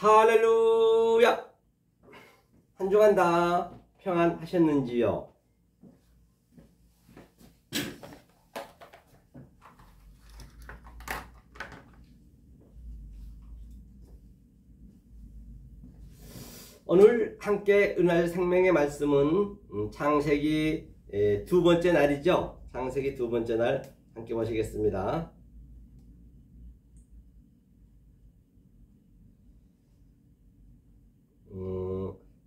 할렐루야! 한 주간 다 평안하셨는지요? 오늘 함께 은혜의 생명의 말씀은 창세기 두 번째 날이죠. 창세기 두 번째 날 함께 보시겠습니다.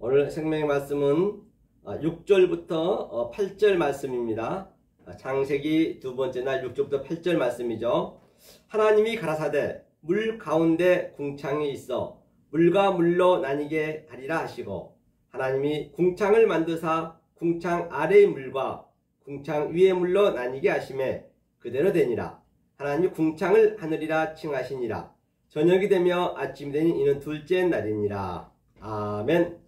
오늘 생명의 말씀은 6절부터 8절 말씀입니다. 창세기 두 번째 날 6절부터 8절 말씀이죠. 하나님이 가라사대 물 가운데 궁창이 있어 물과 물로 나뉘게 하리라 하시고, 하나님이 궁창을 만드사 궁창 아래의 물과 궁창 위의 물로 나뉘게 하시매 그대로 되니라. 하나님이 궁창을 하늘이라 칭하시니라. 저녁이 되며 아침이 되니 이는 둘째 날이니라. 아멘.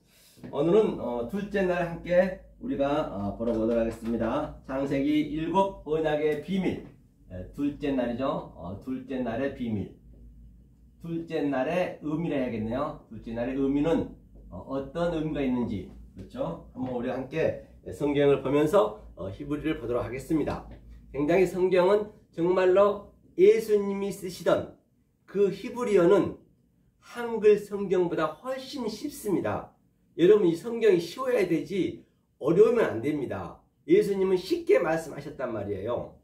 오늘은 둘째 날 함께 우리가 보러 보도록 하겠습니다. 창세기 일곱 언약의 비밀, 둘째 날이죠. 둘째 날의 비밀, 둘째 날의 의미라 해야겠네요. 둘째 날의 의미는 어떤 의미가 있는지, 그렇죠? 한번 우리가 함께 성경을 보면서 히브리를 보도록 하겠습니다. 굉장히 성경은 정말로 예수님이 쓰시던 그 히브리어는 한글 성경보다 훨씬 쉽습니다. 여러분, 이 성경이 쉬워야 되지 어려우면 안 됩니다. 예수님은 쉽게 말씀하셨단 말이에요.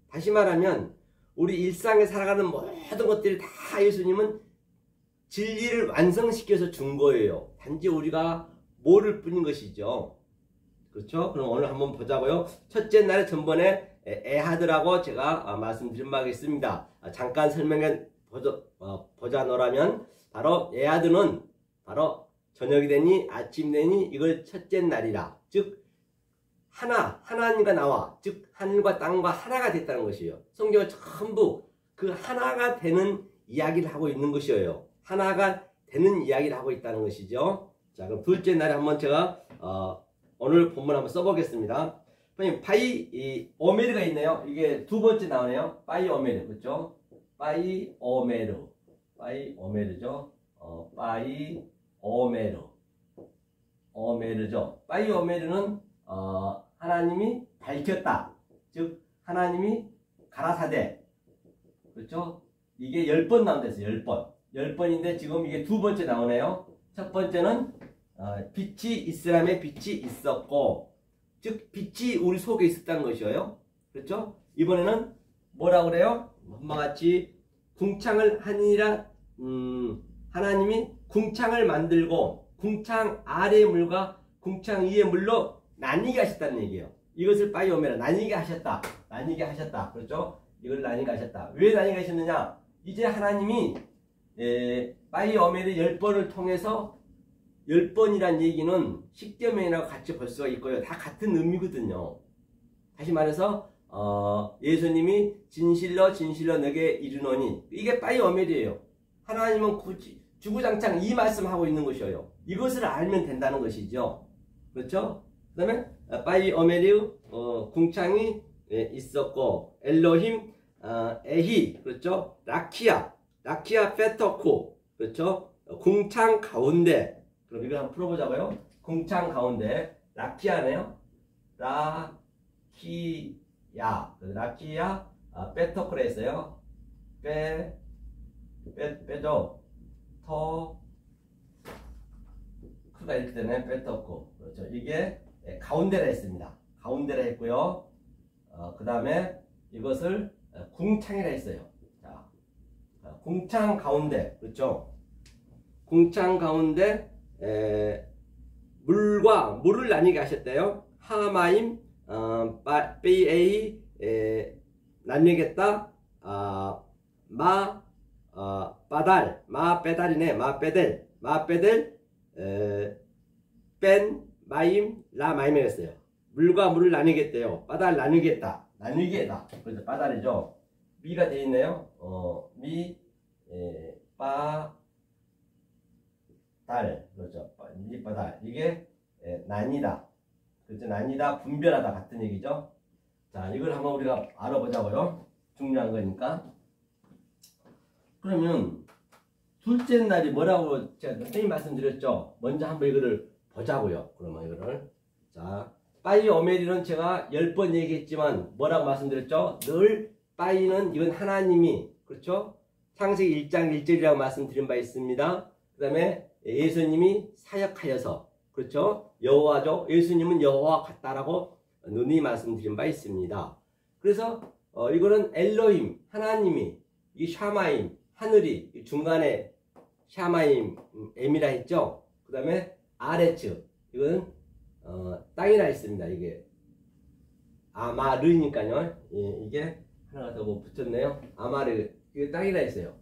다시 말하면 우리 일상에 살아가는 모든 것들이 다 예수님은 진리를 완성시켜서 준 거예요. 단지 우리가 모를 뿐인 것이죠. 그렇죠? 그럼 오늘 한번 보자고요. 첫째 날에 전번에 에하드라고 제가 말씀드린 바가 있습니다. 잠깐 설명해 보자 놓으라면, 바로 에하드는 바로 저녁이 되니 아침이 되니 이걸 첫째 날이라, 즉 하나님과 나와, 즉 하늘과 땅과 하나가 됐다는 것이에요. 성경은 전부 그 하나가 되는 이야기를 하고 있는 것이에요. 하나가 되는 이야기를 하고 있다는 것이죠. 자, 그럼 둘째 날에 한번 제가 오늘 본문 한번 써보겠습니다. 바이 오메르가 있네요. 이게 두 번째 나오네요. 바이 오메르, 그렇죠? 바이 오메르, 바이 오메르죠. 바이 오메르, 오메르죠. 바이 오메르는 하나님이 밝혔다, 즉 하나님이 가라사대, 그렇죠? 이게 10번 나온댔어요. 10번. 10번인데 지금 이게 두 번째 나오네요. 첫 번째는 빛이 있으라며 빛이 있었고, 즉 빛이 우리 속에 있었다는 것이에요. 그렇죠? 이번에는 뭐라고 그래요? 엄마 같이 궁창을 하니라, 하나님이 궁창을 만들고 궁창 아래의 물과 궁창 위의 물로 나뉘게 하셨다는 얘기예요. 이것을 바이오메라, 나뉘게 하셨다. 나뉘게 하셨다. 그렇죠? 이걸 나뉘게 하셨다. 왜 나뉘게 하셨느냐? 이제 하나님이 바이오메르 10번을 통해서, 10번이란 얘기는 십계명이라고 같이 볼 수가 있고요. 다 같은 의미거든요. 다시 말해서 예수님이 진실로 진실로 너에게 이르노니, 이게 바이오메르예요. 하나님은 굳이 주구장창 이 말씀하고 있는 것이에요. 이것을 알면 된다는 것이죠. 그렇죠? 그 다음에 바이오메르 궁창이 있었고, 엘로힘 에히, 그렇죠? 라키아 페토코, 그렇죠? 궁창 가운데. 그럼 이걸 한번 풀어보자고요. 궁창 가운데, 라키아네요. 라키아 페토코라 했어요. 빼죠. 크가 이렇게 되네. 빼토코, 그렇죠? 이게 가운데라 했습니다. 가운데라 했고요. 그 다음에 이것을 궁창이라 했어요. 자, 궁창 가운데, 그렇죠? 궁창 가운데 물과 물을 나뉘게 하셨대요. 하마임 베이에이 나뉘겠다. 마빼달이네. 마빼델 뺀 마임 라마임이 했어요. 물과 물을 나뉘겠대요. 빠달 나누겠다. 나누게다. 그래서 빠달이죠. 미가 되어 있네요. 빠달, 그렇죠. 미 빠달, 이게 나뉘다, 그렇죠. 나뉘다, 분별하다 같은 얘기죠. 자, 이걸 한번 우리가 알아보자고요. 중요한 거니까. 그러면 둘째 날이 뭐라고 제가 선생님 말씀드렸죠? 먼저 한번 이거를 보자고요. 그러면 이거를. 자, 빠이 오메리는 제가 10번 얘기했지만 뭐라고 말씀드렸죠? 늘 빠이는 이건 하나님이, 그렇죠? 창세기 1장 1절이라고 말씀드린 바 있습니다. 그 다음에 예수님이 사역하여서, 그렇죠? 여호와죠. 예수님은 여호와 같다라고 눈이 말씀드린 바 있습니다. 그래서 이거는 엘로힘, 하나님이, 이 샤마임, 하늘이, 중간에 샤마임, 에미라 했죠. 그 다음에 아레츠, 이건 땅이라 했습니다. 이게 아마르니까요. 예, 이게 하나가 더 뭐 붙었네요. 아마르, 이게 땅이라 했어요.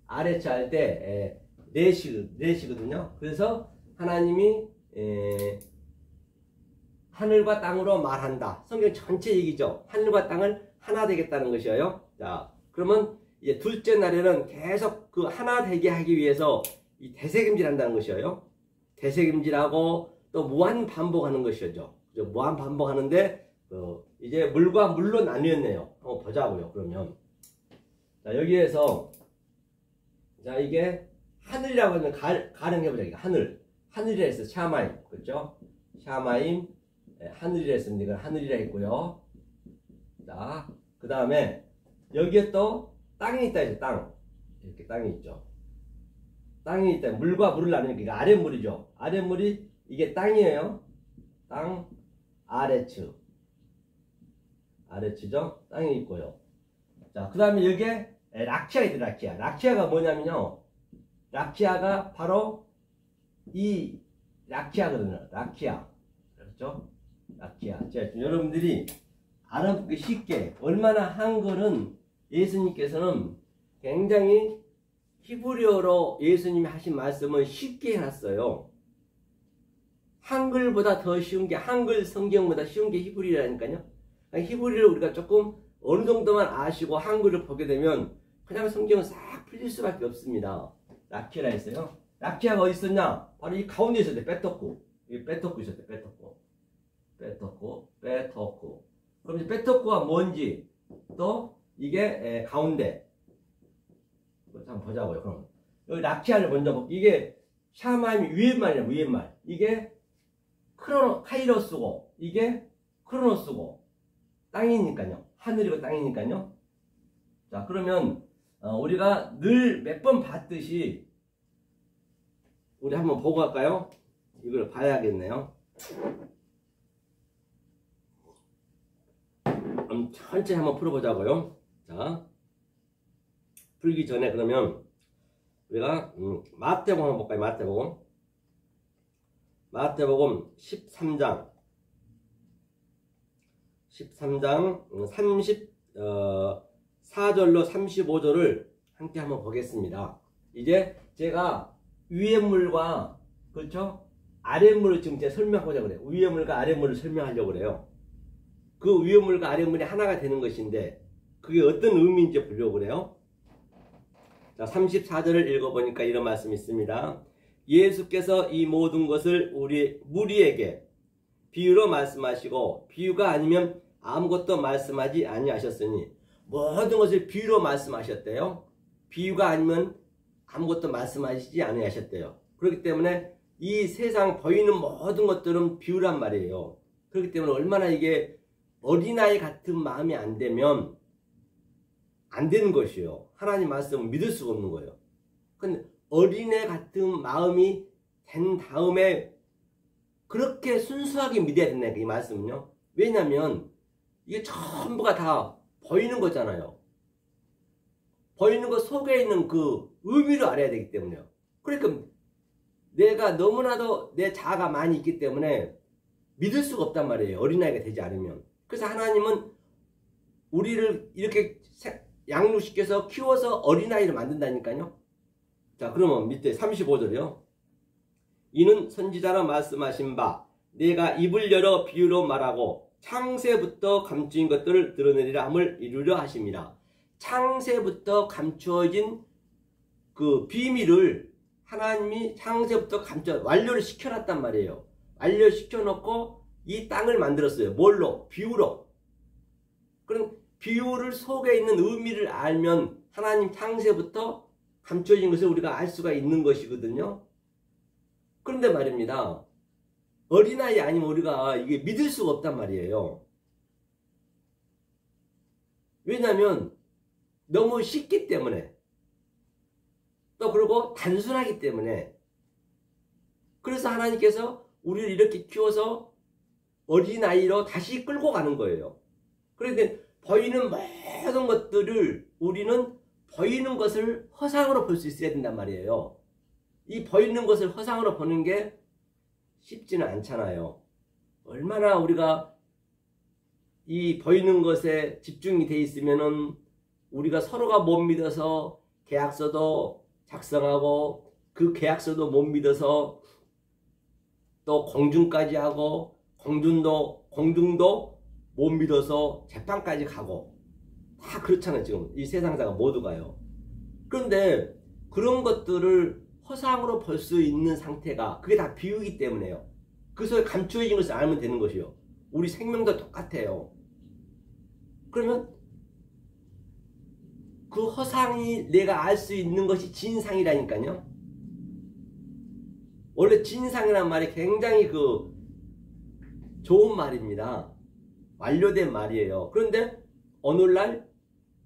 아레츠 할 때 넷이거든요. 그래서 하나님이 하늘과 땅으로 말한다. 성경 전체 얘기죠. 하늘과 땅을 하나 되겠다는 것이에요. 자, 그러면 이제 둘째 날에는 계속 그 하나 되게 하기 위해서 이 대세김질 한다는 것이에요. 대세김질하고 또 무한 반복하는 것이죠. 무한 반복하는데 이제 물과 물로 나뉘었네요. 한번 보자고요. 그러면 자, 여기에서 자, 이게 하늘이라고 하면 가령해보자. 이거 하늘이라 했어. 샤마임, 그렇죠? 샤마임, 하늘이라 했습니다. 이건 하늘이라 했고요. 자, 그 다음에 여기에 또 땅이 있다 이제 땅, 이렇게 땅이 있죠. 땅이 있다. 물과 물을 나누니까 이게 아랫물이죠. 아랫물이 이게 땅이에요. 땅, 아레츠죠. 땅이 있고요. 자, 그 다음에 여기에 락키아 있다. 락키아가 뭐냐면요, 락키아가 바로 이 락키아거든요. 락키아, 그렇죠? 락키아. 자, 여러분들이 알아보기 쉽게, 얼마나 한글은 예수님께서는 굉장히 히브리어로 예수님이 하신 말씀을 쉽게 해놨어요. 한글보다 더 쉬운 게, 한글 성경보다 쉬운 게 히브리어라니까요. 히브리어를 우리가 조금 어느 정도만 아시고 한글을 보게 되면 그냥 성경은 싹 풀릴 수밖에 없습니다. 락키아라 했어요. 락키아가 어디 있었냐? 바로 이 가운데 있었대. 빼토쿠. 이 빼토쿠 있었대. 빼토쿠. 그럼 이제 빼토쿠가 뭔지, 또 이게 가운데. 한번 보자고요. 그럼 여기 락키아를 먼저 볼게요. 이게 샤마임이 위에 말이야. 위에 말. 이게 카이로스고 이게 크로노스고 땅이니까요. 하늘이고 땅이니까요. 자, 그러면 우리가 늘 몇 번 봤듯이 우리 한번 보고 갈까요? 이걸 봐야겠네요. 천천히 한번 풀어보자고요. 자, 풀기 전에 그러면 우리가 마태복음 한번 볼까요? 마태복음 13장 34절로 35절을 함께 한번 보겠습니다. 이제 제가 위의 물과, 그렇죠? 아랫물을 지금 제가 설명하고자 그래요. 위의 물과 아랫물을 설명하려고 그래요. 그 위의 물과 아랫물이 하나가 되는 것인데 그게 어떤 의미인지 보려고 그래요. 자, 34절을 읽어보니까 이런 말씀이 있습니다. 예수께서 이 모든 것을 무리에게 비유로 말씀하시고 비유가 아니면 아무것도 말씀하지 아니하셨으니, 모든 것을 비유로 말씀하셨대요. 비유가 아니면 아무것도 말씀하시지 아니하셨대요. 그렇기 때문에 이 세상 보이는 모든 것들은 비유란 말이에요. 그렇기 때문에 얼마나 이게 어린아이 같은 마음이 안 되면 안 되는 것이에요. 하나님 말씀을 믿을 수가 없는 거예요. 근데 어린애 같은 마음이 된 다음에 그렇게 순수하게 믿어야 된다니까, 이 말씀은요. 왜냐면 이게 전부가 다 보이는 거잖아요. 보이는 것 속에 있는 그 의미를 알아야 되기 때문에요. 그러니까 내가 너무나도 내 자아가 많이 있기 때문에 믿을 수가 없단 말이에요. 어린아이가 되지 않으면. 그래서 하나님은 우리를 이렇게 양육시켜서 키워서 어린아이를 만든다니까요. 자, 그러면 밑에 35절이요. 이는 선지자라 말씀하신 바 내가 입을 열어 비유로 말하고 창세부터 감추인 것들을 드러내리라 함을 이루려 하심이라. 창세부터 감추어진 그 비밀을 하나님이 창세부터 완료를 시켜놨단 말이에요. 완료시켜놓고 이 땅을 만들었어요. 뭘로? 비유로. 그럼 비유를 속에 있는 의미를 알면 하나님 창세부터 감춰진 것을 우리가 알 수가 있는 것이거든요. 그런데 말입니다. 어린아이 아니면 우리가 이게 믿을 수가 없단 말이에요. 왜냐하면 너무 쉽기 때문에, 또 그리고 단순하기 때문에. 그래서 하나님께서 우리를 이렇게 키워서 어린아이로 다시 끌고 가는 거예요. 그런데 보이는 모든 것들을 우리는 보이는 것을 허상으로 볼 수 있어야 된단 말이에요. 이 보이는 것을 허상으로 보는 게 쉽지는 않잖아요. 얼마나 우리가 이 보이는 것에 집중이 돼 있으면은 우리가 서로가 못 믿어서 계약서도 작성하고 그 계약서도 못 믿어서 또 공증까지 하고 공증도 못 믿어서 재판까지 가고 다 그렇잖아요. 지금 이 세상사가 모두가요. 그런데 그런 것들을 허상으로 볼 수 있는 상태가 그게 다 비유이기 때문에요. 그 속에 감추어진 것을 알면 되는 것이요. 우리 생명도 똑같아요. 그러면 그 허상이 내가 알 수 있는 것이 진상이라니까요. 원래 진상이라는 말이 굉장히 좋은 말입니다. 완료된 말이에요. 그런데 오늘날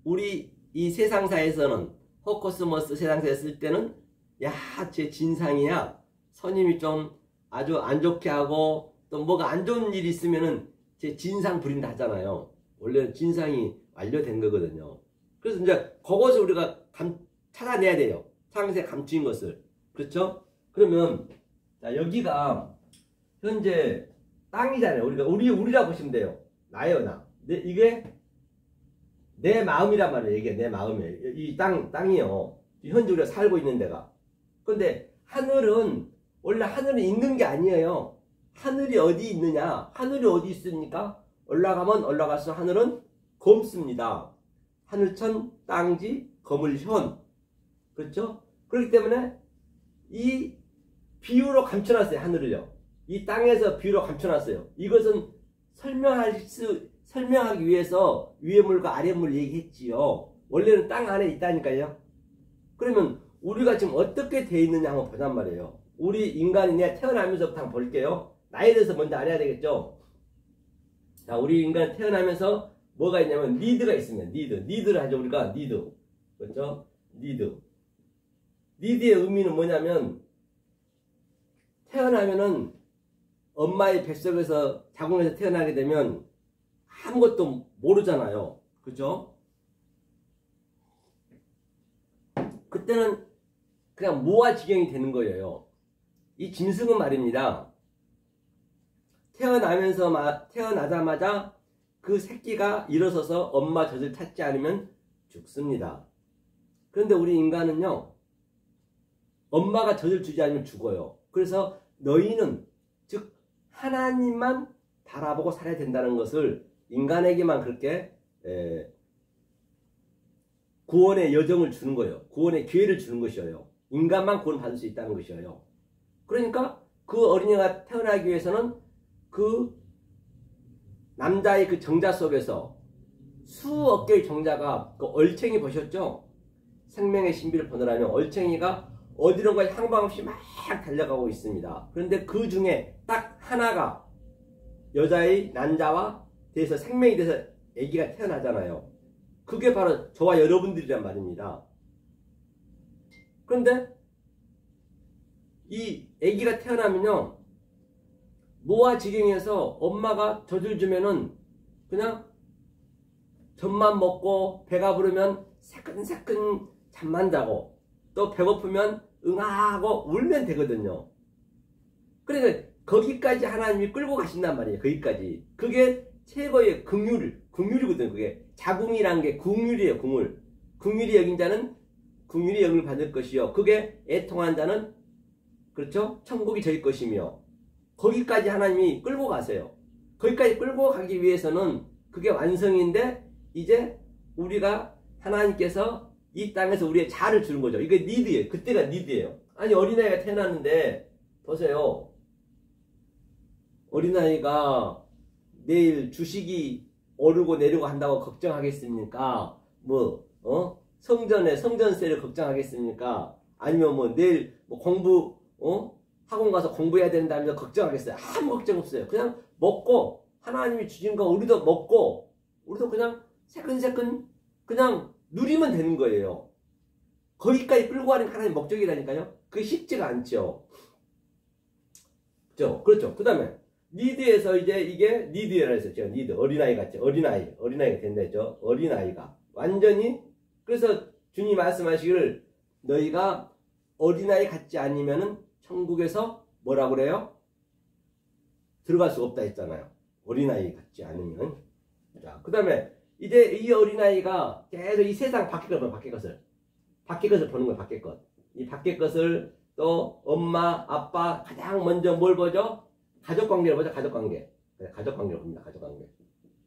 우리 이 세상사에서는 호코스모스 세상사에 쓸 때는 야, 제 진상이야. 선임이 좀 아주 안 좋게 하고 또 뭐가 안 좋은 일이 있으면은 제 진상 부린다 하잖아요. 원래는 진상이 완료된 거거든요. 그래서 이제 그것을 우리가 찾아내야 돼요. 상세 감추인 것을. 그렇죠? 그러면 자, 여기가 현재 땅이잖아요. 우리라고 보시면 돼요. 나예요, 나. 이게 내 마음이란 말이에요. 이게 내 마음이에요. 이 땅이요. 현재 우리가 살고 있는 데가. 근데 하늘은 원래 하늘은 있는 게 아니에요. 하늘이 어디 있느냐? 하늘이 어디 있습니까? 올라가면 올라갈수록 하늘은 검습니다. 하늘천, 땅지, 거물현. 그렇죠? 그렇기 때문에 이 비유로 감춰놨어요. 하늘을요. 이 땅에서 비유로 감춰놨어요. 이것은 설명하기 위해서 위의 물과 아래 물 얘기했지요. 원래는 땅 안에 있다니까요. 그러면 우리가 지금 어떻게 돼 있느냐 한번 보단 말이에요. 우리 인간이 내가 태어나면서부터 한번 볼게요. 나에 대해서 먼저 알아야 되겠죠. 자, 우리 인간 태어나면서 뭐가 있냐면 니드가 있습니다. 니드를 하죠. 우리가 니드. 그렇죠? 니드의 의미는 뭐냐면 태어나면은 엄마의 뱃속에서 자궁에서 태어나게 되면 아무것도 모르잖아요. 그죠? 그때는 그냥 무아지경이 되는 거예요. 이 짐승은 말입니다. 태어나자마자 그 새끼가 일어서서 엄마 젖을 찾지 않으면 죽습니다. 그런데 우리 인간은요, 엄마가 젖을 주지 않으면 죽어요. 그래서 너희는, 즉 하나님만 바라보고 살아야 된다는 것을 인간에게만 그렇게 구원의 여정을 주는 거예요. 구원의 기회를 주는 것이에요. 인간만 구원받을 수 있다는 것이에요. 그러니까 그 어린이가 태어나기 위해서는 그 남자의 그 정자 속에서 수억 개의 정자가, 그 얼챙이 보셨죠? 생명의 신비를 보느라면 얼챙이가 어디론가 향방 없이 막 달려가고 있습니다. 그런데 그 중에 딱 하나가 여자의 난자와 대해서 생명이 돼서 아기가 태어나잖아요. 그게 바로 저와 여러분들이란 말입니다. 그런데 이 아기가 태어나면요, 무아지경에서 엄마가 젖을 주면은 그냥 젖만 먹고 배가 부르면 새끈새끈 잠만 자고 또 배고프면 응아하고 울면 되거든요. 그러니까 거기까지 하나님이 끌고 가신단 말이에요. 거기까지. 그게 최고의 긍휼이거든요. 그게 자궁이란 게 긍휼이에요. 긍휼이 여긴 자는 긍휼이 영을 받을 것이요. 그게 애통한 자는, 그렇죠? 천국이 저희 것이며, 거기까지 하나님이 끌고 가세요. 거기까지 끌고 가기 위해서는 그게 완성인데, 이제 우리가 하나님께서 이 땅에서 우리의 자아를 주는 거죠. 이게 니드예요. 그때가 니드예요. 아니, 어린아이가 태어났는데 보세요. 어린아이가 내일 주식이 오르고 내리고 한다고 걱정하겠습니까? 성전에 성전세를 걱정하겠습니까? 아니면 뭐 내일 뭐 공부 학원 가서 공부해야 된다면서 걱정하겠어요? 아무 걱정 없어요. 그냥 먹고 하나님이 주신 거 우리도 먹고 우리도 그냥 새끈새끈 그냥 누리면 되는 거예요. 거기까지 끌고 가는 하나님 목적이라니까요. 그게 쉽지가 않죠. 그렇죠. 그 다음에 니드에서 이제 이게 니드라 했었죠. 니드 어린아이 같죠. 어린아이가 된다죠. 어린아이가 완전히 그래서 주님 말씀하시기를 너희가 어린아이 같지 않으면은 천국에서 뭐라고 그래요? 들어갈 수가 없다 했잖아요. 어린아이 같지 않으면. 자, 그 다음에 이제 이 어린아이가 계속 이 세상 밖의 것을 보는 거예요. 밖의 것. 이 밖의 것을 또 엄마, 아빠 가장 먼저 뭘 보죠? 가족관계를 보죠. 가족관계. 가족관계를 봅니다. 가족관계.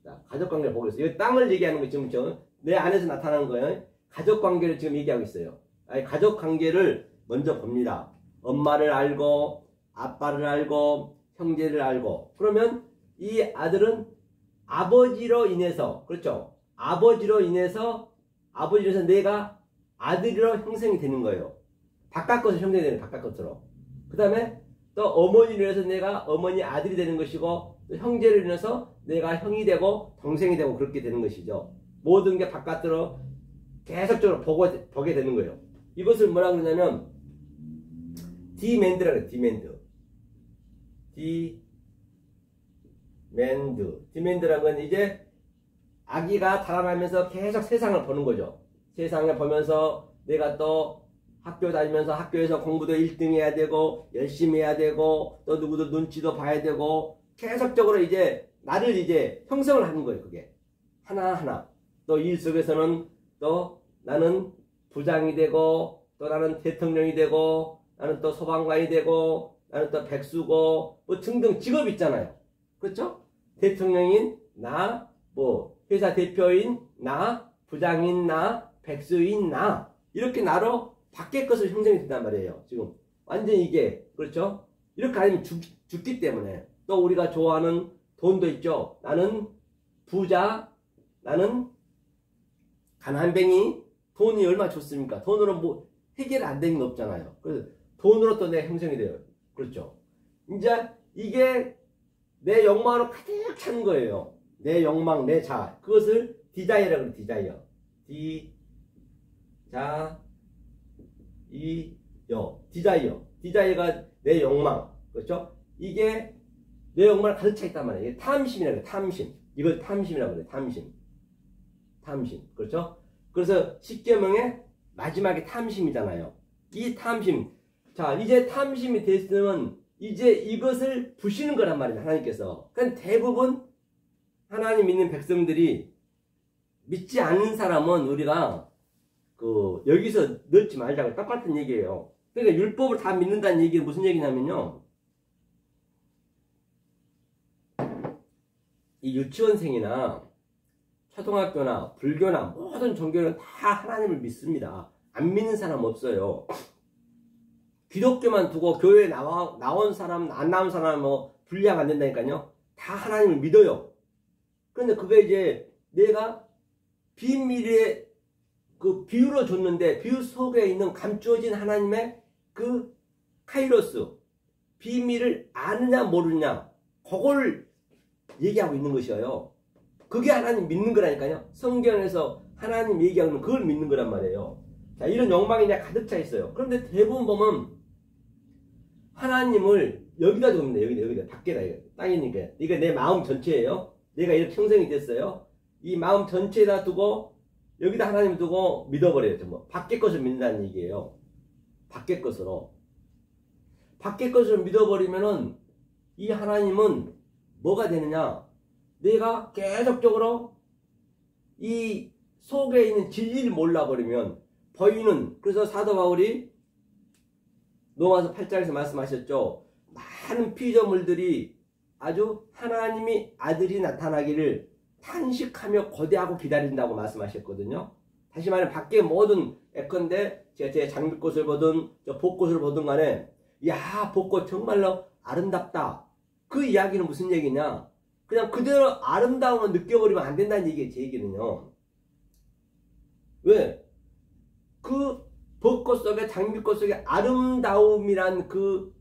자, 가족관계를 보고 있어요. 이 땅을 얘기하는 거 지금 내 안에서 나타나는 거예요. 가족관계를 지금 얘기하고 있어요. 아니, 가족관계를 먼저 봅니다. 엄마를 알고 아빠를 알고 형제를 알고 그러면 이 아들은 아버지로 인해서 그렇죠. 아버지로 인해서 내가 아들이로 형성이 되는 거예요. 바깥것으로 형성이 되는 바깥것으로. 그 다음에 또 어머니로 인해서 내가 어머니 아들이 되는 것이고 또 형제를 인해서 내가 형이 되고 동생이 되고 그렇게 되는 것이죠. 모든 게 바깥으로 계속적으로 보게 되는 거예요. 이것을 뭐라 그러냐면 디맨드라고 해요. 디맨드라는 건 이제 아기가 자라나면서 계속 세상을 보는 거죠. 세상을 보면서 내가 또 학교 다니면서 학교에서 공부도 1등 해야 되고 열심히 해야 되고 또 누구도 눈치도 봐야 되고 계속적으로 이제 나를 이제 형성을 하는 거예요. 그게 하나하나. 또 일 속에서는 또 나는 부장이 되고 또 나는 대통령이 되고 나는 또 소방관이 되고 나는 또 백수고 뭐 등등 직업 있잖아요. 그렇죠? 대통령인 나, 뭐 회사 대표인 나, 부장인 나, 백수인 나 이렇게 나로 밖의 것을 형성이 된단 말이에요. 지금 완전 이게 그렇죠? 이렇게 아니면 죽기 때문에 또 우리가 좋아하는 돈도 있죠. 나는 부자, 나는 가난뱅이. 돈이 얼마나 좋습니까? 돈으로 뭐 해결 안 되는 거 없잖아요. 그래서 돈으로 또 내 형성이 돼요. 그렇죠? 이제 이게 내 욕망으로 가득 찬 거예요. 내 욕망, 내 자아. 그것을 디자이어라고 그래요. 디자이어. 디자이어가 내 욕망. 그렇죠? 이게 내 욕망을 가득 차 있단 말이에요. 이게 탐심이라고 해요. 탐심. 이걸 탐심이라고 그래요. 탐심. 그렇죠? 그래서 십계명의 마지막에 탐심이잖아요. 이 탐심. 자, 이제 탐심이 됐으면 이제 이것을 부시는 거란 말이에요. 하나님께서. 그러니까 대부분 하나님 믿는 백성들이 믿지 않는 사람은 우리가 여기서 넣지 말자고 똑같은 얘기예요. 그러니까 율법을 다 믿는다는 얘기는 무슨 얘기냐면요. 이 유치원생이나 초등학교나 불교나 모든 종교는 다 하나님을 믿습니다. 안 믿는 사람 없어요. 기독교만 두고 교회에 나온 사람, 안 나온 사람 뭐 분리하면 안 된다니까요. 다 하나님을 믿어요. 그런데 그게 이제 내가 비밀의 그 비유로 줬는데 비유 속에 있는 감추어진 하나님의 그 카이로스 비밀을 아느냐 모르냐 그걸 얘기하고 있는 것이에요. 그게 하나님 믿는 거라니까요. 성경에서 하나님 얘기하는 그걸 믿는 거란 말이에요. 자, 이런 욕망이 그냥 가득 차 있어요. 그런데 대부분 보면 하나님을 여기다 둡니다. 여기다 밖에다. 땅이니까 이게 내 마음 전체예요. 내가 이렇게 형성이 됐어요. 이 마음 전체에다 두고 여기다 하나님 두고 믿어버려요. 뭐 밖의 것을 믿는다는 얘기예요. 밖의 것으로 믿어버리면은 이 하나님은 뭐가 되느냐? 내가 계속적으로 이 속에 있는 진리를 몰라버리면 그래서 사도 바울이 로마서 8장에서 말씀하셨죠. 많은 피조물들이 아주 하나님이 아들이 나타나기를 탄식하며 고대하고 기다린다고 말씀하셨거든요. 다시 말하면 밖에 모든 예컨대 제 장미꽃을 보든 저 벚꽃을 보든 간에 야 벚꽃 정말로 아름답다. 그 이야기는 무슨 얘기냐? 그냥 그대로 아름다움을 느껴버리면 안 된다는 얘기예요. 제 얘기는요. 왜? 그 벚꽃 속에 장미꽃 속에 아름다움이란 그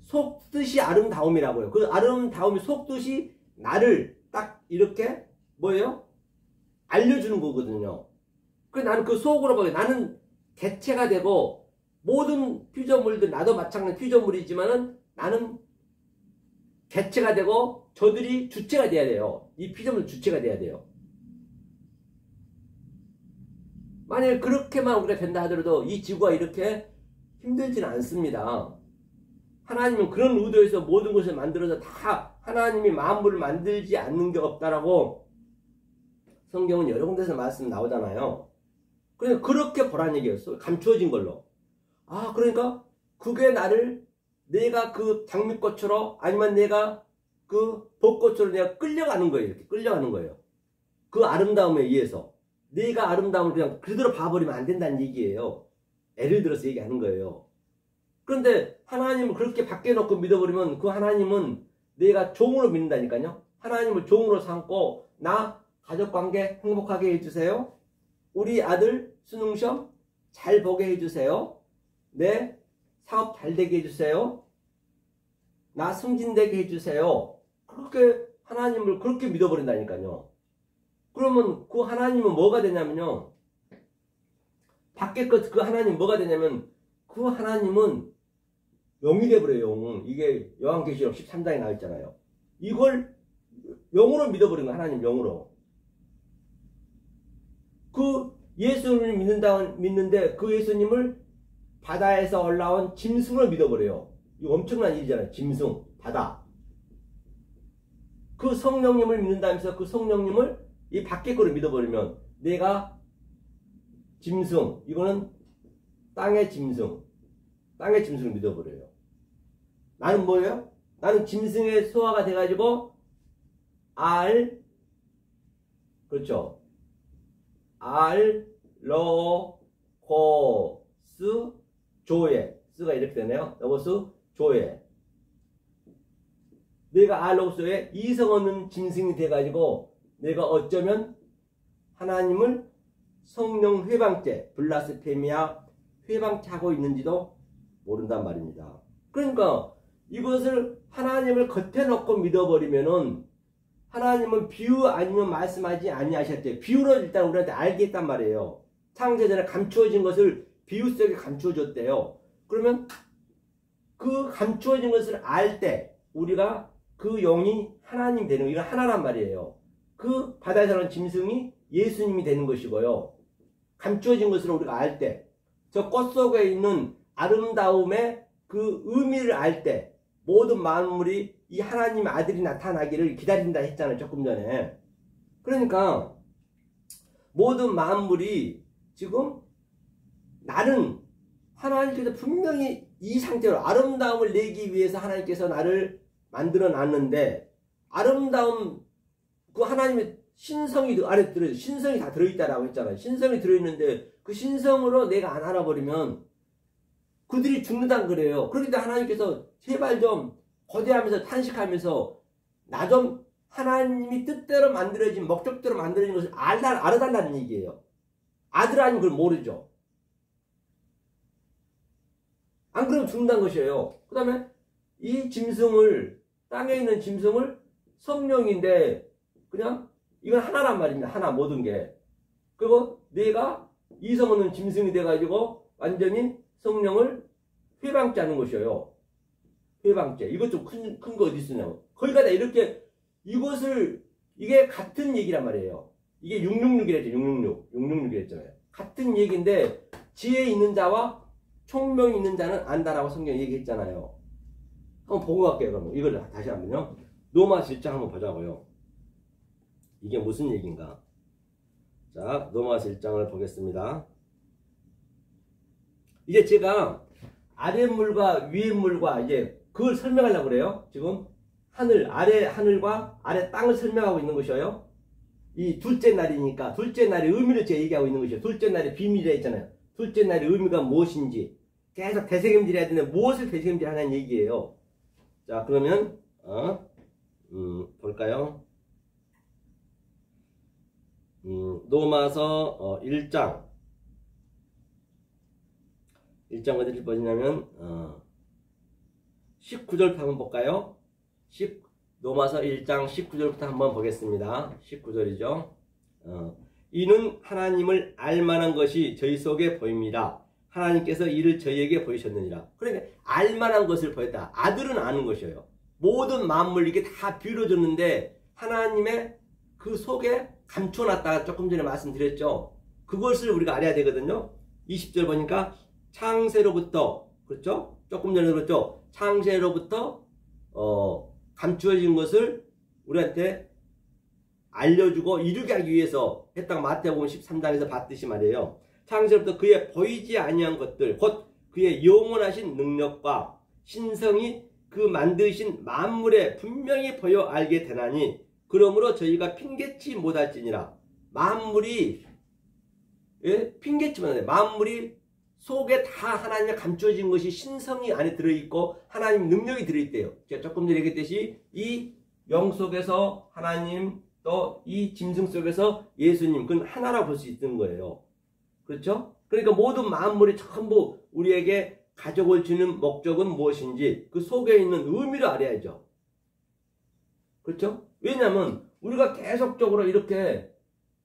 속뜻이 아름다움이라고요. 그 아름다움이 속뜻이 나를 딱 이렇게 뭐예요? 알려주는 거거든요. 그래서 나는 그 속으로 보게 나는 개체가 되고 모든 피조물들 나도 마찬가지 피조물이지만은 나는 개체가 되고 저들이 주체가 돼야 돼요. 이 피조물 주체가 돼야 돼요. 만약에 그렇게만 우리가 된다 하더라도 이 지구가 이렇게 힘들지는 않습니다. 하나님은 그런 의도에서 모든 것을 만들어서 다 하나님이 만물을 만들지 않는 게 없다라고 성경은 여러 군데서 말씀 나오잖아요. 그러니까 그렇게 보라는 얘기였어. 감추어진 걸로. 아, 그러니까 그게 나를 내가 그 장미꽃으로 아니면 내가 그 벚꽃으로 내가 끌려가는 거예요. 이렇게 끌려가는 거예요. 그 아름다움에 의해서. 내가 아름다움을 그냥 그대로 봐버리면 안 된다는 얘기예요. 예를 들어서 얘기하는 거예요. 그런데 하나님을 그렇게 밖에 놓고 믿어버리면 그 하나님은 내가 종으로 믿는다니까요. 하나님을 종으로 삼고 나 가족관계 행복하게 해주세요. 우리 아들 수능시험 잘 보게 해주세요. 내 사업 잘 되게 해주세요. 나 승진되게 해주세요. 그렇게 하나님을 그렇게 믿어버린다니까요. 그러면 그 하나님은 뭐가 되냐면요. 밖에 것 그 하나님 뭐가 되냐면 그 하나님은 영이 되버려요. 영. 이게 요한계시록 13장에 나와 있잖아요. 이걸 영으로 믿어버린 거예요. 하나님 영으로. 그 예수를 믿는데 그 예수님을 바다에서 올라온 짐승을 믿어버려요. 이거 엄청난 일이잖아요. 짐승, 바다. 그 성령님을 믿는다면서 그 성령님을 이 밖에 거를 믿어버리면 내가 짐승, 이거는 땅의 짐승, 땅의 짐승을 믿어버려요. 나는 뭐예요? 나는 짐승의 소화가 돼가지고 그렇죠. 로고스 조에 스가 이렇게 되네요. 로고스 조에 내가 로고스에 이성 없는 짐승이 돼가지고 내가 어쩌면 하나님을 성령 회방죄 블라스페미아 회방죄 하고 있는지도 모른단 말입니다. 그러니까 이것을 하나님을 겉에 놓고 믿어버리면은 하나님은 비유 아니면 말씀하지 아니하셨대요. 비유로 일단 우리한테 알게 했단 말이에요. 창세전에 감추어진 것을 비유 속에 감추어줬대요. 그러면 그 감추어진 것을 알 때 우리가 그 영이 하나님 되는 거, 이건 하나란 말이에요. 그 바다에 사는 짐승이 예수님이 되는 것이고요. 감추어진 것을 우리가 알 때, 저 꽃 속에 있는 아름다움의 그 의미를 알 때 모든 만물이 이 하나님의 아들이 나타나기를 기다린다 했잖아요. 조금 전에. 그러니까 모든 만물이 지금 나는 하나님께서 분명히 이 상태로 아름다움을 내기 위해서 하나님께서 나를 만들어 놨는데 아름다움 그 하나님의 신성이 안에 들어있어요. 신성이 다 들어있다라고 했잖아요. 신성이 들어있는데 그 신성으로 내가 안 알아버리면 그들이 죽는다는 거래요. 그런데 하나님께서 제발 좀 거대하면서 탄식하면서 나 좀 하나님이 뜻대로 만들어진 목적대로 만들어진 것을 알아달라는 얘기예요. 아들 아니면 그걸 모르죠. 안 그러면 죽는다는 것이에요. 그 다음에 이 짐승을 땅에 있는 짐승을 성령인데 그냥 이건 하나란 말입니다. 하나 모든 게. 그리고 내가 이성 없는 짐승이 돼가지고 완전히 성령을 회방죄 하는 것이에요. 회방죄. 이것 좀 큰 거 어디 있으냐고. 거기 가다 이렇게 이것을 이게 같은 얘기란 말이에요. 이게 666이랬죠. 666 했잖아요. 같은 얘기인데 지혜 있는 자와 총명이 있는 자는 안다라고 성경이 얘기했잖아요. 한번 보고 갈게요. 그럼 이걸 다시 한번요. 로마서 1장 한번 보자고요. 이게 무슨 얘기인가? 자, 로마서 1장을 보겠습니다. 이제 제가 아랫물과 위에물과 이제 그걸 설명하려고 그래요. 지금 하늘, 아래 하늘과 아래 땅을 설명하고 있는 것이에요. 이 둘째 날이니까 둘째 날의 의미를 제가 얘기하고 있는 것이에요. 둘째 날의 비밀이라 했잖아요. 둘째 날의 의미가 무엇인지 계속 되새김질 해야 되는데 무엇을 되새김질 하냐는 얘기예요. 자, 그러면 볼까요? 로마서 1장 1장 어디를 보시냐면 19절부터 한번 볼까요? 로마서 1장 19절부터 한번 보겠습니다. 19절이죠. 이는 하나님을 알만한 것이 저희 속에 보입니다. 하나님께서 이를 저희에게 보이셨느니라. 그러니까 알만한 것을 보였다. 아들은 아는 것이에요. 모든 만물 이게 다 비춰줬는데 하나님의 그 속에 감춰놨다가 조금 전에 말씀드렸죠. 그것을 우리가 알아야 되거든요. 20절 보니까 창세로부터, 그렇죠? 조금 전에 그랬죠. 창세로부터 감추어진 것을 우리한테 알려주고 이루게 하기 위해서 했다고 마태복음 13장에서 봤듯이 말이에요. 창세로부터 그의 보이지 아니한 것들, 곧 그의 영원하신 능력과 신성이 그 만드신 만물에 분명히 보여 알게 되나니 그러므로 저희가 핑계치 못할지니라. 만물이 핑계치 못하네. 만물이 속에 다 하나님의 감춰진 것이 신성이 안에 들어있고 하나님 능력이 들어있대요. 제가 조금 전에 얘기했듯이 이 영 속에서 하나님 또 이 짐승 속에서 예수님 그건 하나라 볼 수 있는 거예요. 그렇죠? 그러니까 모든 만물이 전부 우리에게 가족을 주는 목적은 무엇인지 그 속에 있는 의미를 알아야죠. 그렇죠? 왜냐하면 우리가 계속적으로 이렇게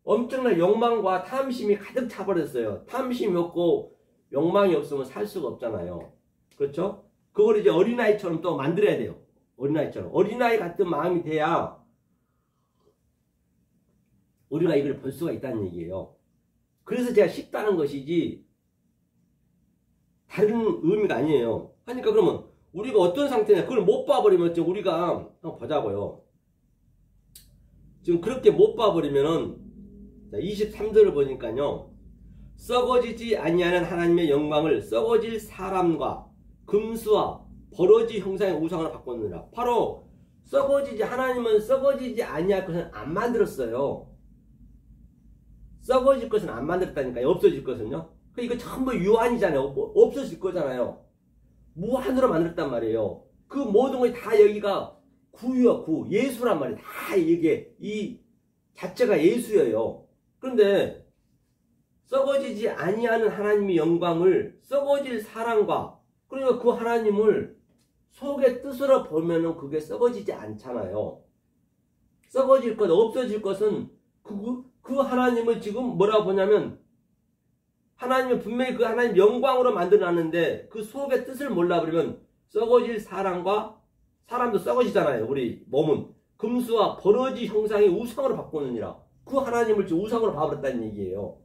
엄청난 욕망과 탐심이 가득 차버렸어요. 탐심이 없고 욕망이 없으면 살 수가 없잖아요. 그렇죠? 그걸 이제 어린아이처럼 또 만들어야 돼요. 어린아이처럼. 어린아이 같은 마음이 돼야 우리가 이걸 볼 수가 있다는 얘기예요. 그래서 제가 쉽다는 것이지 다른 의미가 아니에요. 하니까 그러면 우리가 어떤 상태냐 그걸 못 봐버리면 지금 우리가 한번 보자고요. 지금 그렇게 못 봐버리면은 23절을 보니까요. 썩어지지 아니하는 하나님의 영광을 썩어질 사람과 금수와 버러지 형상의 우상으로 바꿨느니라. 바로 하나님은 썩어지지 아니할 것은 안 만들었어요. 썩어질 것은 안 만들었다니까요. 없어질 것은요. 이거 전부 유한이잖아요. 없어질 거잖아요. 무한으로 만들었단 말이에요. 그 모든 것이 다 여기가 구요, 구. 예수란 말이에요. 다 이게, 이 자체가 예수예요. 그런데, 썩어지지 아니하는 하나님의 영광을 썩어질 사랑과, 그러니까 그 하나님을 속의 뜻으로 보면은 그게 썩어지지 않잖아요. 썩어질 것, 없어질 것은 그 하나님을 지금 뭐라고 보냐면, 하나님은 분명히 그 하나님 영광으로 만들어놨는데 그 속의 뜻을 몰라버리면 썩어질 사람과 사람도 썩어지잖아요. 우리 몸은 금수와 버러지 형상의 우상으로 바꾸느니라. 그 하나님을 지금 우상으로 봐버렸다는 얘기예요.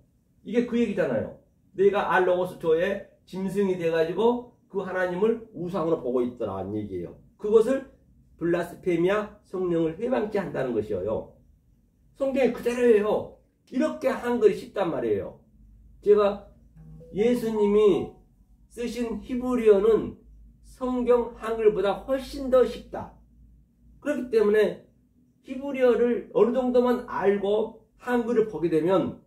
이게 그 얘기잖아요. 내가 알로고스 조의 짐승이 돼가지고 그 하나님을 우상으로 보고 있더라는 얘기예요. 그것을 블라스페미아 성령을 회방케 한다는 것이에요. 성경이 그대로예요. 이렇게 한 것이 쉽단 말이에요. 제가 예수님이 쓰신 히브리어는 성경 한글보다 훨씬 더 쉽다. 그렇기 때문에 히브리어를 어느 정도만 알고 한글을 보게 되면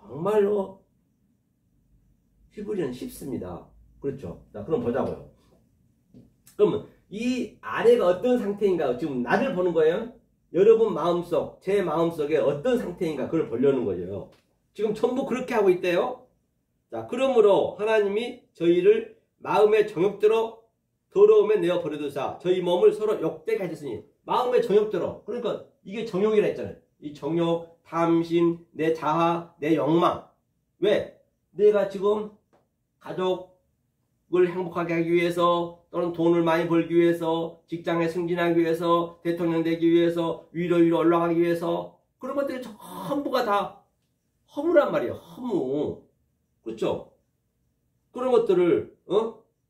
정말로 히브리어는 쉽습니다. 그렇죠? 자, 그럼 보자고요. 그러면 이 아래가 어떤 상태인가 지금 나를 보는 거예요. 여러분 마음속, 제 마음속에 어떤 상태인가 그걸 보려는 거예요. 지금 전부 그렇게 하고 있대요. 자, 그러므로 하나님이 저희를 마음의 정욕대로 더러움에 내어 버려두사 저희 몸을 서로 욕되게 하셨으니 마음의 정욕대로. 그러니까 이게 정욕이라 했잖아요. 이 정욕, 탐심, 내 자아, 내 욕망. 왜? 내가 지금 가족을 행복하게 하기 위해서 또는 돈을 많이 벌기 위해서 직장에 승진하기 위해서 대통령 되기 위해서 위로 올라가기 위해서 그런 것들이 전부가 다 허무란 말이에요. 허무. 그렇죠? 그런 것들을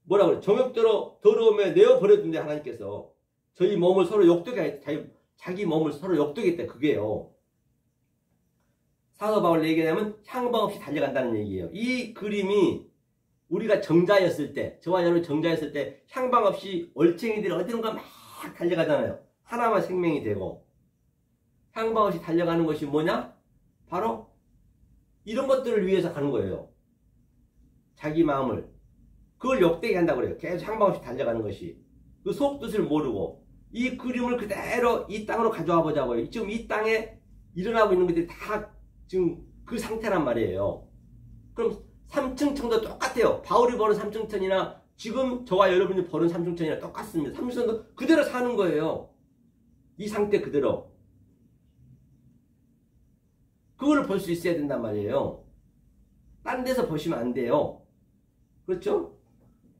뭐라고 그래? 정욕대로 더러움에 내어버렸는데 하나님께서 저희 몸을 서로 욕되게 자기 몸을 서로 욕되게 했다. 그게요. 사도 바울 얘기하면 향방 없이 달려간다는 얘기예요. 이 그림이 우리가 정자였을 때, 저와 여러분 정자였을 때 향방 없이 얼챙이들이 어디론가 막 달려가잖아요. 하나만 생명이 되고 향방 없이 달려가는 것이 뭐냐? 바로 이런 것들을 위해서 가는 거예요. 자기 마음을. 그걸 욕되게 한다고 그래요. 계속 향방 없이 달려가는 것이. 그 속뜻을 모르고 이 그림을 그대로 이 땅으로 가져와 보자고요. 지금 이 땅에 일어나고 있는 것들이 다 지금 그 상태란 말이에요. 그럼 삼층천도 똑같아요. 바울이 버는 삼층천이나 지금 저와 여러분이 버는 삼층천이나 똑같습니다. 삼층천도 그대로 사는 거예요. 이 상태 그대로. 그거를 볼 수 있어야 된단 말이에요. 딴 데서 보시면 안 돼요. 그렇죠?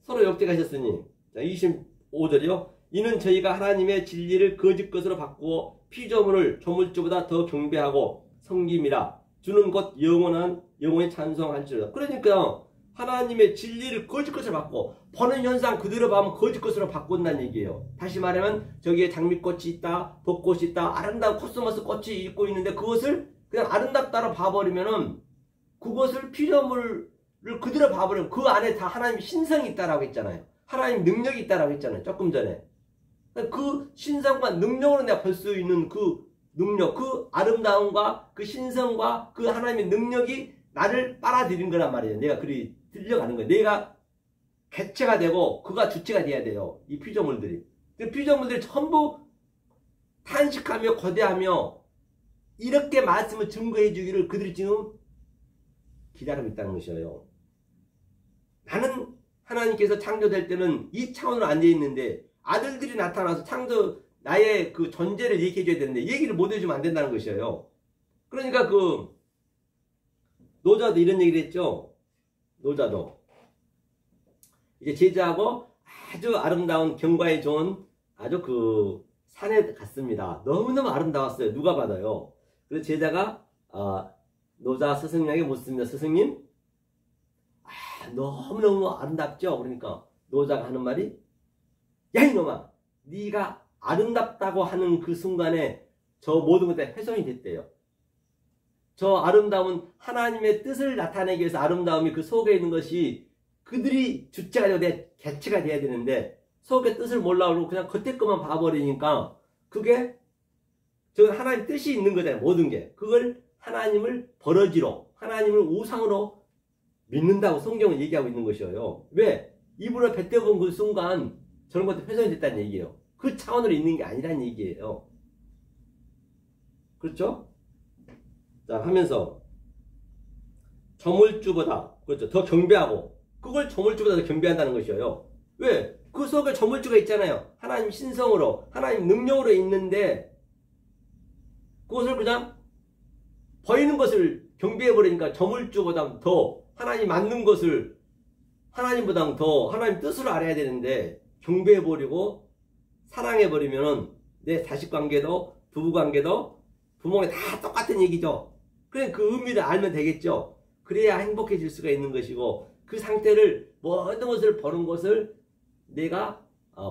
서로 역대가셨으니. 자, 25절이요. 이는 저희가 하나님의 진리를 거짓 것으로 바꾸어 피조물을 조물주보다 더 경배하고 섬김이라. 주는 곧 영원히 찬송할지로다. 그러니까 하나님의 진리를 거짓 것으로 바꾸어 보는 현상 그대로 보면 거짓 것으로 바꾼다는 얘기예요. 다시 말하면 저기에 장미꽃이 있다, 벚꽃이 있다, 아름다운 코스모스 꽃이 있고 있는데 그것을 그냥 아름답다로 봐버리면은 그것을 피조물을 그대로 봐버리면 그 안에 다 하나님의 신성이 있다라고 했잖아요. 하나님 능력이 있다라고 했잖아요. 조금 전에. 그 신성과 능력으로 내가 볼 수 있는 그 능력, 그 아름다움과 그 신성과 그 하나님의 능력이 나를 빨아들인 거란 말이에요. 내가 그리 들려가는 거예요. 내가 개체가 되고 그가 주체가 돼야 돼요. 이 피조물들이. 그 피조물들이 전부 탄식하며 거대하며 이렇게 말씀을 증거해 주기를 그들이 지금 기다리고 있다는 것이에요. 나는 하나님께서 창조될 때는 이 차원으로 안 되어 있는데 아들들이 나타나서 나의 그 존재를 얘기해 줘야 되는데 얘기를 못 해주면 안 된다는 것이에요. 그러니까 그 노자도 이런 얘기를 했죠. 노자도 이제 제자하고 아주 아름다운 경관이 좋은 아주 그 산에 갔습니다. 너무너무 아름다웠어요. 누가 봐도요. 그래서 제자가 노자 스승님에게 묻습니다. 스승님, 너무너무 아름답죠? 그러니까 노자가 하는 말이, 야 이놈아, 네가 아름답다고 하는 그 순간에 저 모든 것들이 훼손이 됐대요. 저 아름다움은 하나님의 뜻을 나타내기 위해서 아름다움이 그 속에 있는 것이 그들이 주체가 되고 내 개체가 돼야 되는데 속의 뜻을 몰라오고 그냥 겉에 것만 봐버리니까 그게 저 하나님 뜻이 있는 거잖아요. 모든 게. 그걸 하나님을 버러지로, 하나님을 우상으로 믿는다고 성경은 얘기하고 있는 것이에요. 왜? 입으로 뱉어본 그 순간 저런 것도 훼손이 됐다는 얘기예요. 그 차원으로 있는 게 아니라는 얘기예요. 그렇죠? 자, 하면서 저물주보다, 그렇죠, 더 경배하고, 그걸 저물주보다 더 경배한다는 것이에요. 왜? 그 속에 저물주가 있잖아요. 하나님 신성으로, 하나님 능력으로 있는데 그것을 그냥 보이는 것을 경배해버리니까 저물주보다 더 하나님 맞는 것을 하나님보다 더 하나님 뜻을 알아야 되는데 경배해버리고 사랑해버리면은 내 자식관계도 부부관계도 부모가 다 똑같은 얘기죠. 그래 그 의미를 알면 되겠죠. 그래야 행복해질 수가 있는 것이고 그 상태를 모든 것을 보는 것을 내가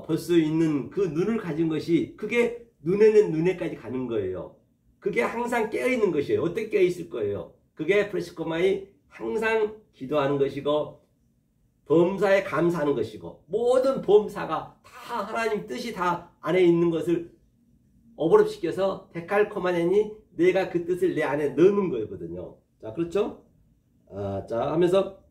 볼 수 있는 그 눈을 가진 것이 그게 눈에는 눈에까지 가는 거예요. 그게 항상 깨어있는 것이에요. 어떻게 깨어있을 거예요? 그게 프레시코마이 항상 기도하는 것이고 범사에 감사하는 것이고 모든 범사가 다 하나님 뜻이 다 안에 있는 것을 오버랩시켜서 데칼코마네니 내가 그 뜻을 내 안에 넣는 거거든요. 자, 그렇죠? 자, 하면서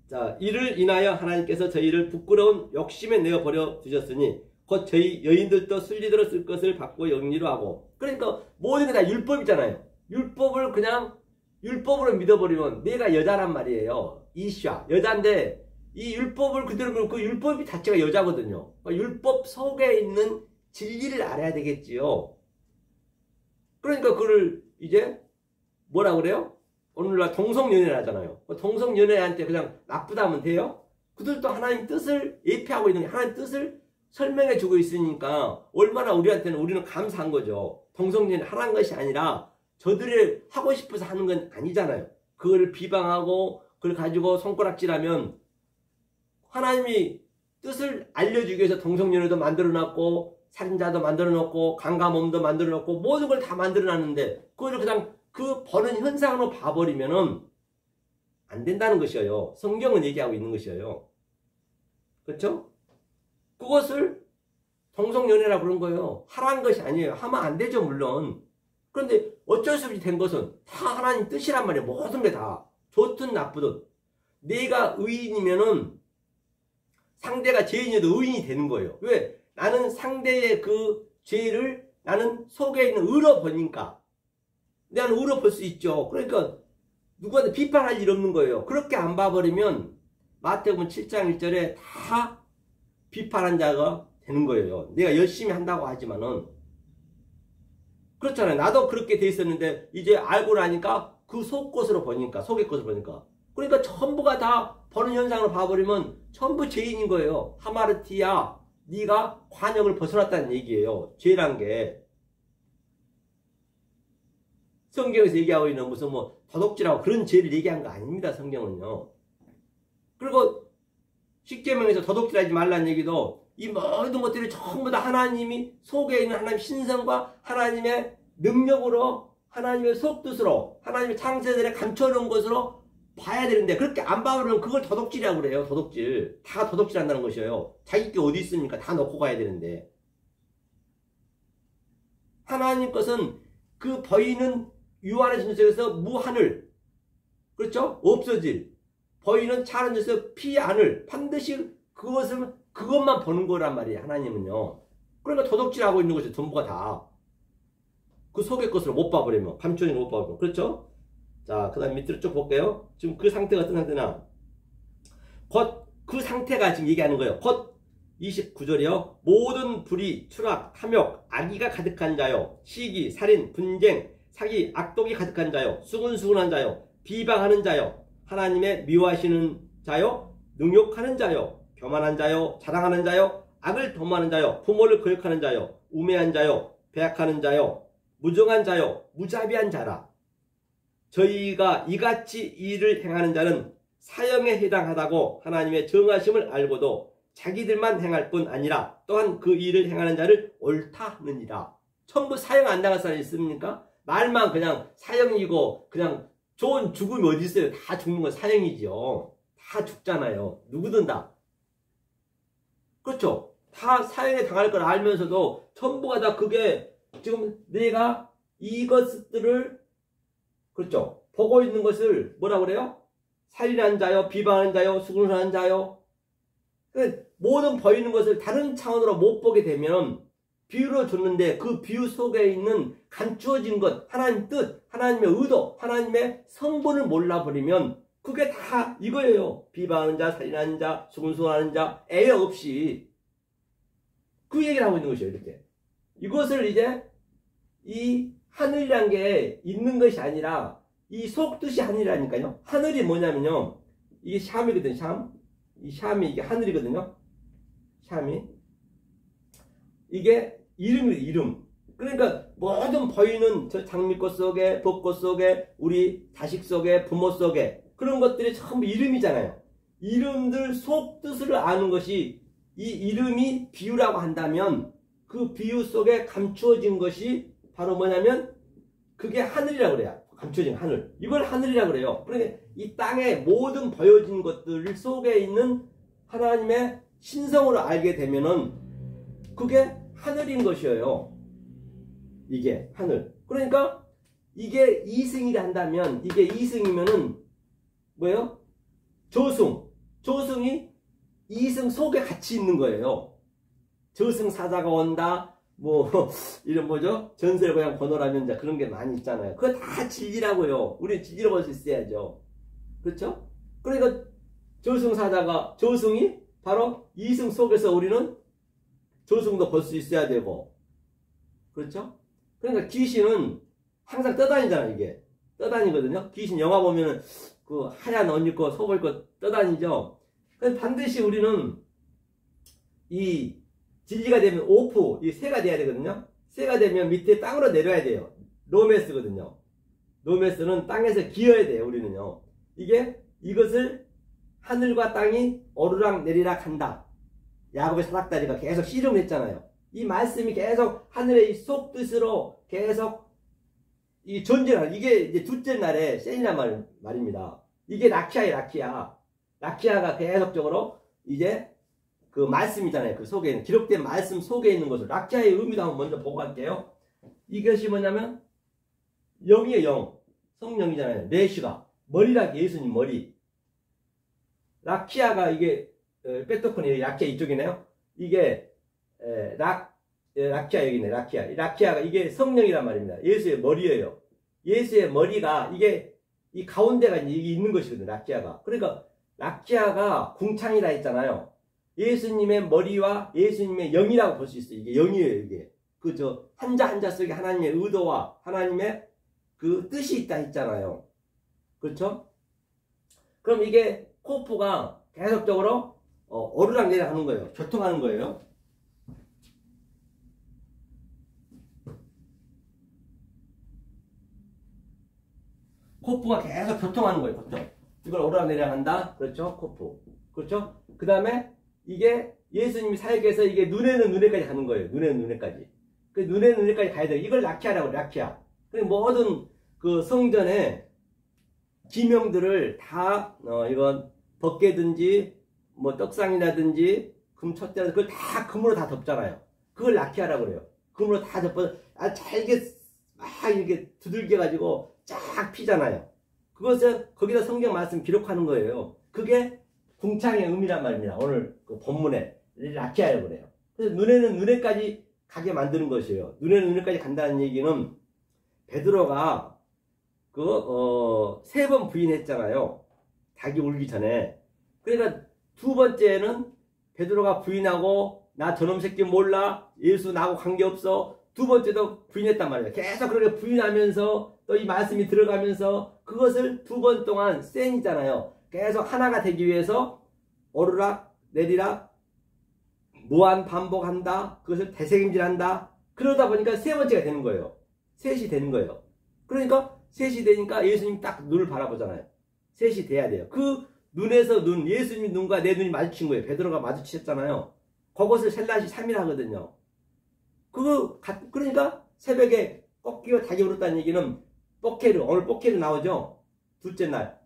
자, 이를 인하여 하나님께서 저희를 부끄러운 욕심에 내어버려 두셨으니 곧 저희 여인들도 순리대로 쓸 것을 받고 영리로 하고 그러니까 모든 게 다 율법이잖아요. 율법을 그냥 율법으로 믿어버리면 내가 여자란 말이에요. 이샤 여자인데 이 율법을 그대로 믿고 그 율법 자체가 여자거든요. 그러니까 율법 속에 있는 진리를 알아야 되겠지요. 그러니까 그를 이제 뭐라 그래요? 오늘날 동성연애를 하잖아요. 동성연애한테 그냥 나쁘다 하면 돼요? 그들도 하나님 뜻을 예표하고 있는 게 하나님 뜻을 설명해 주고 있으니까 얼마나 우리는 감사한 거죠. 동성연애 하라는 것이 아니라 저들이 하고 싶어서 하는 건 아니잖아요. 그거를 비방하고 그걸 가지고 손가락질하면 하나님이 뜻을 알려주기 위해서 동성연애도 만들어놨고 살인자도 만들어놨고 강간범도 만들어놨고 모든 걸 다 만들어놨는데 그걸 그냥 그 보는 현상으로 봐버리면은 안 된다는 것이에요. 성경은 얘기하고 있는 것이에요. 그렇죠? 그것을 동성연애라고 그런 거예요. 하라는 것이 아니에요. 하면 안 되죠, 물론. 그런데 어쩔 수 없이 된 것은 다 하나님 뜻이란 말이에요. 모든 게 다. 좋든 나쁘든. 내가 의인이면은 상대가 죄인이어도 의인이 되는 거예요. 왜? 나는 상대의 그 죄를 나는 속에 있는 의로 보니까. 나는 의로 볼 수 있죠. 그러니까 누구한테 비판할 일 없는 거예요. 그렇게 안 봐버리면 마태복음 7장 1절에 다 비판한 자가 되는 거예요. 내가 열심히 한다고 하지만은 그렇잖아요. 나도 그렇게 돼 있었는데 이제 알고 나니까 그 속것으로 보니까 속의 것을 보니까 그러니까 전부가 다 보는 현상으로 봐버리면 전부 죄인인 거예요. 하마르티야 네가 관역을 벗어났다는 얘기예요. 죄란 게 성경에서 얘기하고 있는 무슨 뭐 도둑질하고 그런 죄를 얘기한 거 아닙니다. 성경은요. 그리고 십계명에서 도둑질하지 말라는 얘기도 이 모든 것들이 전부 다 하나님이 속에 있는 하나님의 신성과 하나님의 능력으로 하나님의 속뜻으로 하나님의 창세전에 감춰놓은 것으로 봐야 되는데 그렇게 안 봐버리면 그걸 도둑질이라고 그래요. 도둑질. 다 도둑질한다는 것이에요. 자기 게 어디 있습니까? 다 넣고 가야 되는데 하나님 것은 그 보이는 유한의 존재에서 무한을 그렇죠? 없어질 보이는 차는 데서 피안을 반드시 그것만 보는 거란 말이에요. 하나님은요. 그러니까 도둑질하고 있는 것이 전부가 다 그 속의 것으로 못 봐버리면 감춰진 못 봐버리면 그렇죠? 자, 그 다음 밑으로 쭉 볼게요. 지금 그 상태가 어떤 상태나 곧 그 상태가 지금 얘기하는 거예요. 곧 29절이요. 모든 불의, 추락, 탐욕, 악의가 가득한 자요. 시기, 살인, 분쟁, 사기, 악독이 가득한 자요. 수근수근한 자요. 비방하는 자요. 하나님의 미워하시는 자요. 능욕하는 자요. 교만한 자요. 자랑하는 자요. 악을 도모하는 자요. 부모를 거역하는 자요. 우매한 자요. 배약하는 자요. 무정한 자요. 무자비한 자라. 저희가 이같이 일을 행하는 자는 사형에 해당하다고 하나님의 정하심을 알고도 자기들만 행할 뿐 아니라 또한 그 일을 행하는 자를 옳다 하느니라. 전부 사형 안 당할 사람이 있습니까? 말만 그냥 사형이고 그냥 좋은 죽음이 어디 있어요? 다 죽는 건 사형이죠. 다 죽잖아요. 누구든 다. 그렇죠? 다 사형에 당할 걸 알면서도 전부가 다 그게 지금 내가 이것들을 그렇죠? 보고 있는 것을 뭐라 그래요? 살인한 자요, 비방하는 자요, 수군하는 자요. 모든 보이는 것을 다른 차원으로 못 보게 되면 비유로 줬는데 그 비유 속에 있는 감추어진 것, 하나님 뜻, 하나님의 의도, 하나님의 성분을 몰라버리면 그게 다 이거예요. 비방하는 자, 살인하는 자, 수군수군하는 자, 애애 없이 그 얘기를 하고 있는 것이에요. 이렇게. 이것을 이제 이 하늘이란 게 있는 것이 아니라 이 속뜻이 하늘이라니까요. 하늘이 뭐냐면요. 이게 샴이거든요. 샴. 이 샴이 이게 하늘이거든요. 샴이. 이게 이름이에요. 이름. 그러니까 모든 보이는 저 장미꽃 속에 벚꽃 속에 우리 자식 속에 부모 속에 그런 것들이 전부 이름이잖아요. 이름들 속뜻을 아는 것이 이 이름이 비유라고 한다면 그 비유 속에 감추어진 것이 바로 뭐냐면 그게 하늘이라고 그래요. 감춰진 하늘. 이걸 하늘이라고 그래요. 그러니까 이 땅에 모든 보여진 것들 속에 있는 하나님의 신성으로 알게 되면은 그게 하늘인 것이에요. 이게 하늘. 그러니까 이게 이승이라 한다면 이게 이승이면은 뭐예요? 조승. 조승이 이승 속에 같이 있는 거예요. 저승사자가 온다. 뭐 이런 뭐죠? 전설 고향 번호라면 자 그런 게 많이 있잖아요. 그거 다 진리라고요. 우리 진리로 볼 수 있어야죠. 그렇죠? 그러니까 저승사자가 저승이 바로 이승 속에서 우리는 저승도 볼 수 있어야 되고 그렇죠? 그러니까 귀신은 항상 떠다니잖아요. 이게 떠다니거든요. 귀신 영화 보면은 그 하얀 옷 입고 속 입고 떠다니죠. 그래서 반드시 우리는 이 진리가 되면 오프, 이 새가 돼야 되거든요. 새가 되면 밑에 땅으로 내려야 돼요. 노메스거든요. 노메스는 땅에서 기어야 돼요. 우리는요. 이것을 하늘과 땅이 오르락 내리락 한다. 야곱의 사닥다리가 계속 씨름을 했잖아요. 이 말씀이 계속 하늘의 이 속뜻으로 계속 이 존재를 이게 이제 둘째 날에 세이란 말입니다. 이게 라키아예요. 라키아. 라키아가 계속적으로 이제 그 말씀이잖아요. 그 속에 있는 기록된 말씀 속에 있는 것을 라키아의 의미도 한번 먼저 보고 갈게요. 이것이 뭐냐면 영이에요. 영. 성령이잖아요. 레시가 머리라 예수님 머리. 라키아가 이게 빼토콘이 라키아 이쪽이네요. 이게 라키아 여기네. 라키아. 라키아가 이게 성령이란 말입니다. 예수의 머리예요. 예수의 머리가 이게 이 가운데가 이게 있는 것이거든요. 락지아가. 그러니까 락지아가 궁창이라 했잖아요. 예수님의 머리와 예수님의 영이라고 볼 수 있어요. 이게 영이에요. 이게 그저 한자 한자 속에 하나님의 의도와 하나님의 그 뜻이 있다 했잖아요. 그렇죠? 그럼 이게 코프가 계속적으로 오르락내리락 하는 거예요. 교통하는 거예요. 코프가 계속 교통하는 거예요. 교통. 이걸 오르락내리락 한다. 그렇죠? 코프. 그렇죠? 그 다음에 이게 예수님이 사역해서 이게 눈에는 눈에까지 가는 거예요. 눈에는 눈에까지. 그 눈에는 눈에까지 가야 돼요. 이걸 라키아라고 라키아. 모든 그 성전에 기명들을 다 이건 벗개든지 뭐 떡상이라든지 금촛대라든지 그걸 다 금으로 다 덮잖아요. 그걸 라키아라고 그래요. 금으로 다 덮어서 잘게 막 이렇게 두들겨 가지고 쫙 피잖아요. 그것을 거기다 성경 말씀 기록하는 거예요. 그게 궁창의 의미란 말입니다. 오늘 그 본문에 라키아라고 그래요. 그래서 눈에는 눈에까지 가게 만드는 것이에요. 눈에는 눈에까지 간다는 얘기는 베드로가 그 세 번 부인했잖아요. 닭이 울기 전에. 그러니까 두 번째는 베드로가 부인하고 나 저놈 새끼 몰라. 예수 나하고 관계없어. 두 번째도 부인했단 말이에요. 계속 그렇게 부인하면서 또 이 말씀이 들어가면서 그것을 두 번 동안 쌩이잖아요. 계속 하나가 되기 위해서 오르락 내리락 무한 반복한다. 그것을 되새김질한다. 그러다 보니까 세 번째가 되는 거예요. 셋이 되는 거예요. 그러니까 셋이 되니까 예수님 딱 눈을 바라보잖아요. 셋이 돼야 돼요. 그 눈에서 눈, 예수님 눈과 내 눈이 마주친 거예요. 베드로가 마주치셨잖아요. 그것을 셀라시 3일 하거든요. 그러니까 새벽에 꺾이고 닭이 울었다는 얘기는 뽀케르, 오늘 뽀케르 나오죠? 둘째 날,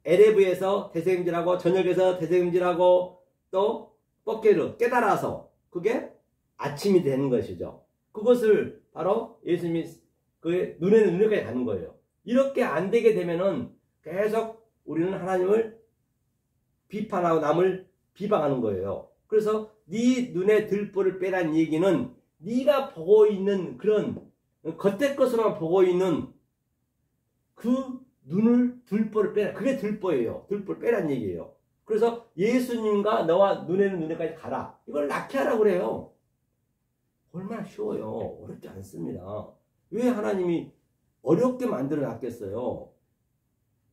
에레브에서 대세금질하고, 저녁에서 대세금질하고, 또 뽀케르, 깨달아서, 그게 아침이 되는 것이죠. 그것을 바로 예수님이 그 눈에는 눈에까지 가는 거예요. 이렇게 안 되게 되면은 계속 우리는 하나님을 비판하고 남을 비방하는 거예요. 그래서 네 눈에 들보를 빼라는 얘기는 네가 보고 있는 그런 겉의 것으로만 보고 있는 그 눈을 들보를 빼라. 그게 들보예요. 들보를 빼라는 얘기예요. 그래서 예수님과 너와 눈에는 눈에까지 가라. 이걸 라키아라고 그래요. 얼마나 쉬워요. 어렵지 않습니다. 왜 하나님이 어렵게 만들어 놨겠어요?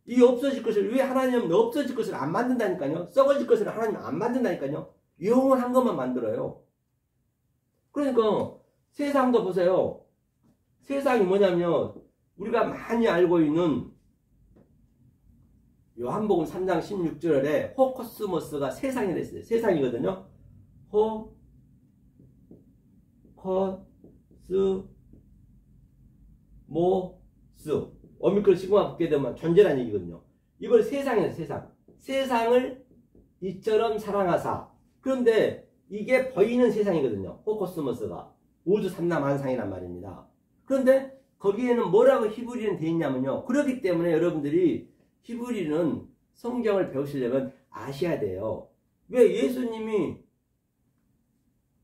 이 없어질 것을 왜 하나님은 없어질 것을 안 만든다니까요. 썩어질 것을 하나님은 안 만든다니까요. 영원한 것만 만들어요. 그러니까 세상도 보세요. 세상이 뭐냐면 우리가 많이 알고 있는 요한복음 3장 16절에 호코스모스가 세상이 됐어요. 세상이거든요. 호코스모스 오미크론 시그마 붙게 되면 존재라는 얘기거든요. 이걸 세상이에요. 세상. 세상을 이처럼 사랑하사. 그런데 이게 보이는 세상이거든요. 호코스모스가. 우주 삼라만상이란 말입니다. 그런데 거기에는 뭐라고 히브리는 되어 있냐면요. 그렇기 때문에 여러분들이 히브리는 성경을 배우시려면 아셔야 돼요. 왜 예수님이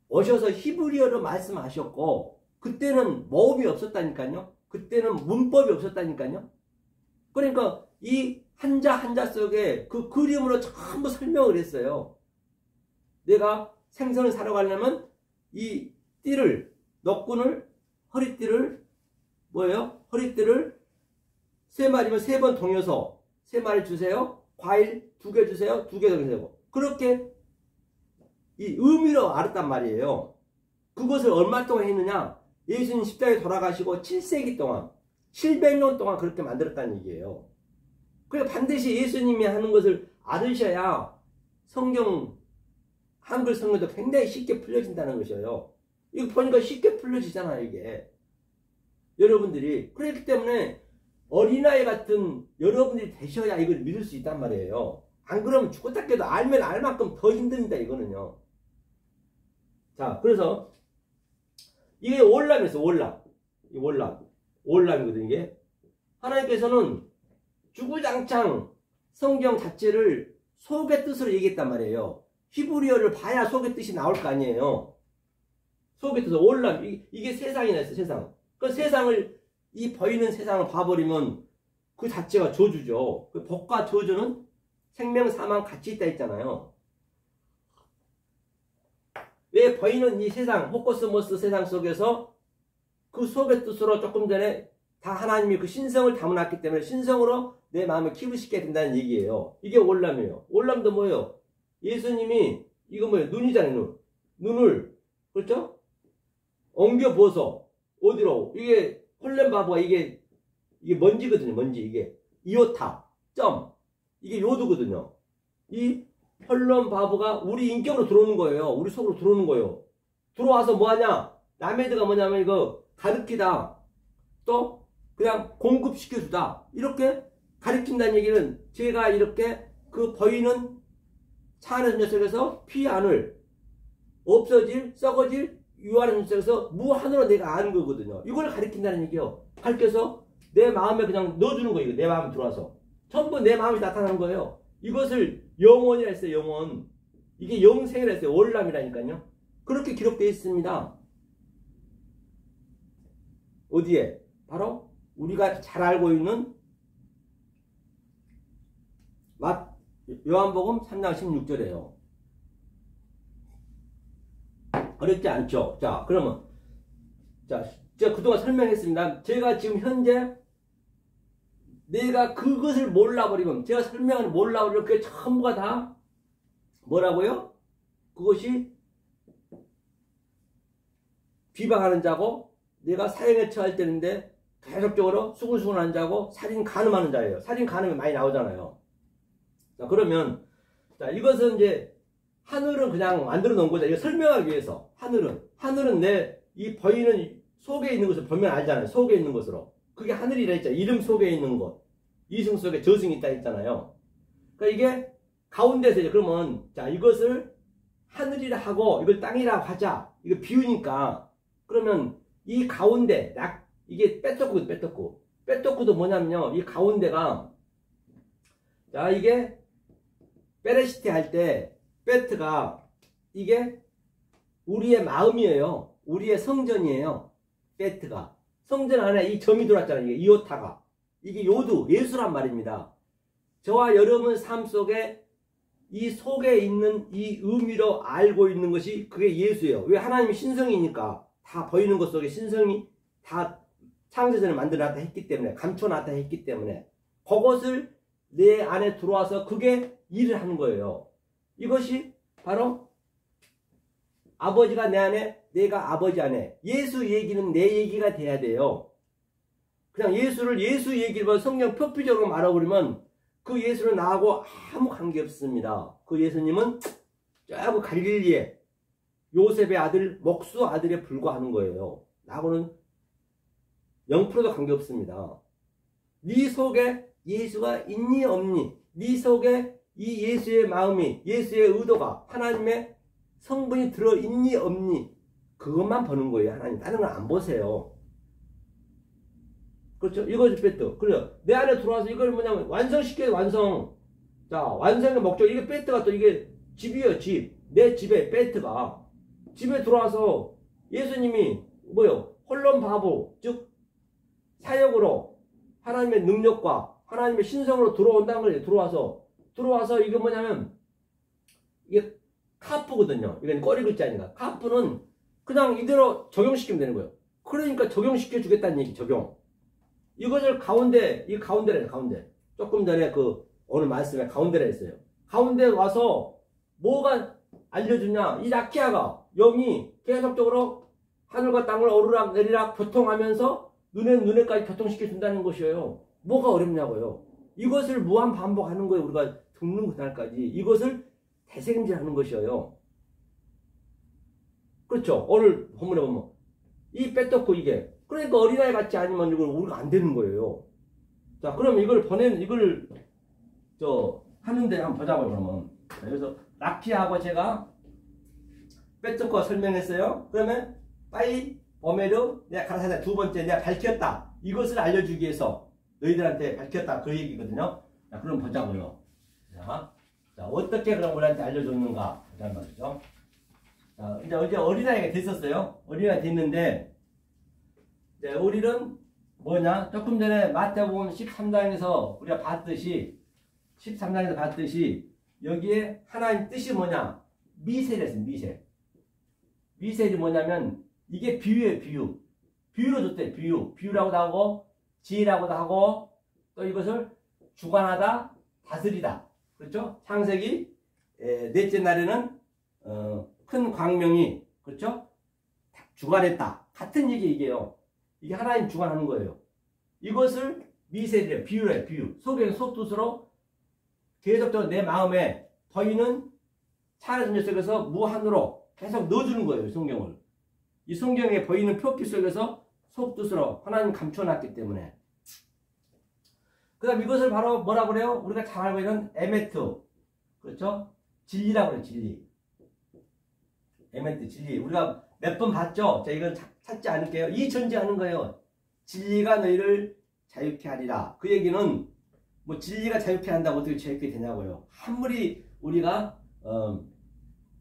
오셔서 히브리어로 말씀하셨고 그때는 모음이 없었다니까요. 그때는 문법이 없었다니까요. 그러니까 이 한자 한자 속에 그 그림으로 전부 설명을 했어요. 내가 생선을 사러 가려면 이 띠를 넉군을 허리띠를 뭐예요? 허리띠를 3마리면 3번 동여서 3마리 주세요. 과일 2개 주세요. 2개 더 주세요. 그렇게 이 의미로 알았단 말이에요. 그것을 얼마 동안 했느냐? 예수님 십자가에 돌아가시고 7세기 동안 700년 동안 그렇게 만들었다는 얘기예요. 그러니까 반드시 예수님이 하는 것을 알으셔야 성경 한글 성경도 굉장히 쉽게 풀려진다는 것이에요. 이거 보니까 쉽게 풀려지잖아요, 이게. 여러분들이. 그렇기 때문에 어린아이 같은 여러분들이 되셔야 이걸 믿을 수 있단 말이에요. 안 그러면 죽었다 깨도 알면 알 만큼 더 힘듭니다, 이거는요. 자, 그래서 이게 월남이었어, 월남. 이 월남이거든요, 이게. 하나님께서는 주구장창 성경 자체를 속의 뜻으로 얘기했단 말이에요. 히브리어를 봐야 속의 뜻이 나올 거 아니에요. 속의 뜻은 월남. 이게 세상이나 있어, 세상. 그 세상을, 이 보이는 세상을 봐버리면 그 자체가 저주죠. 그 복과 저주는 생명, 사망 같이 있다 했잖아요. 왜 버인은 이 세상, 호코스모스 세상 속에서 그 속의 뜻으로 조금 전에 다 하나님이 그 신성을 담아놨기 때문에 신성으로 내 마음을 기부시켜야 된다는 얘기예요. 이게 월남이에요. 월남도 뭐예요? 예수님이 이거 뭐예요? 눈이잖아요. 눈. 눈을 그렇죠? 엉겨 부어서 어디로? 이게 홀렘 바보가 이게 먼지거든요. 먼지 이게 이오타 점 이게 요두거든요. 이 홀렘 바보가 우리 인격으로 들어오는 거예요. 우리 속으로 들어오는 거예요. 들어와서 뭐하냐? 남의 애가 뭐냐면 이거 가르치다 또 그냥 공급시켜주다 이렇게 가르친다는 얘기는 제가 이렇게 그 보이는 차 안의 녀석에서 피 안을 없어질 썩어질 유한한 녀석에서 무한으로 내가 아는 거거든요. 이걸 가르친다는 얘기예요. 가르쳐서 내 마음에 그냥 넣어주는 거예요. 내 마음에 들어와서 전부 내 마음이 나타나는 거예요. 이것을 영원이라 했어요. 영원. 이게 영생이라 했어요. 월남이라니까요. 그렇게 기록되어 있습니다. 어디에? 바로 우리가 잘 알고 있는 요한복음 3장 16절이에요. 어렵지 않죠? 자, 그러면 제가 그동안 설명했습니다. 제가 지금 현재 내가 그것을 몰라버리면 제가 설명을 몰라버리면 그게 전부가 다 뭐라고요? 그것이 비방하는 자고 내가 사형에 처할 때인데 계속적으로 수근수근하는 자고 살인 간음하는 자예요. 살인 간음이 많이 나오잖아요. 자, 그러면 이것은 이제 하늘은 그냥 만들어 놓은 거죠. 이거 설명하기 위해서 하늘은 내 이 보이는 속에 있는 것을 보면 알잖아요. 속에 있는 것으로 그게 하늘이라 했잖아요. 이름 속에 있는 것 이승 속에 저승이 있다 했잖아요. 그러니까 이게 가운데서 이제 그러면 자 이것을 하늘이라 하고 이걸 땅이라 하자 이거 비우니까 그러면 이 가운데 이게 빼떡구도 뭐냐면요. 이 가운데가 자 이게 베레시티 할 때 베트가 이게 우리의 마음이에요. 우리의 성전이에요. 베트가 성전 안에 이 점이 들어왔잖아요. 이게 이오타가 이게 요두 예수란 말입니다. 저와 여러분 삶 속에 이 속에 있는 이 의미로 알고 있는 것이 그게 예수예요. 왜? 하나님이 신성이니까 다 보이는 것 속에 신성이 다 창세전에 만들어놨다 했기 때문에 감춰놨다 했기 때문에 그것을 내 안에 들어와서 그게 일을 하는 거예요. 이것이 바로 아버지가 내 안에 내가 아버지 안에 예수 얘기는 내 얘기가 돼야 돼요. 그냥 예수 얘기를 성경 표피적으로 말해버리면 그 예수는 나하고 아무 관계없습니다. 그 예수님은 저기 갈릴리에 요셉의 아들 목수 아들에 불과하는 거예요. 나하고는 0%도 관계없습니다. 네 속에 예수가 있니 없니 네 속에 이 예수의 마음이 예수의 의도가 하나님의 성분이 들어있니 없니 그것만 보는 거예요. 하나님 다른 건 안 보세요. 그렇죠? 이것이 배트. 그래요. 내 안에 들어와서 이걸 뭐냐면 완성시켜요. 완성. 자 완성의 목적 이게 배트가 또 이게 집이에요. 집. 내 집에 배트가 집에 들어와서 예수님이 뭐요? 홀론 바보 즉 사역으로 하나님의 능력과 하나님의 신성으로 들어온다는 거예요. 들어와서 이게 뭐냐면 이게 카프거든요. 이건 꼬리 글자 아닌가. 카프는 그냥 이대로 적용시키면 되는 거예요. 그러니까 적용시켜 주겠다는 얘기. 적용. 이것을 가운데 이 가운데래 가운데. 조금 전에 그 오늘 말씀에 가운데라 했어요. 가운데 와서 뭐가 알려주냐. 이 라키아가 영이 계속적으로 하늘과 땅을 오르락 내리락 교통하면서 눈에까지 교통시켜 준다는 것이에요. 뭐가 어렵냐고요. 이것을 무한 반복하는 거예요. 우리가 듣는 그날까지 이것을 대생질하는 것이에요. 그렇죠. 오늘 본문에 보면 이 빼떡고 이게 그러니까 어린아이 같지 않으면 이걸 우리가 안 되는 거예요. 자 그럼 이걸 이걸 하는데 한번 보자고요. 그러면 그래서 라키아하고 제가 빼떡고 설명했어요. 그러면 빨리 오메르 내가 가라사대 두 번째 내가 밝혔다. 이것을 알려주기 위해서 너희들한테 밝혔다. 그 얘기거든요. 자, 그럼 보자고요. 자, 어떻게 그럼 우리한테 알려줬는가. 보자는 말이죠. 자, 이제 어제 어린아이가 됐었어요. 어린아이가 됐는데, 이제 우리는 뭐냐? 조금 전에 마태복음 13장에서 우리가 봤듯이 여기에 하나님 뜻이 뭐냐? 미셀이었어요. 미셀이 뭐냐면 이게 비유예요. 비유로 줬대. 비유라고도 하고 지혜라고도 하고 또 이것을 주관하다, 다스리다. 그렇죠? 창세기 넷째 날에는 큰 광명이 그렇죠? 주관했다. 같은 얘기예요. 이게 하나님 주관하는 거예요. 이것을 미셀이래요. 비유래요. 비유. 속뜻으로 계속적으로 내 마음에 보이는 차례 속에서 무한으로 계속 넣어주는 거예요. 성경을. 이 성경에 보이는 표피 속에서 속뜻으로 하나님 감춰놨기 때문에. 그 다음 이것을 바로 뭐라고 그래요? 우리가 잘 알고 있는 에메트. 그렇죠? 진리라고 그래요. 진리. 에메트, 진리. 우리가 몇 번 봤죠? 자, 이건 찾지 않을게요. 이 전제하는 거예요. 진리가 너희를 자유케 하리라. 그 얘기는 뭐 진리가 자유케 한다고 어떻게 자유케 되냐고요. 아무리 우리가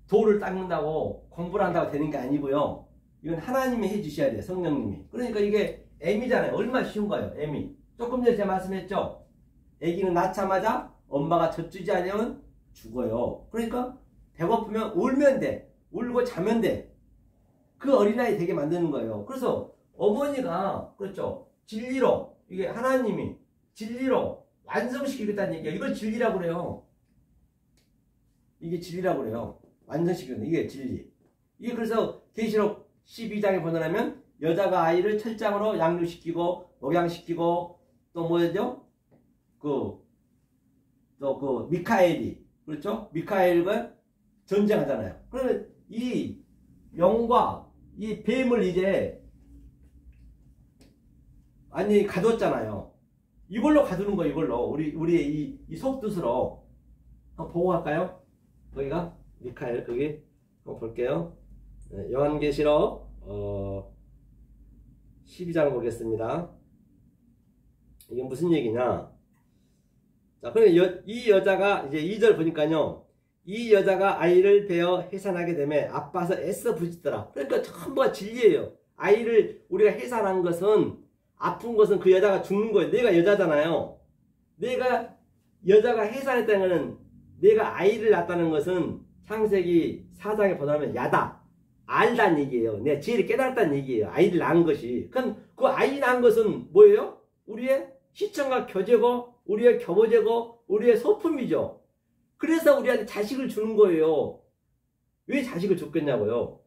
도를 닦는다고 공부를 한다고 되는 게 아니고요. 이건 하나님이 해주셔야 돼요. 성령님이. 그러니까 이게 애미잖아요. 얼마나 쉬운가요. 애미. 조금 전에 제가 말씀했죠. 애기는 낳자마자 엄마가 젖주지 않으면 죽어요. 그러니까 배고프면 울면 돼. 울고 자면 돼. 그 어린아이 되게 만드는 거예요. 그래서 어머니가 그렇죠. 진리로 이게 하나님이 진리로 완성시키겠다는 얘기예요. 이걸 진리라고 그래요. 이게 진리라고 그래요. 완성시키는 이게 진리. 이게 그래서 계시록 12장에 보면 여자가 아이를 철장으로 양육시키고 목양시키고 또 뭐죠? 그 미카엘이 그렇죠? 미카엘과 전쟁하잖아요. 그러면 이 영과 이 뱀을 이제 완전히 가뒀잖아요. 이걸로 가두는 거예요. 이걸로 우리의 이 속뜻으로 한번 보고 갈까요? 거기가 미카엘 거기 한번 볼게요. 요한계시록 12장 보겠습니다. 이게 무슨 얘기냐? 자, 그럼 이 여자가 이제 2절 보니까요. 이 여자가 아이를 베어 해산하게 되면 아파서 애써 부짖더라. 그러니까 전부가 진리예요. 아이를 우리가 해산한 것은 아픈 것은 그 여자가 죽는 거예요. 내가 여자잖아요. 내가 여자가 해산했다는 것은 내가 아이를 낳았다는 것은 창세기 4장에 보면 야다. 알다는 얘기예요. 내가 지혜를 깨달았다는 얘기예요. 아이를 낳은 것이. 그럼 그 아이 낳은 것은 뭐예요? 우리의 시청과 교제고 우리의 교보제고 우리의 소품이죠. 그래서 우리한테 자식을 주는 거예요. 왜 자식을 줬겠냐고요.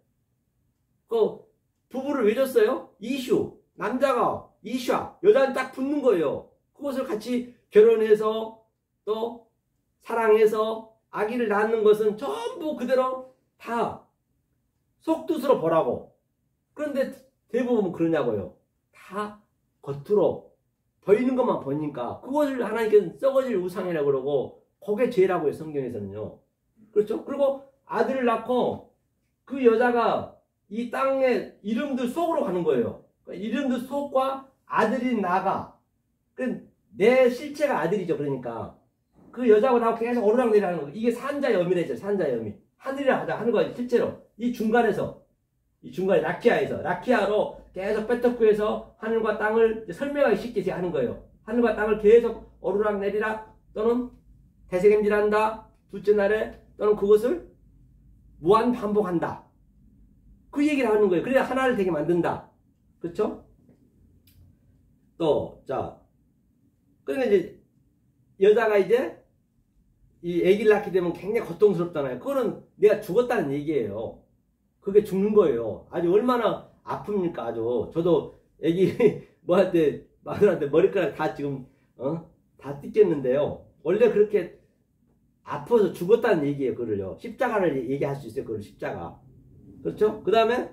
그 부부를 왜 줬어요? 이슈. 남자가 이슈아. 여자는 딱 붙는 거예요. 그것을 같이 결혼해서 또 사랑해서 아기를 낳는 것은 전부 그대로 다 속뜻으로 보라고. 그런데 대부분 그러냐고요. 다 겉으로 보이는 것만 보니까 그것을 하나님께서는 썩어질 우상이라고 그러고 그게 죄라고 해요. 성경에서는요. 그렇죠? 그리고 아들을 낳고 그 여자가 이 땅의 이름들 속으로 가는 거예요. 이름들 속과 아들이 나가. 내 실체가 아들이죠. 그러니까 그 여자하고 나하고 계속 오르락내리락 하는 거. 이게 산자여미래죠. 산자여미. 하늘이라 하자 하는 거예요. 실제로 이 중간에 라키아로 계속 빼떡구해서 하늘과 땅을 설명하기 쉽게 하는 거예요. 하늘과 땅을 계속 오르락내리락 또는 되새김질한다. 둘째 날에 또는 그것을 무한 반복한다. 그 얘기를 하는 거예요. 그래야 하나를 되게 만든다. 그렇죠? 또 그러니까 이제 여자가 이제 이 아기를 낳게 되면 굉장히 고통스럽잖아요. 그거는 내가 죽었다는 얘기예요. 그게 죽는 거예요. 아주 얼마나 아픕니까? 아주 저도 아기 뭐 할 때 마누라한테 머리카락 다 지금 다 뜯겼는데요. 원래 그렇게 아파서 죽었다는 얘기예요. 그걸요. 십자가를 얘기할 수 있어요. 그걸 십자가. 그렇죠? 그 다음에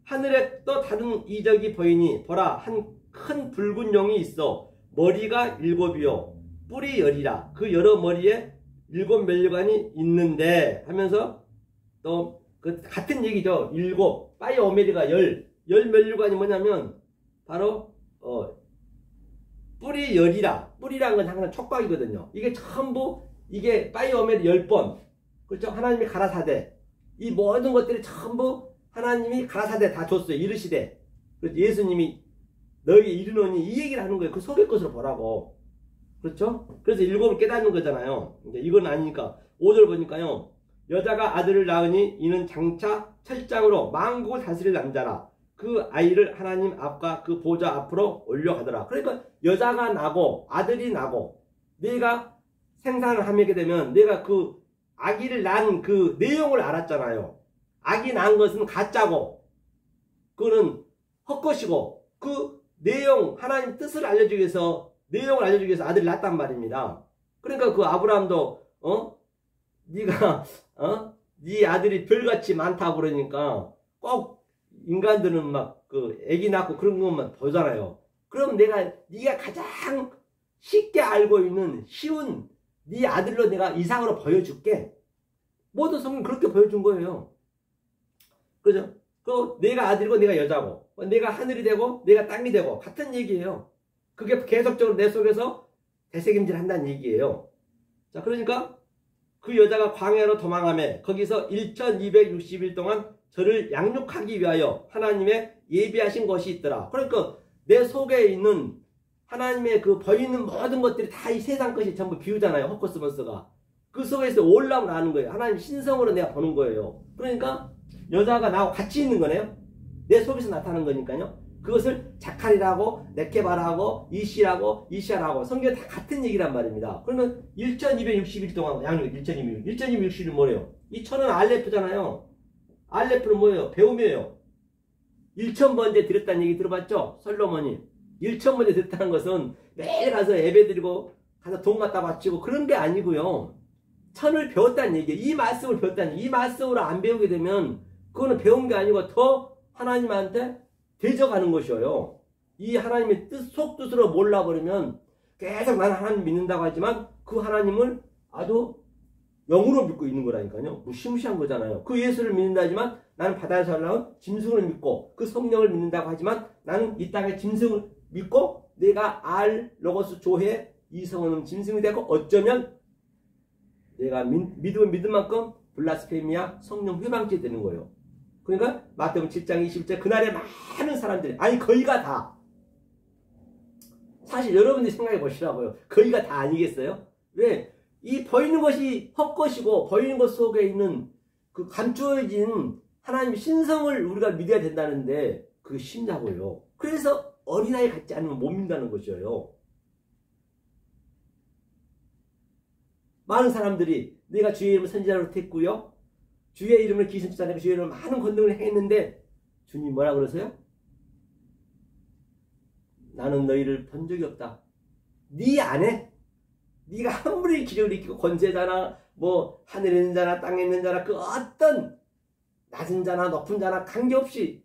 하늘에 또 다른 이적이 보이니 보라 한 큰 붉은 용이 있어 머리가 7이요 뿔이 10이라 그 여러 머리에 7 면류관이 있는데 하면서 또 그 같은 얘기죠. 7 파이오메리가 10 면류관이 뭐냐면 바로 뿔이 10이라 뿔이라는 건 항상 촉박이거든요. 이게 전부 이게 파이오메리 10번 그렇죠? 하나님이 가라사대 이 모든 것들이 전부 하나님이 가라사대 다 줬어요. 이르시되 예수님이 너에게 이르노니 이 얘기를 하는 거예요. 그 속의 것으로 보라고. 그렇죠? 그래서 율법을 깨닫는 거잖아요. 이제 이건 아니니까 5절 보니까요. 여자가 아들을 낳으니 이는 장차 철장으로 만국을 다스릴 남자라. 그 아이를 하나님 앞과 그 보좌 앞으로 올려가더라. 그러니까 여자가 나고 아들이 나고 내가 생산을 하게 되면 내가 그 아기를 낳은 그 내용을 알았잖아요. 아기 낳은 것은 가짜고 그거는 헛것이고 그 내용 하나님 뜻을 알려주기 위해서 내용을 알려주기 위해서 아들을 낳았단 말입니다. 그러니까 그 아브라함도 네가 네 아들이 별같이 많다고 그러니까 꼭 인간들은 막 그 아기 낳고 그런 것만 보잖아요. 그럼 네가 가장 쉽게 알고 있는 쉬운 네 아들로 내가 이상으로 보여줄게. 모든 성경 그렇게 보여준 거예요. 그죠? 그 내가 아들이고 내가 여자고 내가 하늘이 되고 내가 땅이 되고 같은 얘기예요. 그게 계속적으로 내 속에서 되새김질 한다는 얘기예요. 자, 그러니까 그 여자가 광야로 도망하며 거기서 1260일 동안 저를 양육하기 위하여 하나님의 예비하신 것이 있더라. 그러니까 내 속에 있는 하나님의 그 보이는 모든 것들이 다 이 세상 것이 전부 비유잖아요. 헛코스모스가. 그 속에서 올라오는 거예요. 하나님 신성으로 내가 보는 거예요. 그러니까 여자가 나하고 같이 있는 거네요. 내 속에서 나타나는 거니까요. 그것을 자칼이라고 네케바라고 이시아라고 성경에 다 같은 얘기란 말입니다. 그러면 1260일 동안 양육 1260일 뭐예요? 이 천은 알레프잖아요. 알레프는 뭐예요? 배움이에요. 1000번째 드렸다는 얘기 들어봤죠? 솔로몬이 1000번째 드렸다는 것은 매일 가서 예배 드리고 가서 돈 갖다 바치고 그런 게 아니고요. 천을 배웠다는 얘기예요. 이 말씀을 배웠다는 얘기. 이 말씀으로 안 배우게 되면 그거는 배운 게 아니고 더 하나님한테 대적하는 것이에요. 이 하나님의 속뜻으로 몰라버리면 계속 나는 하나님 믿는다고 하지만 그 하나님을 아주 영으로 믿고 있는 거라니까요. 무시무시한 거잖아요. 그 예수를 믿는다 하지만 나는 바다에서 나온 짐승을 믿고 그 성령을 믿는다고 하지만 나는 이 땅의 짐승을 믿고 내가 로고스 조회 이성은 짐승이 되고 어쩌면 내가 믿으면 믿은 만큼 블라스페미아 성령 회방죄 되는 거예요. 그러니까 마태복음 7장 20절 그날에 많은 사람들이 아니 거의가 다 사실 여러분들이 생각해 보시라고요. 거의가 다 아니겠어요? 왜? 이 보이는 것이 헛것이고 보이는 것 속에 있는 그 감추어진 하나님의 신성을 우리가 믿어야 된다는데 그게 쉽냐고요. 그래서 어린아이 같지 않으면 못 믿는다는 것이에요. 많은 사람들이 내가 주의 이름을 선지자로 했고요. 주의 이름을 기승천사내고 주의 이름을 많은 권능을 행했는데 주님 뭐라 그러세요? 나는 너희를 본 적이 없다. 네 안에 네가 아무리 기력을 익히고 권세자나 뭐 하늘에 있는 자나 땅에 있는 자나 그 어떤 낮은 자나 높은 자나 관계없이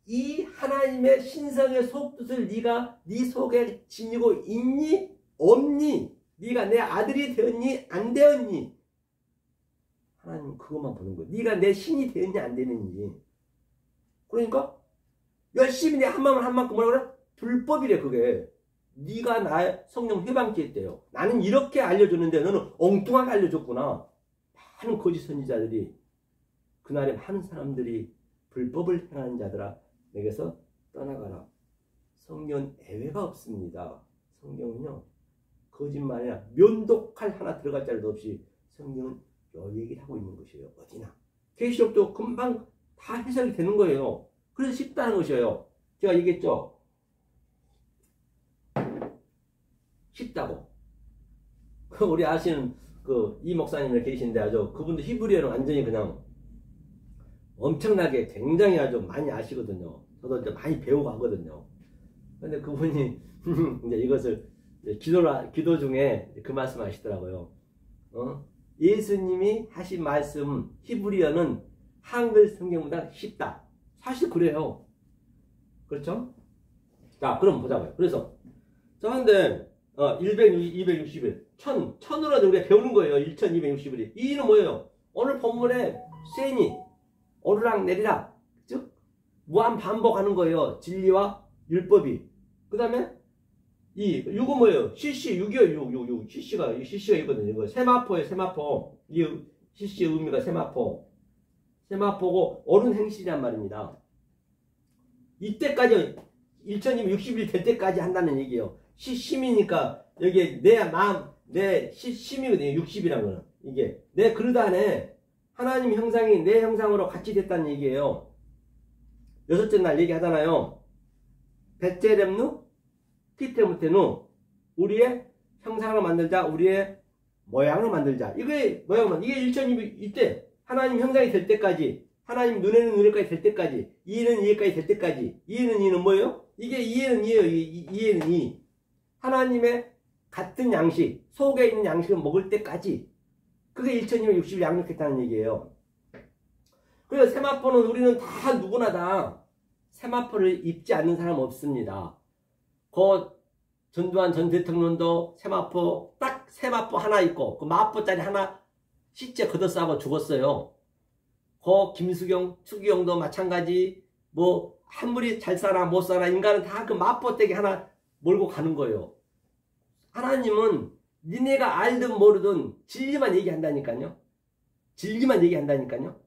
이 하나님의 신성의 속뜻을 네가 네 속에 지니고 있니? 없니? 네가 내 아들이 되었니? 안 되었니? 하나님 그것만 보는 거예요. 네가 내 신이 되었니? 안 되는지. 그러니까 열심히 내 한 마음 한 만큼 뭐라 그래? 불법이래 그게. 네가 나의 성령 회방죄했대요. 나는 이렇게 알려줬는데 너는 엉뚱하게 알려줬구나. 많은 거짓 선지자들이 그날에 많은 사람들이 불법을 행하는 자들아 내게서 떠나가라. 성경 예외가 없습니다. 성경은요 거짓말이나 면독할 하나 들어갈 자리도 없이 성경은 요 얘기를 하고 있는 것이에요. 어디나 계시록도 금방 다 해석이 되는 거예요. 그래서 쉽다는 것이에요. 제가 얘기했죠. 쉽다고. 우리 아시는 이 목사님들 계신데 아주 그분도 히브리어는 완전히 그냥 엄청나게 굉장히 아주 많이 아시거든요. 저도 이제 많이 배우고 하거든요. 근데 그분이 이제 이것을 기도 중에 그 말씀 하시더라고요. 예수님이 하신 말씀 히브리어는 한글 성경보다 쉽다. 사실 그래요. 그렇죠? 자, 그럼 보자고요. 그래서 자, 근데 260일 천으로 우리가 배우는 거예요. 1260일이. 이 일은 뭐예요? 오늘 본문에 세니 오르락 내리락 즉 무한 반복하는 거예요. 진리와 율법이. 그 다음에 이 6은 뭐예요? CC 6이요. 6 CC가 있거든요. 이거 세마포예요. 세마포. 이 CC의 의미가 세마포. 세마포고 옳은 행실이란 말입니다. 이때까지 1260일 될 때까지 한다는 얘기예요. 심이니까 여기 내 마음, 내 심이거든요. 60이라는 거는. 이게 내 그릇 안에 하나님 형상이 내 형상으로 같이 됐다는 얘기예요. 여섯째 날 얘기하잖아요. 베체렘누 티테무테누 우리의 형상을 만들자, 우리의 모양을 만들자. 이게 모양은 이게 1200 이때 하나님 형상이 될 때까지, 하나님 눈에는 눈에까지 될 때까지, 이에는 이에까지 될 때까지. 이에는 이는 뭐예요? 이게 이에는 이예요. 이에는 이. 하나님의 같은 양식, 속에 있는 양식을 먹을 때까지. 그게 1260일 양육했다는 얘기예요. 그래서 세마포는 우리는 다 누구나 다 세마포를 입지 않는 사람 없습니다. 전두환 전 대통령도 세마포 딱 세마포 하나 입고 그 마포짜리 하나 실제 걷어싸고 죽었어요. 김수경, 추기경도 마찬가지. 뭐 한물이 잘 살아 못 살아 인간은 다 그 마포떼기 하나 몰고 가는 거예요. 하나님은 니네가 알든 모르든 진리만 얘기한다니까요. 진리만 얘기한다니까요.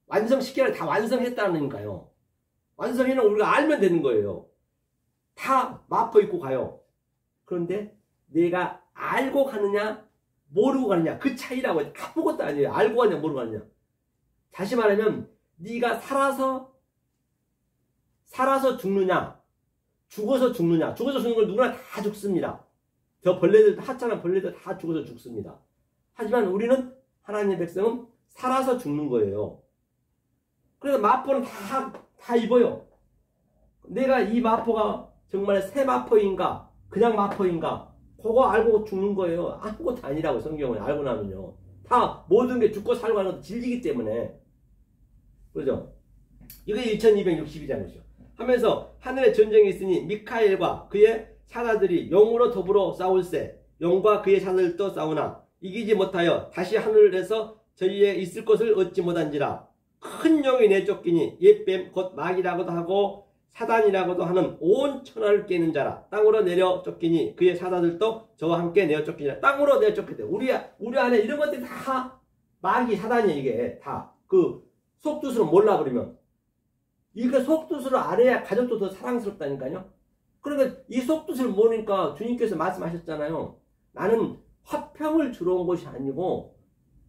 완성시켜라. 다 완성했다니까요. 완성해는 우리가 알면 되는 거예요. 다 마포 입고 가요. 그런데 내가 알고 가느냐 모르고 가느냐 그 차이라고. 아무것도 아니에요. 알고 가느냐 모르고 가느냐. 다시 말하면 네가 살아서 죽느냐 죽어서 죽느냐. 죽어서 죽는 걸 누구나 다 죽습니다. 저 벌레들, 하찮은 벌레들 다 죽어서 죽습니다. 하지만 우리는 하나님의 백성은 살아서 죽는 거예요. 그래서 마포는 다 입어요. 내가 이 마포가 정말 새 마포인가 그냥 마포인가 그거 알고 죽는 거예요. 아무것도 아니라고. 성경은 알고 나면요. 다 모든 게 죽고 살고 하는 것도 진리기 때문에. 그죠? 이게 1260이라는 거죠. 하면서 하늘에 전쟁이 있으니 미카엘과 그의 사자들이 영으로 더불어 싸울세. 영과 그의 사자들도 싸우나 이기지 못하여 다시 하늘에서 저희에 있을 것을 얻지 못한지라. 큰 영이 내쫓기니 옛뱀 곧 마귀라고도 하고 사단이라고도 하는 온 천하를 깨는 자라. 땅으로 내려 쫓기니 그의 사자들도 저와 함께 내어 쫓기니라. 땅으로 내어 쫓기대. 우리 안에 이런 것들이 다 마귀 사단이에요. 이게 다 그 속뜻으로 몰라버리면 이거 속뜻으로 알아야 가족도 더 사랑스럽다니까요. 그러니까 이 속뜻을 모르니까 주님께서 말씀하셨잖아요. 나는 화평을 주러 온 것이 아니고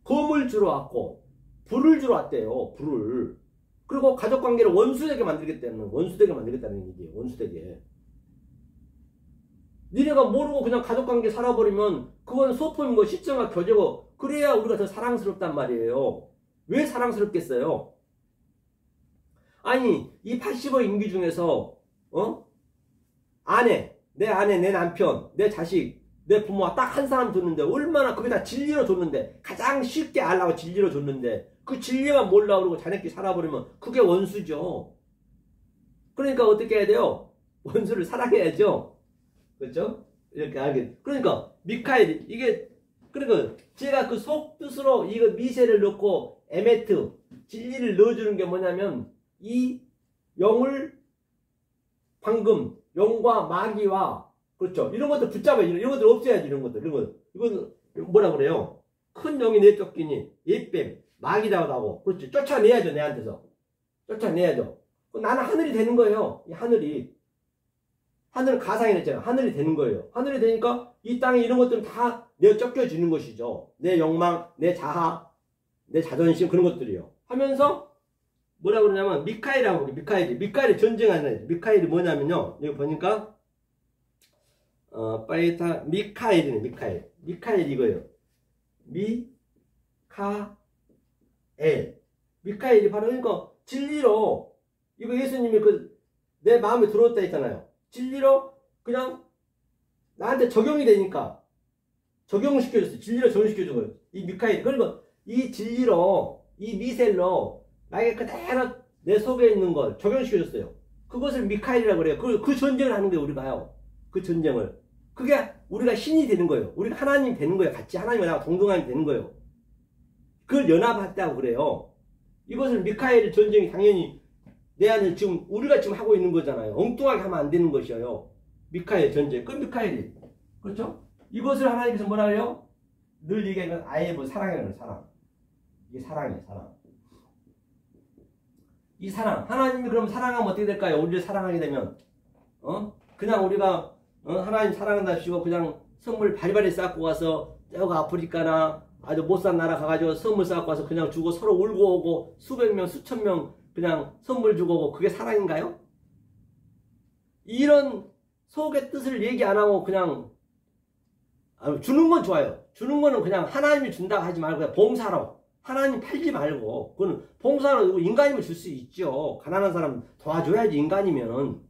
검을 주러 왔고 불을 주러 왔대요. 불을. 그리고 가족관계를 원수되게 만들겠다는 얘기예요. 원수되게. 니네가 모르고 그냥 가족관계 살아버리면 그건 소품인 거 시청과 교제고 그래야 우리가 더 사랑스럽단 말이에요. 왜 사랑스럽겠어요? 아니 이 80억 인기 중에서 내 아내, 내 남편, 내 자식, 내 부모가 딱 한 사람 줬는데 얼마나 그게 다 진리로 줬는데 가장 쉽게 알라고 진리로 줬는데 그 진리만 몰라 그러고 자네끼리 살아버리면 그게 원수죠. 그러니까 어떻게 해야 돼요? 원수를 사랑해야죠. 그렇죠? 이렇게 알게. 그러니까 미카엘 이게 그러니까 제가 그 속뜻으로 이거 미세를 넣고 에메트 진리를 넣어주는 게 뭐냐면 이 영을 방금 영과 마귀와 그렇죠. 이런 것들 붙잡아야지. 이런 것들 없애야지. 이런 것들. 이건 뭐라 그래요? 큰 영이 내쫓기니 옛뱀 마귀라고 하고 그렇지. 쫓아내야죠. 내한테서. 쫓아내야죠. 나는 하늘이 되는 거예요. 이 하늘이. 하늘은 가상이 됐잖아요. 하늘이 되는 거예요. 하늘이 되니까 이 땅에 이런 것들은 다 내어 쫓겨지는 것이죠. 내 욕망, 내 자아, 내 자존심 그런 것들이요. 하면서 뭐라 그러냐면 미카엘이라고 그래요. 미카엘이 전쟁하는 애들. 미카엘이 뭐냐면요. 여기 보니까 파이타 미카엘이네. 미카엘 이거예요. 미카엘이 바로 그러니까 진리로 이거 예수님이 내 마음에 들어왔다 했잖아요. 진리로 그냥 나한테 적용이 되니까 적용을 시켜줬어요. 진리로 적용시켜준 거예요. 이 미카엘. 그러니까 이 진리로 이 미셀로 나에게 그대로 내 속에 있는 걸 적용시켜줬어요. 그것을 미카엘이라고 그래요. 그 전쟁을 하는 거예요. 우리가요. 그 전쟁을. 그게 우리가 신이 되는 거예요. 우리가 하나님 되는 거예요. 같이 하나님과 나와 동등하게 되는 거예요. 그걸 연합했다고 그래요. 이것을 미카엘 전쟁이 당연히 내 안에 지금 우리가 지금 하고 있는 거잖아요. 엉뚱하게 하면 안 되는 것이에요. 미카엘 전쟁. 그 미카엘이. 그렇죠? 이것을 하나님께서 뭐라 그래요? 늘 이게 아예 뭐 사랑이라는 사랑. 이게 사랑이에요. 사랑. 이 사랑. 하나님이 그럼 사랑하면 어떻게 될까요? 우리를 사랑하게 되면 그냥 우리가 하나님 사랑한다시고 그냥 선물 바리바리 쌓고 가서 저거 아프리카나 아주 못산 나라 가가지고 선물 쌓고 가서 그냥 주고 서로 울고 오고 수백 명 수천 명 그냥 선물 주고 오고 그게 사랑인가요? 이런 속의 뜻을 얘기 안 하고 그냥 주는 건 좋아요. 주는 거는 그냥 하나님이 준다고 하지 말고 그냥 봉사로 하나님 팔지 말고 그건 봉사로 인간이면 줄 수 있죠. 가난한 사람 도와줘야지 인간이면.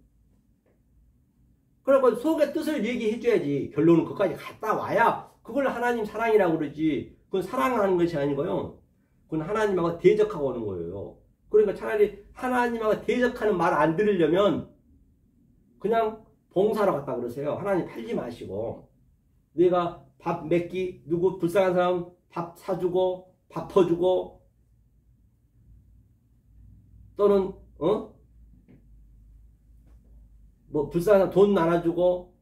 그러고 속의 뜻을 얘기해 줘야지. 결론은 그까지 갔다 와야 그걸 하나님 사랑이라고 그러지. 그건 사랑하는 것이 아니고요. 그건 하나님하고 대적하고 오는 거예요. 그러니까 차라리 하나님하고 대적하는 말 안 들으려면 그냥 봉사로 갔다 그러세요. 하나님 팔지 마시고 내가 밥 몇 끼 누구 불쌍한 사람 밥 사주고 밥 퍼주고 또는 뭐 불쌍한 사람 돈 나눠주고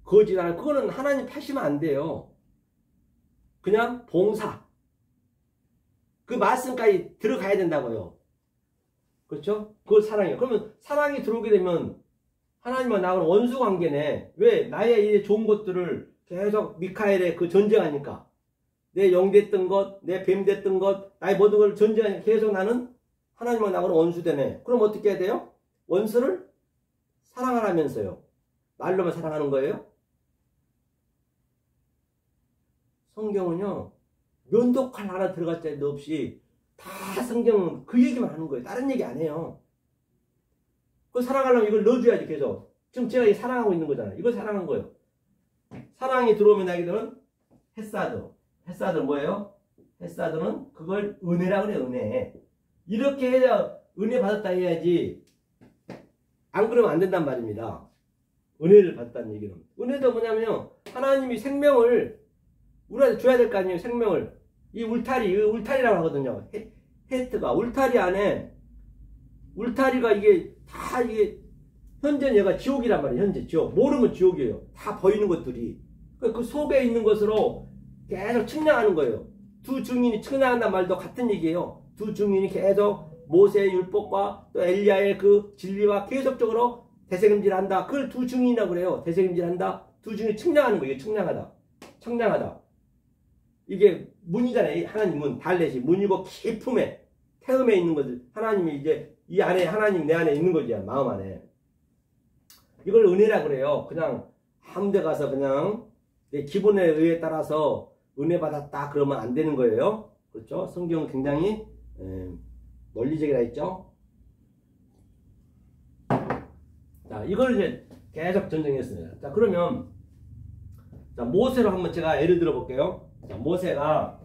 거짓 안 하고 그거는 하나님 파시면 안 돼요. 그냥 봉사 그 말씀까지 들어가야 된다고요. 그렇죠? 그걸 사랑이에요. 그러면 사랑이 들어오게 되면 하나님과 나하고는 원수 관계네. 왜? 나의 이 좋은 것들을 계속 미카엘의 그 전쟁하니까 내 영 됐던 것, 내 뱀 됐던 것, 나의 모든 걸 전쟁하니까 계속 나는 하나님과 나하고는 원수되네. 그럼 어떻게 해야 돼요? 원수를 사랑하라면서요. 말로만 사랑하는 거예요? 성경은요. 면도칼 하나 들어갈 자리도 없이 다 성경은 그 얘기만 하는 거예요. 다른 얘기 안 해요. 그걸 사랑하려면 이걸 넣어줘야지 계속. 지금 제가 이 사랑하고 있는 거잖아요. 이걸 사랑한 거예요. 사랑이 들어오면 나기들은 헤사드. 헤사드는 뭐예요? 헤사드는 그걸 은혜라고 그래요. 은혜. 이렇게 해야 은혜 받았다 해야지. 안 그러면 안 된단 말입니다. 은혜를 받았다는 얘기는. 은혜도 뭐냐면요. 하나님이 생명을 우리한테 줘야 될 거 아니에요. 생명을. 이 울타리라고 하거든요. 헤트가. 울타리 안에 울타리가 이게 다 이게 현재 얘가 지옥이란 말이에요. 현재 지옥. 모르면 지옥이에요. 다 보이는 것들이. 그 속에 있는 것으로 계속 측량하는 거예요. 두 증인이 측량한다는 말도 같은 얘기예요. 두 증인이 계속 모세의 율법과 또 엘리야의 그 진리와 계속적으로 대세금질한다. 그걸 두 증인이라고 그래요. 대세금질한다. 두 증인이 측량하는 거예요. 측량하다. 청량하다. 이게 문이잖아요. 하나님 문. 달렛이 문이고 깊음에 태음에 있는 것들. 하나님이 이제 이 안에 하나님 내 안에 있는 거지. 마음 안에. 이걸 은혜라 그래요. 그냥 아무 데 가서 그냥 내 기본의 의에 따라서 은혜 받았다 그러면 안 되는 거예요. 그렇죠? 성경은 굉장히 논리적이라 했죠. 자, 이걸 이제 계속 전쟁했습니다. 자, 그러면 자, 모세로 한번 제가 예를 들어 볼게요. 자, 모세가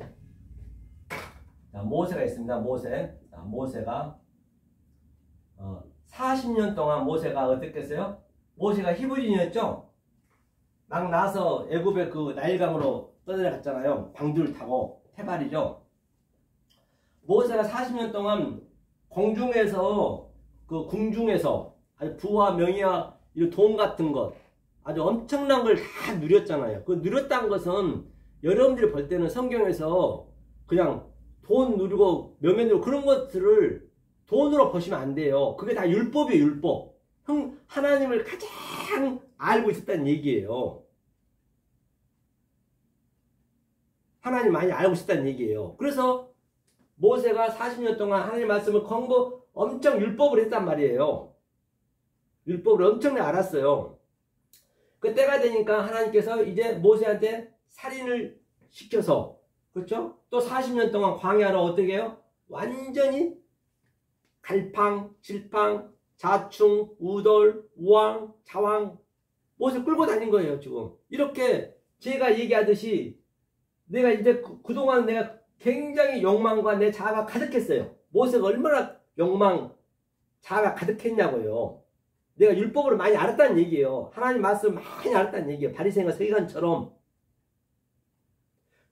있습니다. 모세가 40년 동안 모세가 어떻게 했어요? 모세가 히브리인이었죠? 막 나서 애굽의 그 나일강으로 떠내려갔잖아요. 방주를 타고 태발이죠. 모세가 40년 동안 공중에서 그 궁중에서 아주 부와 명예와 이 돈 같은 것 아주 엄청난 걸 다 누렸잖아요. 그 누렸다는 것은 여러분들이 볼 때는 성경에서 그냥 돈 누리고 명예 누리고 그런 것들을 돈으로 보시면 안 돼요. 그게 다 율법이에요. 율법. 하나님을 가장 알고 있었다는 얘기예요. 하나님 많이 알고 있었다는 얘기예요. 그래서 모세가 40년 동안 하나님 말씀을 권고 엄청 율법을 했단 말이에요. 율법을 엄청나게 알았어요. 그 때가 되니까 하나님께서 이제 모세한테 살인을 시켜서 그렇죠? 또 40년 동안 광야로 어떻게 해요? 완전히 갈팡, 질팡, 자충, 우돌, 우왕, 자왕 모세 끌고 다닌 거예요. 지금 이렇게 제가 얘기하듯이 내가 이제 그동안 내가 굉장히 욕망과 내 자아가 가득했어요. 모세가 얼마나 욕망, 자아가 가득했냐고요. 내가 율법을 많이 알았다는 얘기예요. 하나님 말씀을 많이 알았다는 얘기예요. 바리새인과 서기관처럼.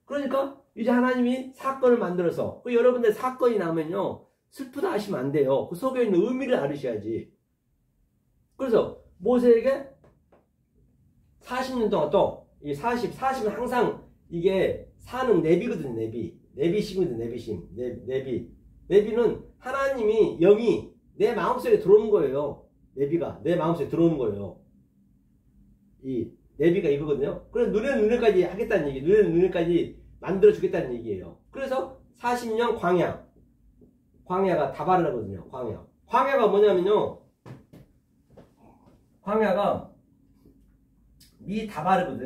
그러니까 이제 하나님이 사건을 만들어서 여러분들 사건이 나면요 슬프다 하시면 안 돼요. 그 속에 있는 의미를 알으셔야지. 그래서 모세에게 40년 동안 또 이 40은 항상 이게 사는 내비거든요. 내비심이거든요. 내비심. 내비는 하나님이 영이 내 마음속에 들어오는 거예요. 내비가 내 마음속에 들어오는 거예요. 이 내비가 이거거든요. 그래서 눈에까지 하겠다는 얘기, 눈에까지 만들어 주겠다는 얘기예요. 그래서 40년 광야가 다바르거든요. 광야가 뭐냐면요, 광야가 미다바르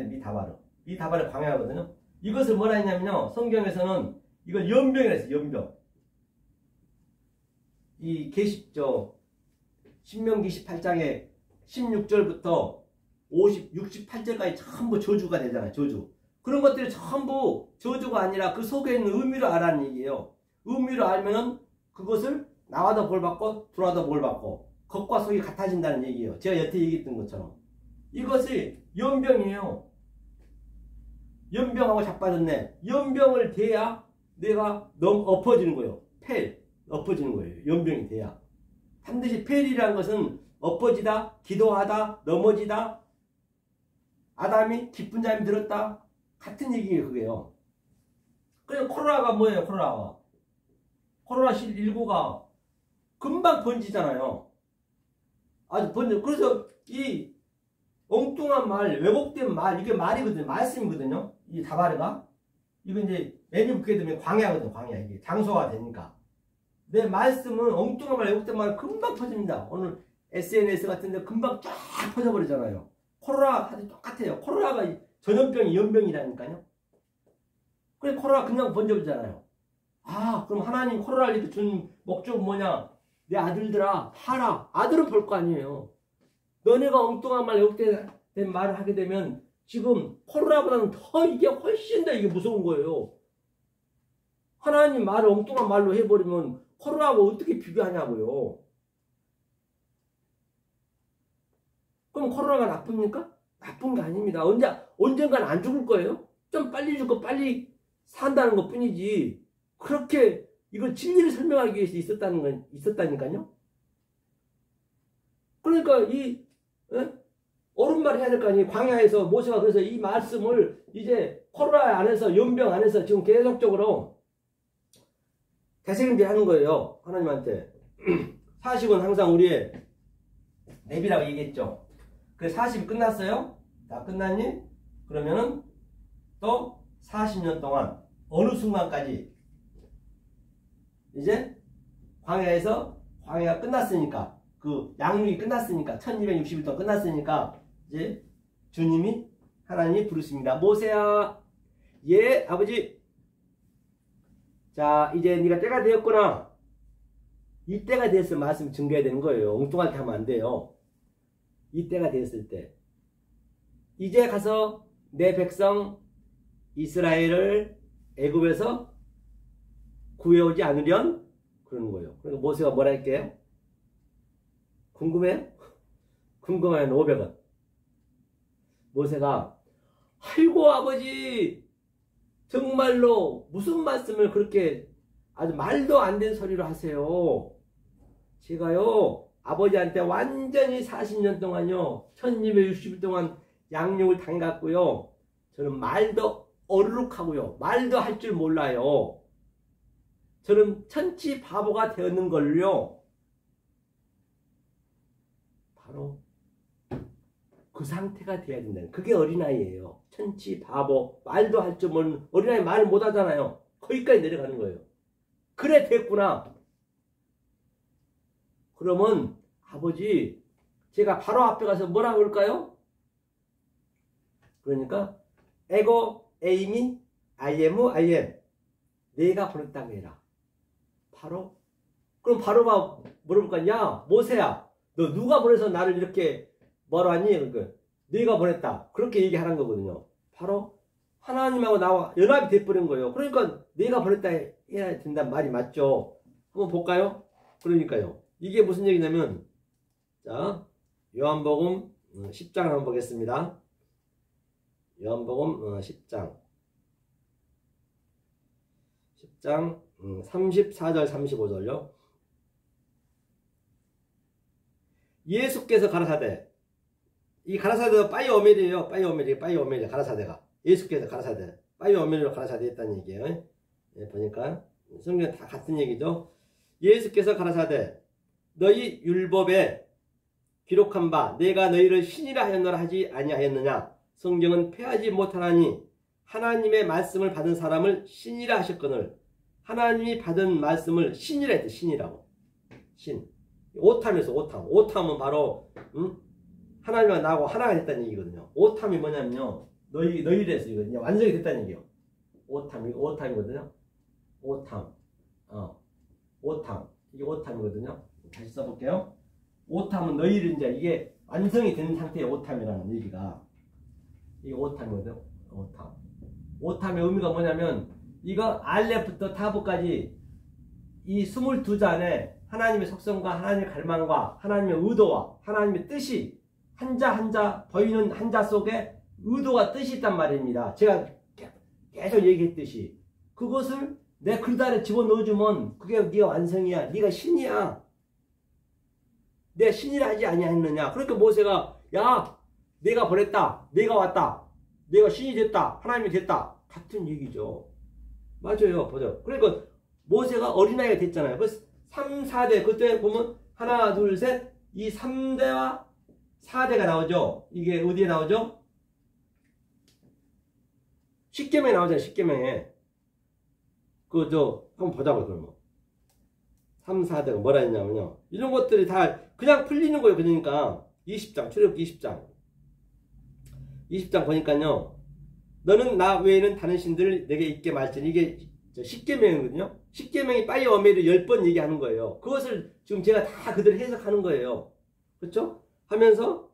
광야거든요. 이것을 뭐라 했냐면요, 성경에서는 이걸 연병이라 했어요. 연병. 이 신명기 18장에 16절부터 68절까지 전부 저주가 되잖아요. 저주. 그런 것들이 전부 저주가 아니라 그 속에 있는 의미를 알아는 얘기예요. 의미를 알면은 그것을 나와도 벌 받고 들어와도 벌 받고 겉과 속이 같아진다는 얘기예요. 제가 여태 얘기했던 것처럼. 이것이 연병이에요. 연병하고 자빠졌네. 연병을 대야 내가 너무 엎어지는 거예요. 엎어지는 거예요. 연병이 돼야. 반드시 펠이라는 것은 엎어지다, 기도하다, 넘어지다, 아담이 기쁜 잠이 들었다, 같은 얘기예요. 그게요. 그래서 코로나가 뭐예요? 코로나19가 금방 번지잖아요. 아주 번져. 그래서 이 엉뚱한 말, 왜곡된 말, 이게 말이거든요. 말씀이거든요. 이 다바르가. 이거 이제 매일 붙게 되면 광야거든요. 광야. 이게 장소가 되니까. 내 말씀은 엉뚱한 말, 왜곡된 말 금방 퍼집니다. 오늘 SNS 같은 데 금방 쫙 퍼져버리잖아요. 코로나하고 똑같아요. 코로나가 전염병이 연병이라니까요. 그래, 코로나 그냥 번져버리잖아요. 아, 그럼 하나님 코로나를 이렇게 준 목적은 뭐냐? 내 아들들아, 봐라. 아들은 볼 거 아니에요. 너네가 엉뚱한 말, 왜곡된 말을 하게 되면 지금 코로나보다는 더 이게 훨씬 더 이게 무서운 거예요. 하나님 말을 엉뚱한 말로 해버리면 코로나하고 어떻게 비교하냐고요. 그럼 코로나가 나쁩니까? 나쁜 게 아닙니다. 언젠간 안 죽을 거예요. 좀 빨리 죽고 빨리 산다는 것 뿐이지. 그렇게 이걸 진리를 설명하기 위해서 있었다니까요. 그러니까 옳은 말 해야 될 거 아니에요. 광야에서 모세가 그래서 이 말씀을 이제 코로나 안에서, 연병 안에서 지금 계속적으로 되새김질 하는 거예요. 하나님한테. 40은 항상 우리의 내비라고 얘기했죠. 그래서 40이 끝났어요. 다 끝났니? 그러면은 또 40년 동안 어느 순간까지 이제 광야가 끝났으니까, 그 양육이 끝났으니까, 1260일 동안 끝났으니까 이제 하나님이 부르십니다. 모세야. 예, 아버지. 자, 이제 네가 때가 되었구나. 이 때가 됐을 말씀 증거해야 되는 거예요. 엉뚱하게 하면 안 돼요. 이 때가 됐을 때 이제 가서 내 백성 이스라엘을 애굽에서 구해오지 않으련 그러는 거예요. 그러니까 모세가 뭐라 할게요? 궁금해요? 궁금하면 500원. 모세가 아이고 아버지 정말로 무슨 말씀을 그렇게 아주 말도 안 되는 소리로 하세요. 제가요 아버지한테 완전히 40년 동안요 1260일 동안 양육을 당해갔고요. 저는 말도 어르륵하고요. 말도 할 줄 몰라요. 저는 천치 바보가 되었는 걸요. 바로 그 상태가 돼야 된다는, 그게 어린아이예요. 천치 바보, 말도 할 줄 모르는 어린아이. 말을 못하잖아요. 거기까지 내려가는 거예요. 그래 됐구나. 그러면 아버지 제가 바로 앞에 가서 뭐라고 할까요? 그러니까 에고 에이미 아이엠 내가 보냈다고 해라. 바로. 그럼 바로가 물어볼까? 야 모세야 너 누가 보내서 나를 이렇게 뭐라 하니? 그러니까 네가 보냈다. 그렇게 얘기하는 거거든요. 바로 하나님하고 나와 연합이 돼버린 거예요. 그러니까 네가 보냈다 해야 된다는 말이 맞죠. 한번 볼까요? 그러니까요. 이게 무슨 얘기냐면, 자, 요한복음 10장 한번 보겠습니다. 요한복음 10장 34절 35절요. 예수께서 가라사대, 이 가라사대가 빠이오멜이에요. 빠이오멜이 가라사대가. 예수께서 가라사대, 빠이오멜로 가라사대 했다는 얘기예요. 예, 보니까 성경 다 같은 얘기죠. 예수께서 가라사대 너희 율법에 기록한 바 내가 너희를 신이라 하였노라 하지 아니하였느냐. 성경은 패하지 못하나니 하나님의 말씀을 받은 사람을 신이라 하셨거늘 하나님이 받은 말씀을 신이라 했대. 신이라고. 신. 오탐에서 오탐. 오탐은 바로 하나님과 나하고 하나가 됐다는 얘기거든요. 오탐이 뭐냐면요. 너희래서 이거 그냥 완전히 됐다는 얘기예요. 오탐. 이거 오탐이거든요. 오탐. 오탐. 이게 오탐이거든요. 다시 써볼게요. 오탐은 너희를 이제 이게 완성이 된 상태의 오탐이라는 얘기가. 이게 오탐이거든요. 오탐. 오탐의 의미가 뭐냐면 이거 알렙부터 타브까지 이 22잔에 하나님의 속성과 하나님의 갈망과 하나님의 의도와 하나님의 뜻이 한자 한자 보이는 한자 속에 의도와 뜻이 있단 말입니다. 제가 계속 얘기했듯이 그것을 내 글단에 집어넣어주면 그게 네가 완성이야. 네가 신이야. 내가 신이라 하지 아니했느냐. 그러니까 모세가 야 내가 보냈다. 내가 왔다. 내가 신이 됐다. 하나님이 됐다. 같은 얘기죠. 맞아요. 보죠. 그러니까 모세가 어린아이가 됐잖아요. 그래서 3, 4대 그때 보면 하나 둘 셋 이 3대와 4대가 나오죠. 이게 어디에 나오죠? 십계명에 나오잖아요. 십계명에. 한번 보자고요. 그러면 3, 4대가 뭐라 했냐면요. 이런 것들이 다 그냥 풀리는 거예요. 그러니까 20장 출애굽기 20장 보니까요. 너는 나 외에는 다른 신들을 내게 있게 말지니 이게 십계명이거든요. 십계명이 빠이 어메이를 10번 얘기하는 거예요. 그것을 지금 제가 다 그대로 해석하는 거예요. 그렇죠? 하면서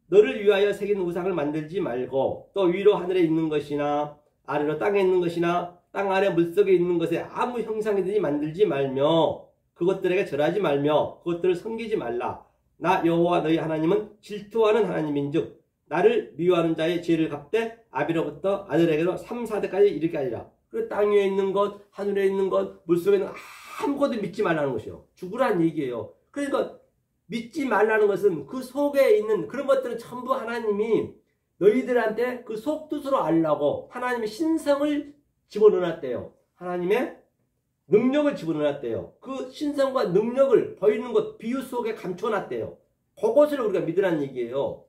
너를 위하여 새긴 우상을 만들지 말고 또 위로 하늘에 있는 것이나 아래로 땅에 있는 것이나 땅 아래 물속에 있는 것에 아무 형상이든지 만들지 말며 그것들에게 절하지 말며 그것들을 섬기지 말라. 나 여호와 너희 하나님은 질투하는 하나님인즉 나를 미워하는 자의 죄를 갚되 아비로부터 아들에게로 3, 4대까지 이르게 하리라. 그리고 땅 위에 있는 것, 하늘에 있는 것, 물속에 있는 것 아무것도 믿지 말라는 것이요. 죽으라는 얘기예요. 그러니까 믿지 말라는 것은 그 속에 있는 그런 것들은 전부 하나님이 너희들한테 그 속뜻으로 알라고 하나님의 신성을 집어넣어놨대요. 하나님의 능력을 집어넣어놨대요. 그 신성과 능력을 보이는 것, 비유 속에 감춰놨대요. 그것을 우리가 믿으라는 얘기예요.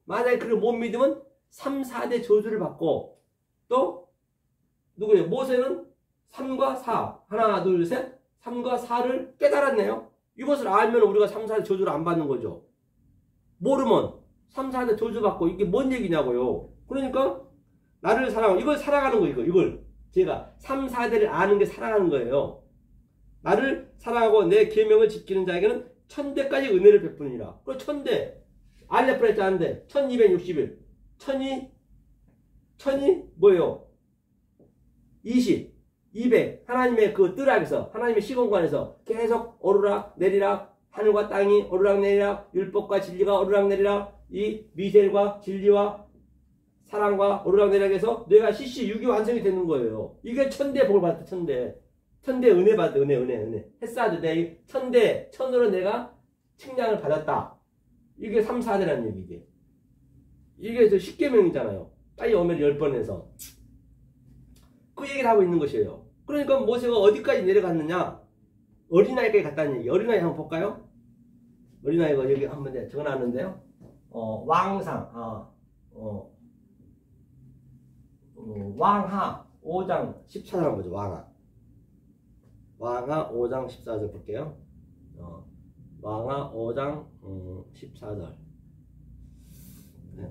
만약에 그걸 못 믿으면 3, 4대 저주를 받고 또 누구예요? 모세는 3과 4 하나 둘 셋 3과 4를 깨달았네요. 이것을 알면 우리가 3, 4대 저주를 안 받는 거죠. 모르면 3, 4대 저주 받고 이게 뭔 얘기냐고요. 그러니까 나를 사랑하고 이걸 사랑하는 거예요. 이걸 제가 3, 4대를 아는 게 사랑하는 거예요. 나를 사랑하고 내 계명을 지키는 자에게는 1000대까지 은혜를 베푸니라. 그 1000대 알레프레트 하는데 1260일 1000이 뭐예요? 20 200 하나님의 그 뜰 안에서 하나님의 시공간에서 계속 오르락 내리락 하늘과 땅이 오르락 내리락 율법과 진리가 오르락 내리락 이 미셀과 진리와 사랑과 오르락 내리락해서 내가 CC6이 완성이 되는 거예요. 이게 1000대 복을 받았다. 1000대 은혜 받았다. 은혜 햇사드 내 1000대 1000으로 내가 칭찬을 받았다. 이게 3, 4대라는 얘기지. 이게 저 십계명이잖아요. 빨리 오메를 10번 해서. 그 얘기를 하고 있는 것이에요. 그러니까 모세가 어디까지 내려갔느냐? 어린아이까지 갔다는 얘기. 어린아이 한번 볼까요? 어린아이가 여기 한번 적어놨는데요. 왕상, 왕하 5장 14절 보죠. 왕하 5장 14절 볼게요. 왕하 5장 14절. 네.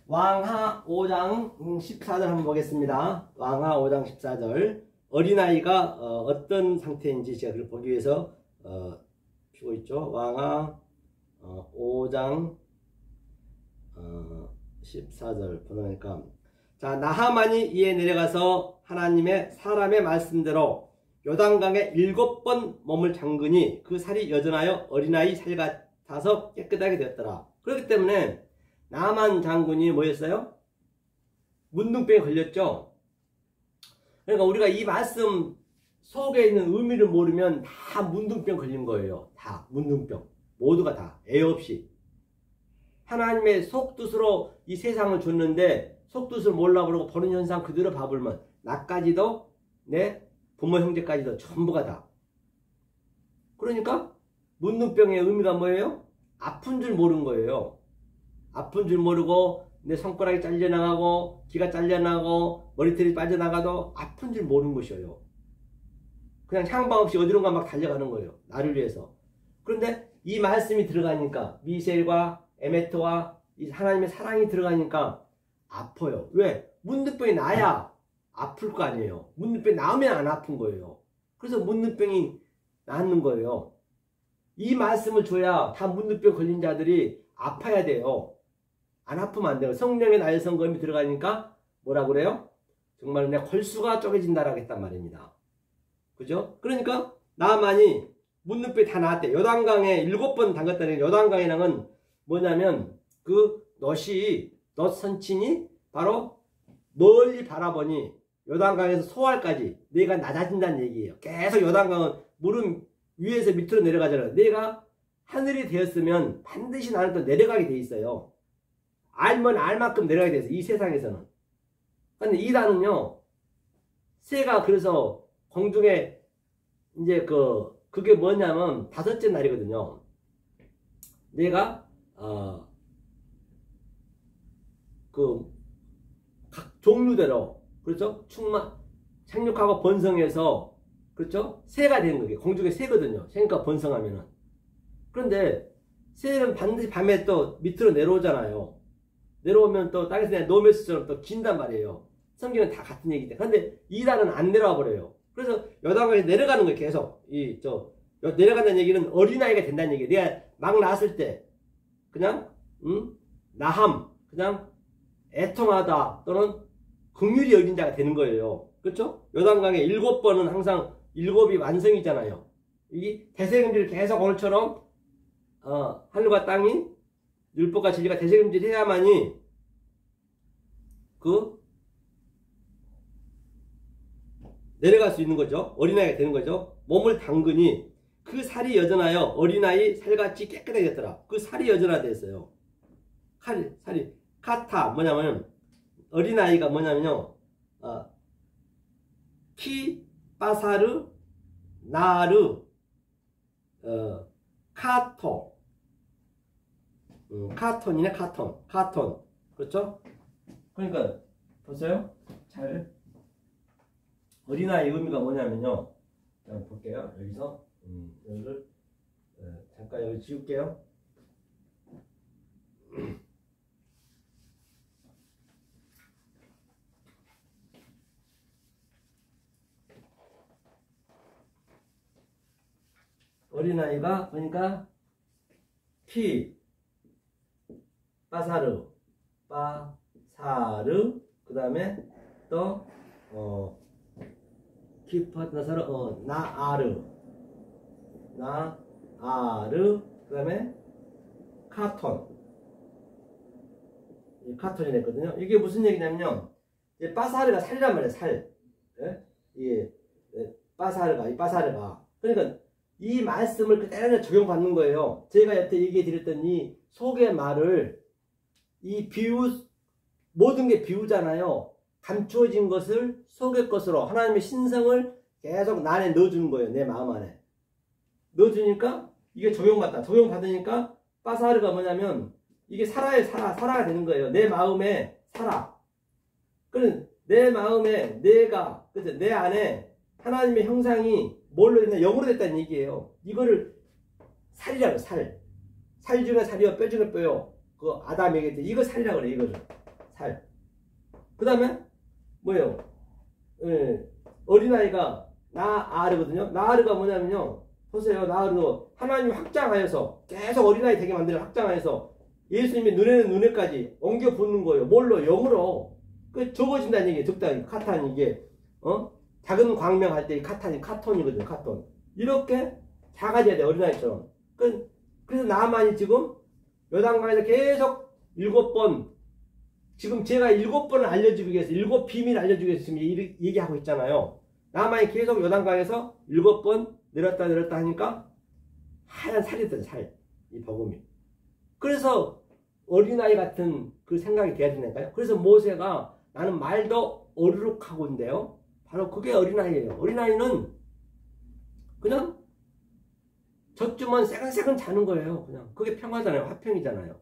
왕하 5장 14절 한번 보겠습니다. 왕하 5장 14절. 어린아이가 어떤 상태인지 제가 그걸 보기 위해서 피고 있죠. 왕하 5장 14절 보니까 자 나하만이 이에 내려가서 하나님의 사람의 말씀대로 요단강에 7번 몸을 잠그니 그 살이 여전하여 어린아이 살 같아서 깨끗하게 되었더라. 그렇기 때문에 나만 장군이 뭐였어요? 문둥병에 걸렸죠. 그러니까 우리가 이 말씀 속에 있는 의미를 모르면 다 문둥병 걸린 거예요. 다 문둥병 모두가 다 애 없이 하나님의 속뜻으로 이 세상을 줬는데 속뜻을 몰라버리고 보는 현상 그대로 봐버리면 나까지도 내 부모 형제까지도 전부가 다. 그러니까 문둥병의 의미가 뭐예요? 아픈 줄 모르는 거예요. 아픈 줄 모르고 내 손가락이 잘려나가고 귀가 잘려나가고 머리털이 빠져나가도 아픈 줄 모르는 것이에요. 그냥 향방 없이 어디론가 막 달려가는 거예요. 나를 위해서. 그런데 이 말씀이 들어가니까 미셸과 에메트와 이 하나님의 사랑이 들어가니까 아파요. 왜? 문둥병이 나야 아플 거 아니에요. 문둥병이 나으면 안 아픈 거예요. 그래서 문둥병이 낫는 거예요. 이 말씀을 줘야 다 문둥병 걸린 자들이 아파야 돼요. 안 아프면 안 돼요. 성령의 나의 성검이 들어가니까 뭐라 그래요? 정말 내 골수가 쪼개진다라고 했단 말입니다. 그죠? 그러니까 나만이 문둥병이 다 나았대. 요단강에 7번 담갔다는 요단강이랑은 뭐냐면 그 넛 선친이 바로 멀리 바라보니 요단강에서 소알까지 내가 낮아진다는 얘기예요. 계속 요단강은 물은 위에서 밑으로 내려가잖아요. 내가 하늘이 되었으면 반드시 나는 또 내려가게 돼 있어요. 알면 알만큼 내려가게 돼 있어요. 이 세상에서는. 근데 이단은요, 새가 그래서 공중에 이제 그게 뭐냐면 5째 날이거든요. 내가 각 종류대로 그렇죠? 생육하고 번성해서 그렇죠? 새가 되는 거예요. 공중에 새거든요. 생육과 번성하면은. 그런데 새는 반드시 밤에 또 밑으로 내려오잖아요. 내려오면 또 땅에서 그냥 노메스처럼 또 긴단 말이에요. 성경은 다 같은 얘기인데. 그런데 이단은 안 내려와 버려요. 그래서 요단강에 내려가는 거예요. 계속 내려간다는 얘기는 어린아이가 된다는 얘기예요. 내가 막 낳았을 때 그냥 나함 그냥 애통하다 또는 긍휼이 여긴 자가 되는 거예요. 그렇죠? 요단강에 7번은 항상 7이 완성이잖아요. 이 대세금질을 계속 오늘처럼 하늘과 땅이 율법과 진리가 대세금질해야만이 내려갈 수 있는 거죠. 어린아이가 되는 거죠. 몸을 담그니 그 살이 여전하여 어린아이 살같이 깨끗하게 됐더라. 그 살이 여전하됐어요. 살이 카타 뭐냐면 어린아이가 뭐냐면요. 키 빠사르 나르 카토 카톤이네. 카톤 그렇죠? 그러니까 보세요. 잘 어린아이 의미가 뭐냐면요. 한번 볼게요. 여기서 여기를 잠깐 여기 지울게요. 어린아이가 그러니까 키 빠사르 그 다음에 또 키 빠사르 나아르 그 다음에 카톤 카톤이 됐거든요. 이게 무슨 얘기냐면요. 빠사르가 살이란 말이에요. 살. 예? 빠사르가 그러니까 이 말씀을 그대로 적용받는 거예요. 제가 여태 얘기해 드렸던 이 속의 말을 이 모든 게 비유잖아요. 감추어진 것을 속의 것으로 하나님의 신성을 계속 나 안에 넣어주는 거예요. 내 마음 안에 넣어주니까 이게 적용받으니까 빠사르가 뭐냐면 이게 살아가 되는 거예요. 내 마음에 살아. 그래서 내 마음에 그래서 내 안에 하나님의 형상이 뭘로 됐냐? 영으로 됐다는 얘기예요. 이거를 살이라고 살 중에 살이요 뼈 중에 뼈요. 그 아담에게 때 이거 살이라고 그래. 이거를 살. 그 다음에 뭐예요? 어린아이가 나아르거든요. 나아르가 뭐냐면요. 보세요. 나아르도 하나님이 확장하여서 계속 어린아이 되게 만들어 확장하여서 예수님의 눈에는 눈에까지 옮겨 붓는 거예요. 뭘로? 영으로. 그 적어진다는 얘기예요. 적당히 카탄 이게 작은 광명할 때 카톤이거든요. 카톤. 이렇게 작아져야 돼. 어린아이처럼. 그래서 나만이 지금 요단강에서 계속 7번 지금 제가 7번을 알려주기 위해서 7 비밀을 알려주기 위해서 지금 얘기하고 있잖아요. 나만이 계속 요단강에서 7번 내렸다 하니까 하얀 살이 든 살. 이 복음이. 그래서 어린아이 같은 그 생각이 돼야 된다니까요. 그래서 모세가 나는 말도 어루룩하고인데요. 바로 그게 어린아이예요. 어린아이는 그냥 젖주면 새근새근 자는 거예요. 그냥 그게 평화잖아요. 화평이잖아요.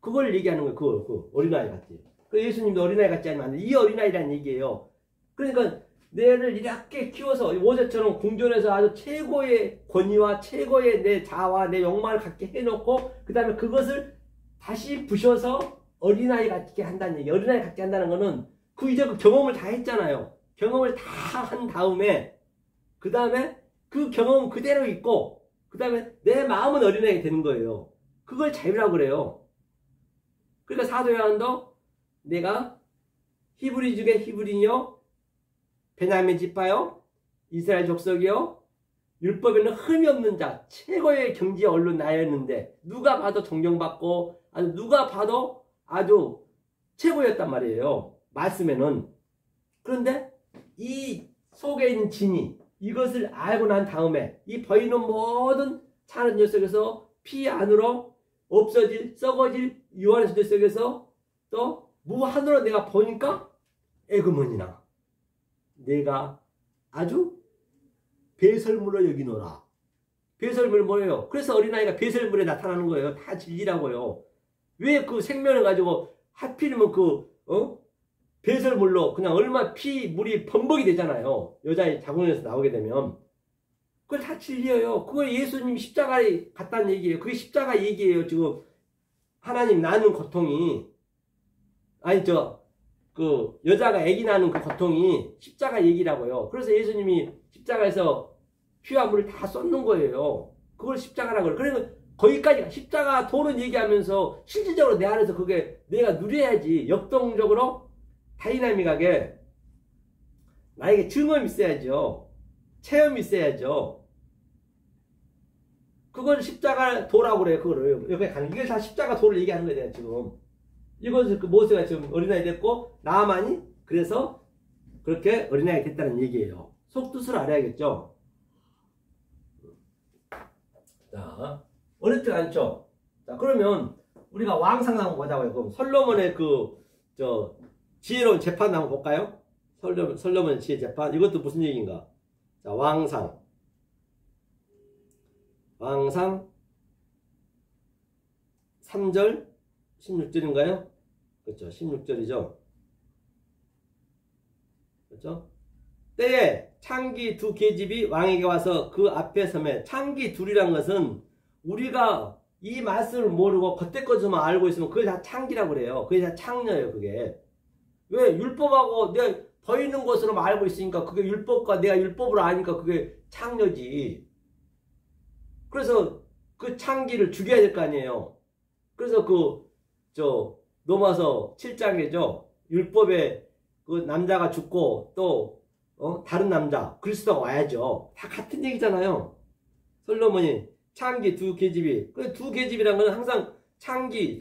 그걸 얘기하는 거예요. 그 어린아이 같지. 그 예수님도 어린아이 같지 않으면 안 돼. 이 어린아이라는 얘기예요. 그러니까 내를 이렇게 키워서 모세처럼 궁전에서 아주 최고의 권위와 최고의 내 자아와 내 욕망을 갖게 해놓고 그 다음에 그것을 다시 부셔서 어린아이 같게 한다는 얘기. 어린아이 같게 한다는 거는 그 이제 그 경험을 다 했잖아요. 경험을 다 한 다음에 그 다음에 그 경험 그대로 있고 그 다음에 내 마음은 어린아이가 되는 거예요. 그걸 자유라고 그래요. 그러니까 사도 요한도 내가 히브리 중에 히브리요 베냐민 지파요 이스라엘 족속이요 율법에는 흠이 없는 자 최고의 경지에 오른 나였는데 누가 봐도 존경받고 아주 누가 봐도 아주 최고였단 말이에요. 말씀에는. 그런데 이 속에 있는 진이 이것을 알고 난 다음에 이 보이는 모든 차는 녀석에서 피 안으로 없어질 썩어질 유한의 존재 속에서 또 무한으로 내가 보니까 에그머니나 내가 아주 배설물로 여기노라. 배설물 뭐예요? 그래서 어린아이가 배설물에 나타나는 거예요. 다 진리라고요. 왜 그 생명을 가지고 하필이면 배설물로 그냥 얼마 물이 범벅이 되잖아요. 여자의 자궁에서 나오게 되면. 그걸 다 진리예요. 그걸 예수님 십자가에 갔다는 얘기예요. 그게 십자가 얘기예요. 지금 하나님 낳는 고통이 아니 그 여자가 아기 낳는 그 고통이 십자가 얘기라고요. 그래서 예수님이 십자가에서 피와 물을 다 쏟는 거예요. 그걸 십자가라고 그래요. 그러니까 거기까지 십자가 도는 얘기하면서 실질적으로 내 안에서 그게 내가 누려야지. 역동적으로 다이나믹하게 나에게 증언이 있어야죠. 체험이 있어야죠. 그걸 십자가 도라고 그래요. 그거를 여기 가는 이게 다 십자가 도를 얘기하는 거예요. 지금 이것을 그 모세가 지금 어린아이 됐고 나만이 그래서 그렇게 어린아이 됐다는 얘기예요. 속뜻을 알아야겠죠. 자, 어렵지 않죠. 자, 그러면 우리가 왕상 한번 보자고요. 그럼 솔로몬의 지혜로운 재판 한번 볼까요? 솔로몬의 지혜 재판. 이것도 무슨 얘기인가? 자, 왕상 3절 16절인가요? 그렇죠. 16절이죠. 그렇죠? 때에 창기 두 계집이 왕에게 와서 그 앞에 서매. 창기 둘이란 것은 우리가 이 말씀을 모르고 겉에 것만 알고 있으면 그게 다 창기라고 그래요. 그게 다 창녀예요. 그게. 왜? 율법하고 내가 보이는 것으로만 알고 있으니까 그게 율법과 내가 율법을 아니까 그게 창녀지. 그래서 그 창기를 죽여야 될 거 아니에요. 그래서 로마서 7장에죠. 율법에 그 남자가 죽고 또 다른 남자 그리스도가 와야죠. 다 같은 얘기잖아요. 솔로몬이 창기 두 계집이 그 두 계집이란 건 항상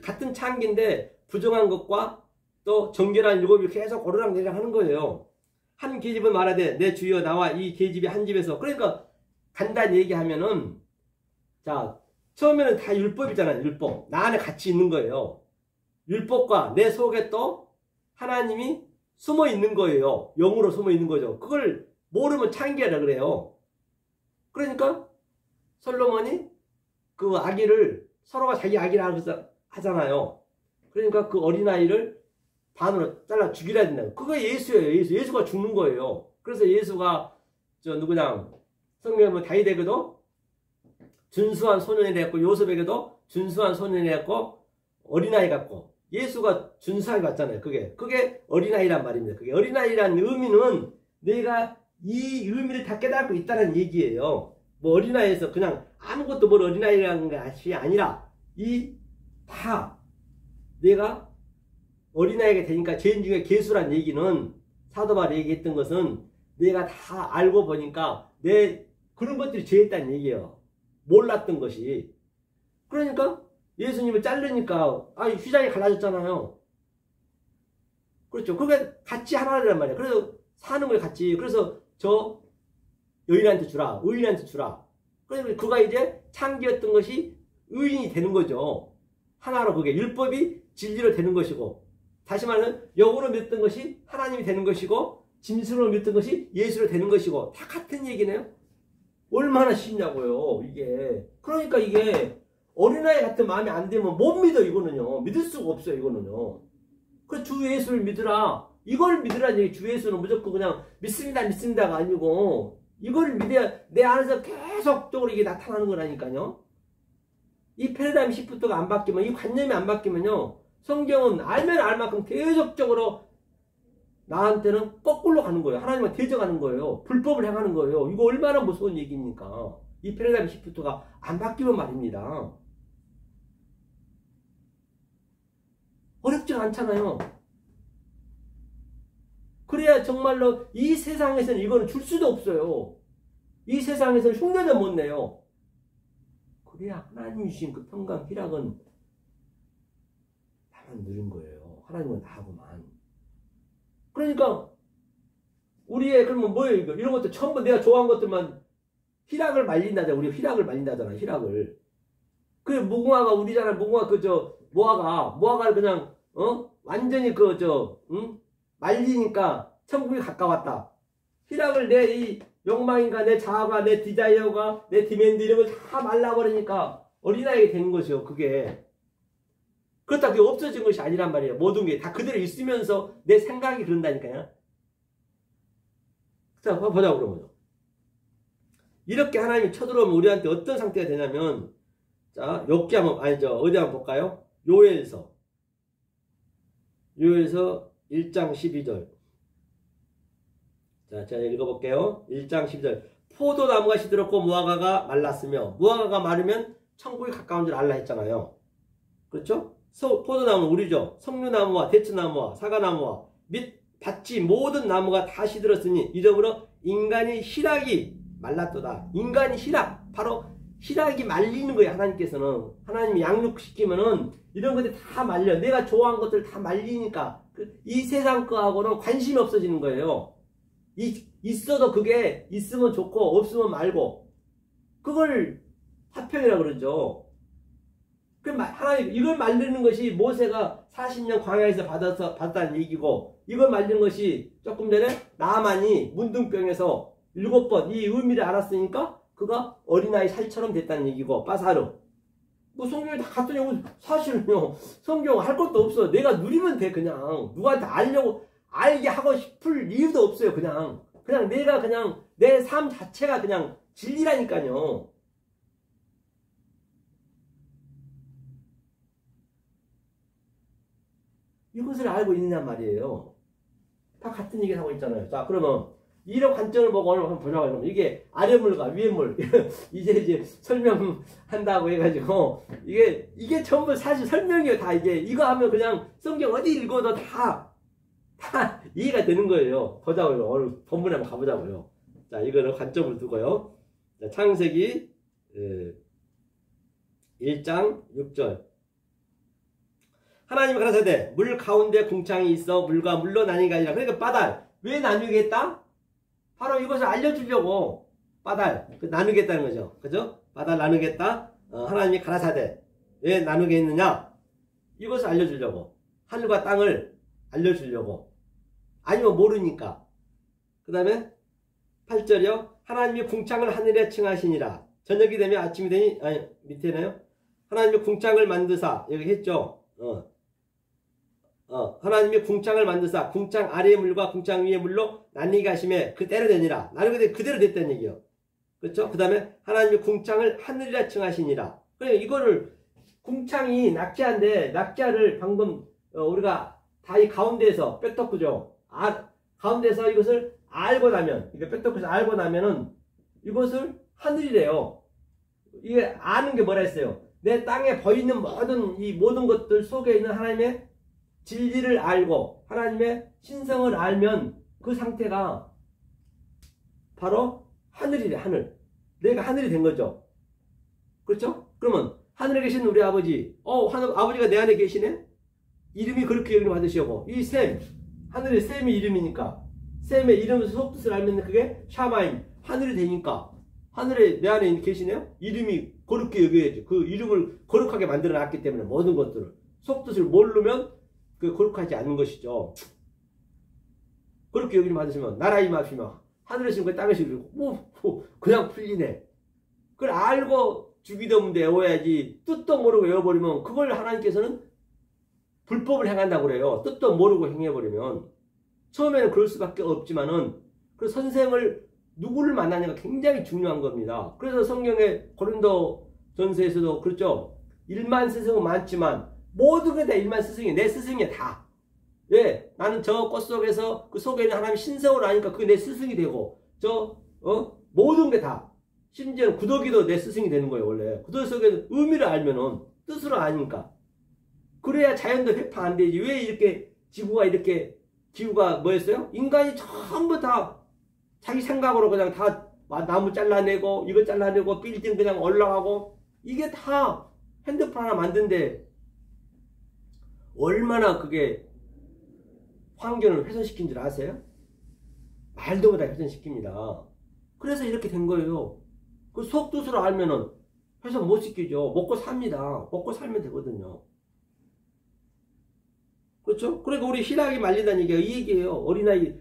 같은 창기인데 부정한 것과 또 정결한 율법이 계속 오르락내리락 하는 거예요. 한 계집은 말하되 내 주여 나와 이 계집이 한 집에서 그러니까 간단히 얘기하면은 자 처음에는 다 율법이잖아요. 율법 나 안에 같이 있는 거예요. 율법과 내 속에 또 하나님이 숨어 있는 거예요. 영으로 숨어 있는 거죠. 그걸 모르면 창기하라 그래요. 그러니까 솔로몬이 그 아기를 서로가 자기 아기라 하잖아요. 그러니까 그 어린아이를 반으로 잘라 죽이라 된다. 그거 예수예요. 예수가 죽는 거예요. 그래서 예수가 성경에 다윗에게도 준수한 소년이 됐고 요셉에게도 준수한 소년이 됐고 어린아이 같고 예수가 준수하게 왔잖아요. 그게 어린아이란 말입니다. 그게 어린아이란 의미는 내가 이 의미를 다 깨닫고 있다는 얘기예요. 뭐 어린아이에서 그냥 아무것도 뭘 어린아이라는 것이 아니라 다 내가 어린아이가 되니까 죄인 중에 괴수란 얘기는 사도 바울이 얘기했던 것은 내가 다 알고 보니까 그런 것들이 죄였다는 얘기예요. 몰랐던 것이. 그러니까 예수님을 자르니까 휘장이 갈라졌잖아요. 그렇죠. 그게 같이 하나란 말이에요. 그래서 사는 걸 같이. 그래서 저 여인한테 주라. 의인한테 주라. 그래서 그가 이제 창기였던 것이 의인이 되는 거죠. 하나로 그게 율법이 진리로 되는 것이고, 다시 말하면 영으로 믿던 것이 하나님이 되는 것이고, 진실로 믿던 것이 예수로 되는 것이고, 다 같은 얘기네요. 얼마나 쉽냐고요, 이게. 그러니까 이게 어린아이 같은 마음이 안 되면 못 믿어, 이거는요. 믿을 수가 없어요, 이거는요. 그 주 예수를 믿으라. 이걸 믿으라는 얘기. 주 예수는 무조건 그냥 믿습니다, 믿습니다가 아니고, 이걸 믿어야 내 안에서 계속적으로 이게 나타나는 거라니까요. 이 패러다임 시프트가 안 바뀌면, 이 관념이 안 바뀌면요, 성경은 알면 알 만큼 계속적으로 나한테는 거꾸로 가는 거예요. 하나님과 대적하는 거예요. 불법을 행하는 거예요. 이거 얼마나 무서운 얘기입니까? 이 패러다임 시프트가 안 바뀌면 말입니다. 어렵지가 않잖아요. 그래야 정말로 이 세상에서는 이거는 줄 수도 없어요. 이 세상에서는 흉내도 못 내요. 그래야 하나님이 주신 그 평강, 희락은 나만 누린 거예요. 하나님은 나하고만. 그러니까 우리의 그러면 뭐예요 이거? 이런 것도 전부 내가 좋아한 것들만 희락을 말린다잖아. 우리 희락을 말린다잖아. 희락을. 그 무궁화가 우리잖아. 무궁화 모아가 그냥 완전히 말리니까 천국이 가까웠다. 희락을 내 이 욕망인가 내 자아가 내 디자이어가 내 디맨드 이런 걸 다 말라버리니까 어린아이가 되는 것이요. 그게. 그렇다고 그게 없어진 것이 아니란 말이에요. 모든 게 다 그대로 있으면서 내 생각이 그런다니까요. 자, 보자 그러면. 이렇게 하나님이 쳐들어오면 우리한테 어떤 상태가 되냐면, 자, 욥기 한번, 어디 한번 볼까요? 요엘서 1장 12절. 자, 제가 읽어볼게요. 1장 12절. 포도나무가 시들었고 무화과가 말랐으며, 무화과가 마르면 천국이 가까운 줄 알라 했잖아요. 그렇죠? 포도나무는 우리죠. 석류나무와 대추나무와 사과나무와 및 밭이 모든 나무가 다 시들었으니 이러므로 인간이 희락이 말랐도다. 인간이 희락, 바로 희락이 말리는 거예요. 하나님께서는. 하나님이 양육시키면은 이런 것들이 다 말려. 내가 좋아하는 것들 다 말리니까 이 세상 거하고는 관심이 없어지는 거예요. 있어도 그게 있으면 좋고 없으면 말고, 그걸 화평이라고 그러죠. 하나님, 이걸 말리는 것이 모세가 40년 광야에서 받았다는 얘기고, 이걸 말리는 것이 조금 전에 나만이 문둥병에서 7번 이 의미를 알았으니까 그가 어린아이 살처럼 됐다는 얘기고, 빠사르. 뭐 성경에 다 같은 얘기. 사실은요, 성경 할 것도 없어. 내가 누리면 돼. 그냥 누구한테 알게 하고 싶을 이유도 없어요. 그냥 내가 그냥 내 삶 자체가 그냥 진리라니까요. 이것을 알고 있느냐 말이에요. 다 같은 얘기를 하고 있잖아요. 자, 그러면 이런 관점을 보고 오늘 한번 보자고. 그러면 이게 아래 물과 위에 물 이제 설명한다고 해가지고 이게 전부 사실 설명이에요. 다 이거 하면 그냥 성경 어디 읽어도 다 이해가 되는 거예요. 보자고요. 오늘 본문에 한번 가보자고요. 자, 이거는 관점을 두고요. 자, 창세기 1장 6절. 하나님이 가라사대 물 가운데 궁창이 있어 물과 물로 나뉘게 하리라. 그러니까 바달. 왜 나누겠다? 바로 이것을 알려주려고 나누겠다는 거죠. 그죠? 바달 나누겠다. 하나님이 가라사대 왜 나누게 했느냐? 이것을 알려주려고. 하늘과 땅을 알려주려고. 아니면 모르니까. 그 다음에 8절이요. 하나님이 궁창을 하늘에 층하시니라. 저녁이 되면 아침이 되니, 밑에네요. 하나님이 궁창을 만드사. 여기 했죠. 하나님이 궁창을 만드사 궁창 아래의 물과 궁창 위의 물로 나뉘게 하심에 그대로 되니라. 나누게 그대로 됐다는 얘기요. 그렇죠? 그 다음에 하나님이 궁창을 하늘이라 칭하시니라. 그래, 이거를 궁창이 낙자인데 낙자를 방금 우리가 다 이 가운데에서 뼈떡구죠. 가운데서 이것을 알고 나면, 이거 뼈떡구에서 알고 나면은 이것을 하늘이래요. 이게 아는 게 뭐라 했어요? 내 땅에 보이는 모든 것들 속에 있는 하나님의 진리를 알고 하나님의 신성을 알면 그 상태가 바로 하늘이래. 하늘. 내가 하늘이 된 거죠. 그렇죠? 그러면 하늘에 계신 우리 아버지, 아버지가 내 안에 계시네? 이름이 그렇게 이름 받으시고, 이 샘, 하늘의 샘이 이름이니까, 샘의 이름에서 속뜻을 알면 그게 샤마임, 하늘이 되니까, 하늘에 내 안에 계시네요? 이름이 거룩히 여겨야지. 그 이름을 거룩하게 만들어 놨기 때문에 모든 것들을. 속뜻을 모르면 그 거룩하지 않는 것이죠. 그렇게 여기를 받으시면 나라 임하시면 하늘에서 그 땅에서 그냥 풀리네. 그걸 알고 주기도문도 외워야지. 뜻도 모르고 외워버리면 그걸 하나님께서는 불법을 행한다고 그래요. 뜻도 모르고 행해버리면. 처음에는 그럴 수밖에 없지만은 그 선생을 누구를 만나냐가 굉장히 중요한 겁니다. 그래서 성경의 고린도 전서에서도 그렇죠. 일만 스승은 많지만 모든 게 다 일만 스승이에요. 내 스승이야 다. 왜? 나는 저 꽃 속에서 그 속에 있는 하나님 신성을 아니까 그게 내 스승이 되고 모든 게 다. 심지어는 구더기도 내 스승이 되는 거예요. 원래 구더기 속에 의미를 알면은 뜻으로 아니까. 그래야 자연도 회파 안 되지. 왜 이렇게 지구가 이렇게 기후가 뭐였어요? 인간이 전부 다 자기 생각으로 그냥 다 나무 잘라내고 이거 잘라내고 빌딩 그냥 올라가고 이게 다 핸드폰 하나 만든데 얼마나 그게 환경을 훼손시킨 줄 아세요? 말도 못하게 훼손시킵니다. 그래서 이렇게 된 거예요. 그 속뜻으로 알면은 훼손 못 시키죠. 먹고 삽니다. 먹고 살면 되거든요. 그렇죠? 그러니까 우리 희락이 말린다는 얘기가 이 얘기예요. 어린아이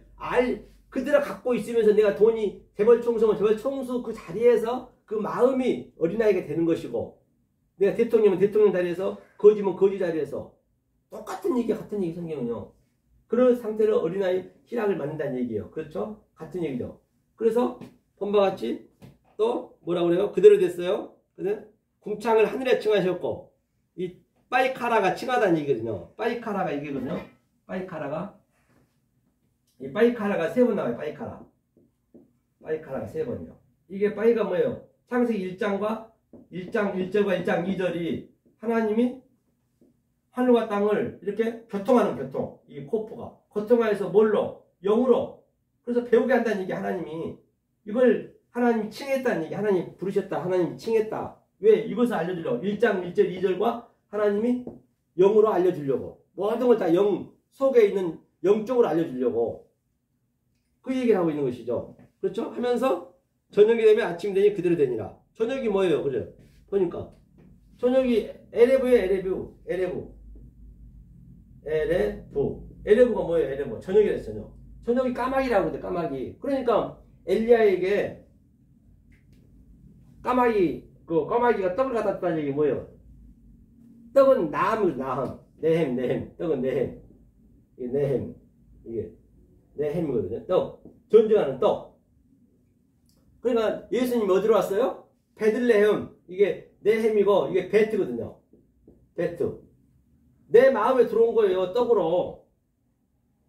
그대로 갖고 있으면서 내가 돈이 재벌 총수 그 자리에서 그 마음이 어린아이가 되는 것이고 내가 대통령은 대통령 자리에서 거지면 거지 자리에서 똑같은 얘기 같은 얘기 성경은요. 그런 상태로 어린아이 희락을 만든다는 얘기예요. 그렇죠? 같은 얘기죠. 그래서 본바 같이 또 뭐라 그래요? 그대로 됐어요. 궁창을 하늘에 칭하셨고 이 빠이카라가 칭하다는 얘기거든요. 빠이카라가 이게거든요. 이 빠이카라가 3번 나와요. 빠이카라가 3번이요. 이게 빠이가 뭐예요? 창세기 1장과 1절과 1장 2절이 하나님이 하늘과 땅을 이렇게 교통하는 교통. 이 코프가 교통하여서 뭘로? 영으로. 그래서 배우게 한다는 얘기 하나님이. 이걸 하나님이 칭했다는 얘기. 하나님 부르셨다. 하나님이 칭했다. 왜? 이것을 알려주려고. 1장 1절 2절과 하나님이 영으로 알려주려고. 모든 걸 다 영 속에 있는 영적으로 알려주려고. 그 얘기를 하고 있는 것이죠. 그렇죠? 하면서 저녁이 되면 아침이 되니 그대로 되니라. 저녁이 뭐예요? 그죠? 보니까 저녁이 에레브예요. 에레브가 뭐예요? 에레브. 저녁이래요. 저녁이 까마귀라고 그러는데 까마귀. 그러니까 엘리야에게 까마귀가 떡을 갖다 줬다는 얘기 뭐예요? 떡은 나함. 네햄. 떡은 네햄. 이게 네햄. 이게 네햄이거든요. 떡. 전쟁하는 떡. 그러니까 예수님이 어디로 왔어요? 베들레헴. 이게 네햄이고 이게 베트거든요. 베트. 내 마음에 들어온 거예요. 떡으로.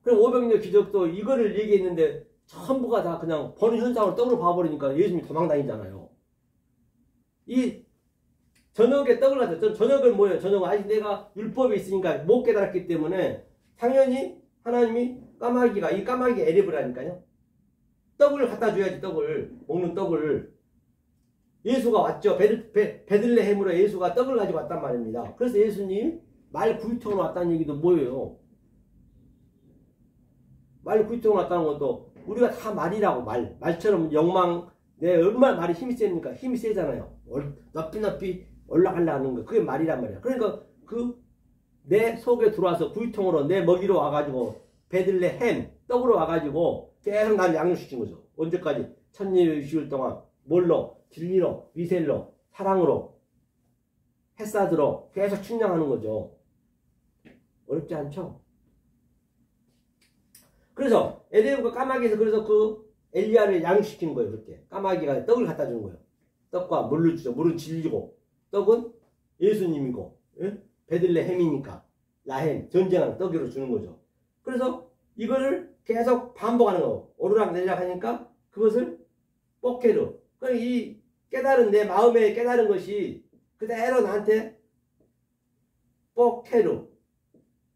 그럼 500년 기적도 이거를 얘기했는데 전부가 다 그냥 보는 현상으로 떡으로 봐버리니까 예수님이 도망다니잖아요. 이 저녁에 떡을 갖다 저녁은 뭐예요? 저녁은 아직 내가 율법이 있으니까 못 깨달았기 때문에 당연히 하나님이 이 까마귀가 에레브라니까요. 떡을 갖다 줘야지. 떡을 먹는 떡을. 예수가 왔죠. 베들레헴으로 예수가 떡을 가지고 왔단 말입니다. 그래서 예수님 말 구유통으로 왔다는 얘기도 뭐예요? 말 구유통으로 왔다는 것도 우리가 다 말이라고. 말처럼 내 얼마나 말이 힘이 세니까 힘이 세잖아요. 높이 올라가려 하는 거. 그게 말이란 말이야. 그러니까 내 속에 들어와서 구유통으로 내 먹이로 와가지고 베들레헴 떡으로 와가지고 계속 나를 양육시킨 거죠. 언제까지? 1060일 동안 뭘로? 진리로, 위셀로, 사랑으로, 햇사드로 계속 충량하는 거죠. 어렵지 않죠? 그래서 에레브가 까마귀에서 그래서 엘리야를 양육시키는 거예요. 그렇게 까마귀가 떡을 갖다 주는 거예요. 떡과 물을 주죠. 물은 진리고 떡은 예수님이고, 예? 베들레헴이니까 라햄 전쟁하는 떡으로 주는 거죠. 그래서 이거를 계속 반복하는 거. 오르락 내리락 하니까 그것을 뽀케르. 그러니까 이 깨달은 내 마음에 깨달은 것이 그대로 나한테 뽀케르.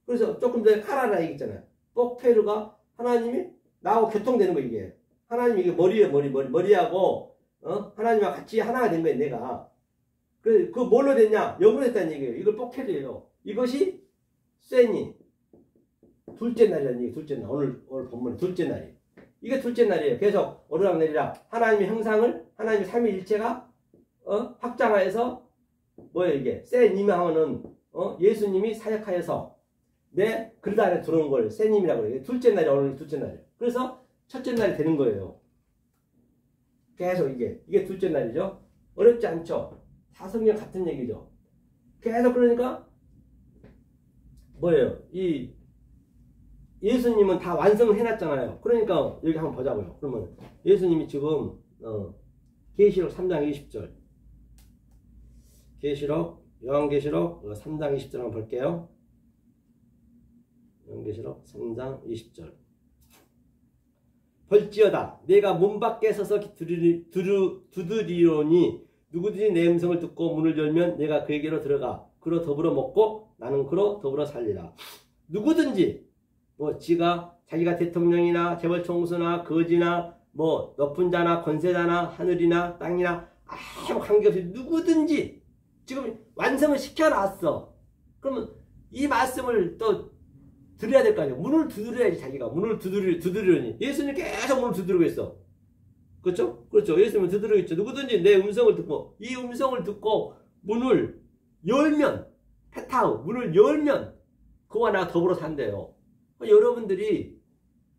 그래서 조금 전에 카라라 얘기했잖아요. 뽀케르가 하나님이 나하고 교통되는 거 이게. 하나님이 이게 머리하고 하나님과 같이 하나가 된 거예요. 내가. 그 뭘로 됐냐? 영으로 됐다는 얘기예요. 이걸 뽀케르예요. 이것이 쇠니. 둘째 날이라는 얘기. 둘째 날. 오늘 본문은 둘째 날이에요. 이게 둘째 날이에요. 계속 오르락내리락 하나님의 형상을 하나님의 삼위일체가 확장하여서 뭐예요 이게 세님하고는 예수님이 사역하여서 내 그릇 안에 들어온 걸 세님이라고 그래요. 둘째 날이 오늘 둘째 날이에요. 그래서 첫째 날이 되는 거예요. 계속 이게 둘째 날이죠. 어렵지 않죠. 다 성경 같은 얘기죠. 계속 그러니까 뭐예요? 이 예수님은 다 완성을 해놨잖아요. 그러니까 여기 한번 보자고요. 그러면 예수님이 지금 계시록 3장 20절 요한계시록 3장 20절 한번 볼게요. 요한계시록 3장 20절 볼지어다 내가 문 밖에 서서 두드리오니 누구든지 내 음성을 듣고 문을 열면 내가 그에게로 들어가 그로 더불어 먹고 나는 그로 더불어 살리라. 누구든지 뭐 자기가 대통령이나 재벌총수나 거지나 뭐 높은 자나 권세자나 하늘이나 땅이나 아무 관계없이 누구든지 지금 완성을 시켜놨어. 그러면 이 말씀을 또 들어야 될 거 아니에요. 문을 두드려야지. 자기가 문을 두드리려니 예수님 계속 문을 두드리고 있어. 그렇죠? 그렇죠. 예수님은 두드리고 있죠. 누구든지 내 음성을 듣고 이 음성을 듣고 문을 열면 페타우 문을 열면 그와 나가 더불어 산대요. 여러분들이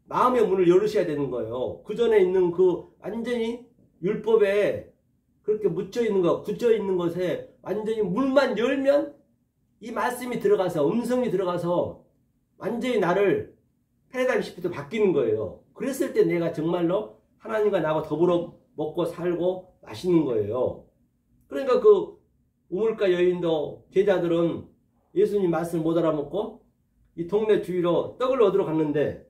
마음의 문을 열으셔야 되는 거예요. 그 전에 있는 그 완전히 율법에 그렇게 묻혀 있는 것, 굳혀 있는 것에 완전히 문만 열면 이 말씀이 들어가서 음성이 들어가서 완전히 나를 패러다임시프트로 바뀌는 거예요. 그랬을 때 내가 정말로 하나님과 나하고 더불어 먹고 살고 마시는 거예요. 그러니까 그 우물가 여인도 제자들은 예수님 말씀을 못 알아먹고 이 동네 주위로 떡을 얻으러 갔는데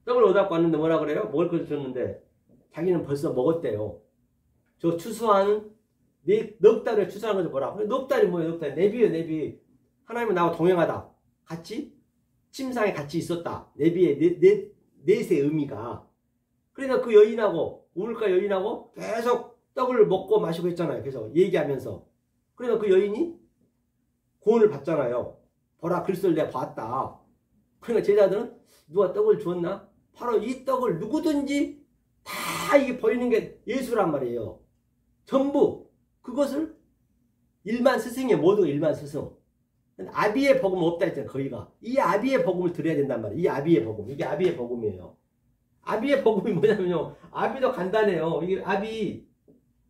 떡을 얻어갖고 왔는데 뭐라 그래요? 먹을 것을 줬는데 자기는 벌써 먹었대요. 저 추수한 넉 달에 추수한 것을 뭐라? 넉 달이 뭐예요? 넉 달. 내비예요, 내비. 하나님은 나하고 동행하다. 같이 침상에 같이 있었다. 내비의 넷의 의미가. 그러니까 그 여인하고 우물가 여인하고 계속 떡을 먹고 마시고 했잖아요. 계속 얘기하면서. 그러니까 그 여인이 구원을 받잖아요. 보라 그리스도를 내가 봤다. 그러니까 제자들은 누가 떡을 주었나? 바로 이 떡을 누구든지 다 이게 보이는 게 예수란 말이에요. 전부 그것을 일만 스승이에요. 모두 일만 스승. 아비의 복음 없다 했잖아요. 거기가. 이 아비의 복음을 드려야 된단 말이에요. 이 아비의 복음. 이게 아비의 복음이에요. 아비의 복음이 뭐냐면요. 아비도 간단해요. 이게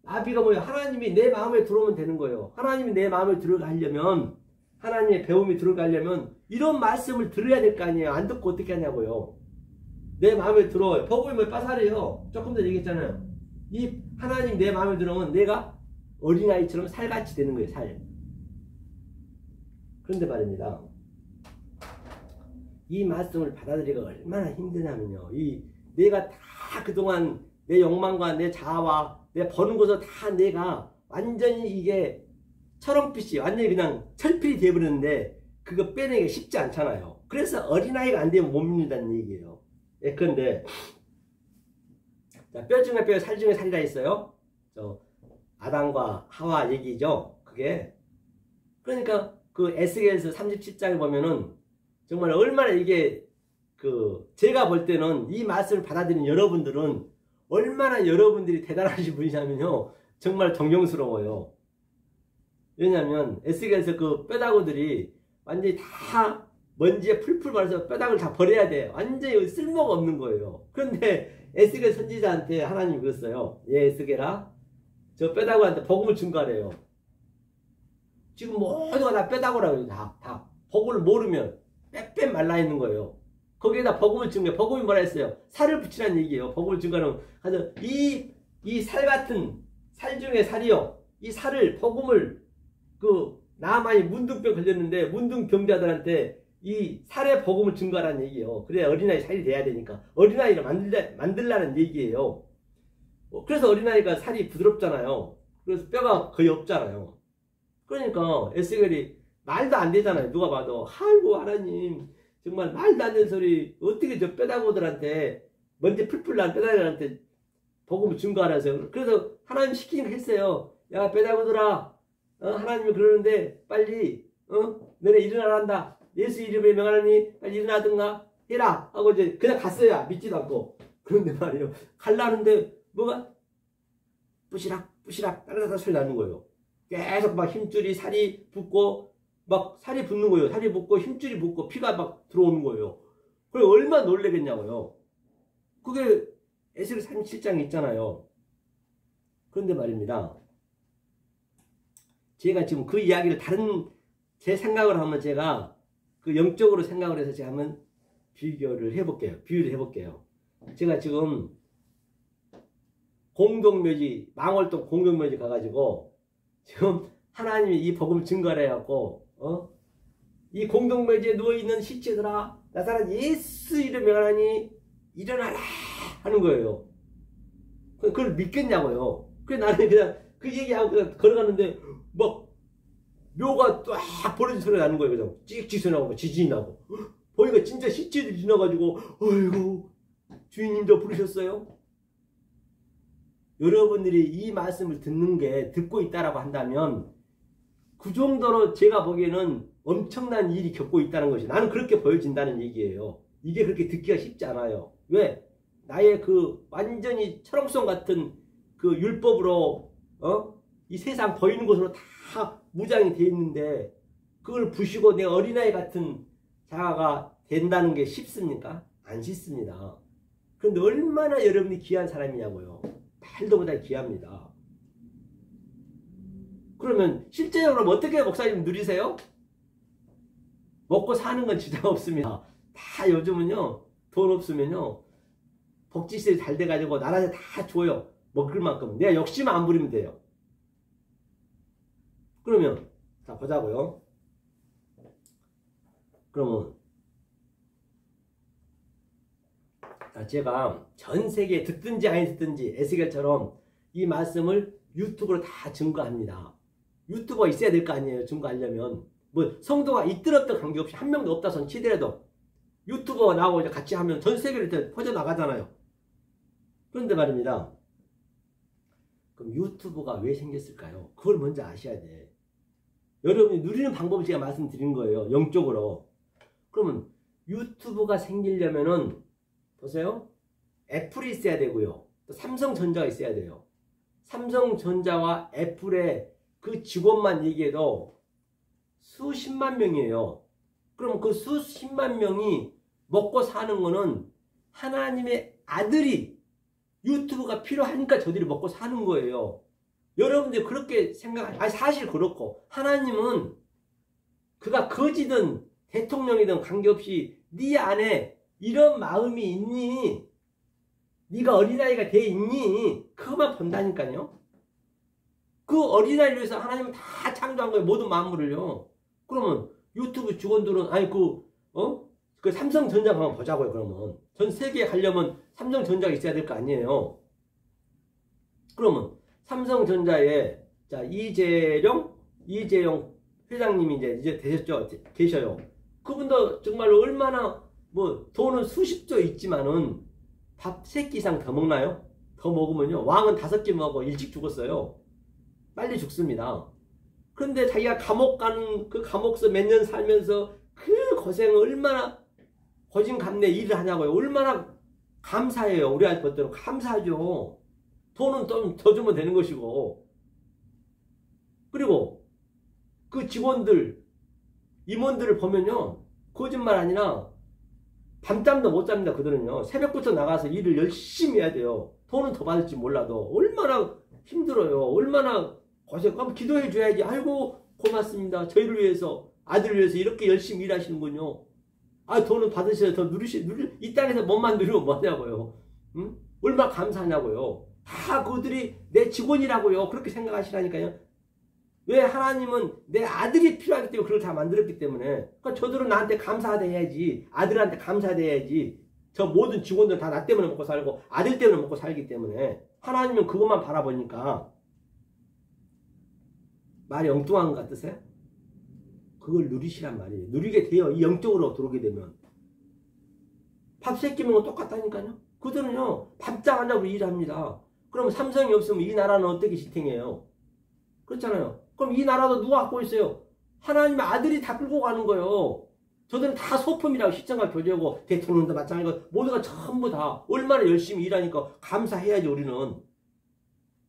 아비가 뭐예요? 하나님이 내 마음에 들어오면 되는 거예요. 하나님이 내 마음에 들어가려면 하나님의 배움이 들어가려면 이런 말씀을 들어야 될 거 아니에요. 안 듣고 어떻게 하냐고요. 내 마음에 들어요. 복음이 뭐 빠살이에요. 조금 전에 얘기했잖아요. 이 하나님 내 마음에 들어오면 내가 어린아이처럼 살같이 되는 거예요. 살. 그런데 말입니다. 이 말씀을 받아들이기가 얼마나 힘드냐면요. 내가 다 그동안 내 욕망과 내 자아와 내 버는 것을 다 내가 완전히 이게 철옹빛이 완전히 그냥 철필이 되어버렸는데 그거 빼내기가 쉽지 않잖아요. 그래서 어린아이가 안 되면 못 믿는다는 얘기예요. 예컨대 뼈 중에 뼈, 살 중에 살이라 했어요. 아담과 하와 얘기죠. 그게. 그러니까 그 에스겔서 37장에 보면은 정말 얼마나 이게 제가 볼 때는 이 말씀을 받아들인 여러분들은 얼마나 여러분들이 대단하신 분이냐면요. 정말 존경스러워요. 왜냐하면 에스겔에서 그 뼈다구들이 완전히 다 먼지에 풀풀 말아서 뼈다구를 다 버려야 돼. 완전히 쓸모가 없는 거예요. 그런데 에스겔 선지자한테 하나님이 그랬어요. 얘 에스겔아, 저 뼈다구한테 복음을 준 거래요. 지금 모두가 다 뼈다구라고 다 복음을 모르면 빼빼 말라 있는 거예요. 거기에다 복음을 준 거예요. 복음이 뭐라 했어요? 살을 붙이라는 얘기예요. 복음을 준 거는 이 살 같은 살 중에 살이요. 이 살을 복음을 나만이 문둥병 걸렸는데 문둥병자들한테 이 살의 복음을 증거하라는 얘기예요. 그래야 어린아이 살이 돼야 되니까 어린아이를 만들라는 얘기예요. 그래서 어린아이가 살이 부드럽잖아요. 그래서 뼈가 거의 없잖아요. 그러니까 에스겔이 말도 안 되잖아요. 누가 봐도 아이고 하나님 정말 말도 안 되는 소리 어떻게 저 뼈다구들한테 먼지 풀풀 난 뼈다구들한테 복음을 증거하라서. 그래서 하나님 시키니까 했어요. 야 뼈다구들아, 하나님이 그러는데 빨리 너네 일어나란다. 예수 이름에 명하노니 빨리 일어나든가 해라 하고 이제 그냥 갔어요. 믿지도 않고. 그런데 말이에요. 갈라는데 뭐가 뿌시락 따라다다 소리 나는 거예요. 계속 막 힘줄이 살이 붓고 막 살이 붓는 거예요. 살이 붓고 힘줄이 붓고 피가 막 들어오는 거예요. 그래 얼마나 놀라겠냐고요. 그게 에스겔 37장에 있잖아요. 그런데 말입니다. 제가 지금 그 이야기를 다른 제 생각을 하면 제가 그 영적으로 생각을 해서 제가 한번 비유를 해볼게요. 제가 지금 공동묘지, 망월동 공동묘지 가가지고 지금 하나님이 이 복음을 증거를 해갖고 이 공동묘지에 누워있는 시체들아 나사렛 예수 이름 명하니 일어나라 하는 거예요. 그걸 믿겠냐고요. 그래서 나는 그냥 그 얘기하고 그냥 걸어가는데 막 묘가 딱 벌어진 소리가 나는 거예요. 그냥 찍찍 소리 나고 지진이 나고 보니까 진짜 시체들이 지나가지고 어이구 주인님도 부르셨어요? 여러분들이 이 말씀을 듣고 있다라고 한다면 그 정도로 제가 보기에는 엄청난 일이 겪고 있다는 것이 나는 그렇게 보여진다는 얘기예요. 이게 그렇게 듣기가 쉽지 않아요. 왜? 나의 그 완전히 철옹성 같은 그 율법으로 이 세상 보이는 것으로 다 무장이 되어 있는데 그걸 부시고 내 어린아이 같은 자아가 된다는 게 쉽습니까? 안 쉽습니다. 그런데 얼마나 여러분이 귀한 사람이냐고요. 말도 못하게 귀합니다. 그러면 실제적으로 어떻게 목사님 누리세요? 먹고 사는 건 지장 없습니다. 다 요즘은요 돈 없으면요 복지시설이 잘 돼가지고 나라에서 다 줘요. 먹을 만큼. 내가 욕심만 안 부리면 돼요. 그러면 자 보자고요. 그러면 제가 전 세계에 듣든지 아니 듣든지 에스겔처럼 이 말씀을 유튜브로 다 증거합니다. 유튜버가 있어야 될 거 아니에요. 증거하려면 뭐 성도가 있든 없든 관계없이 한 명도 없다 손 치더라도 유튜버가 나오고 이제 같이 하면 전 세계로 퍼져나가잖아요. 그런데 말입니다. 그럼 유튜브가 왜 생겼을까요? 그걸 먼저 아셔야 돼. 여러분이 누리는 방법을 제가 말씀드린 거예요. 영적으로. 그러면 유튜브가 생기려면은 보세요. 애플이 있어야 되고요. 또 삼성전자가 있어야 돼요. 삼성전자와 애플의 그 직원만 얘기해도 수십만 명이에요. 그럼 그 수십만 명이 먹고 사는 거는 하나님의 아들이 유튜브가 필요하니까 저들이 먹고 사는 거예요. 여러분들 그렇게 아니 사실 그렇고 하나님은 그가 거지든 대통령이든 관계없이 네 안에 이런 마음이 있니? 네가 어린아이가 돼 있니? 그것만 본다니까요. 그 어린아이를 위해서 하나님은 다 창조한 거예요. 모든 만물을요. 그러면 유튜브 직원들은 아니 그 삼성전자 한번 보자고요. 그러면 전 세계에 가려면 삼성전자가 있어야 될 거 아니에요. 그러면 삼성전자에 자 이재용 회장님이 이제 계셔요. 그분도 정말로 얼마나 뭐 돈은 수십조 있지만은 밥 3끼 이상 더 먹나요? 더 먹으면요 왕은 5끼 먹어 일찍 죽었어요. 빨리 죽습니다. 그런데 자기가 감옥 가는 그 감옥서 몇 년 살면서 그 고생을 얼마나 고진감래 일을 하냐고요. 얼마나 감사해요. 우리 아버지도 감사하죠. 돈은 좀 더 주면 되는 것이고. 그리고 그 직원들 임원들을 보면요 거짓말 아니라 밤잠도 못 잡니다. 그들은요 새벽부터 나가서 일을 열심히 해야 돼요. 돈은 더 받을지 몰라도 얼마나 힘들어요. 얼마나 고생. 그럼 기도해 줘야지. 아이고 고맙습니다. 저희를 위해서 아들을 위해서 이렇게 열심히 일하시는군요. 아 돈은 받으셔야 더 이 땅에서 몸만 누리면 뭐냐고요. 응? 얼마나 감사하냐고요. 다 그들이 내 직원이라고요. 그렇게 생각하시라니까요. 왜? 하나님은 내 아들이 필요하기 때문에 그걸 다 만들었기 때문에. 그러니까 저들은 나한테 감사해야지. 아들한테 감사해야지. 저 모든 직원들은 다 나 때문에 먹고 살고 아들 때문에 먹고 살기 때문에 하나님은 그것만 바라보니까 말이 엉뚱한 것 같으세요? 그걸 누리시란 말이에요. 누리게 돼요. 이 영적으로 들어오게 되면. 밥 3끼 먹으면 똑같다니까요. 그들은요 밥장 안 하고 일합니다. 그럼 삼성이 없으면 이 나라는 어떻게 지탱해요? 그렇잖아요. 그럼 이 나라도 누가 갖고 있어요? 하나님의 아들이 다 끌고 가는 거예요. 저들은 다 소품이라고 시청과 교제하고 대통령도 마찬가지고 모두가 전부 다 얼마나 열심히 일하니까 감사해야지 우리는.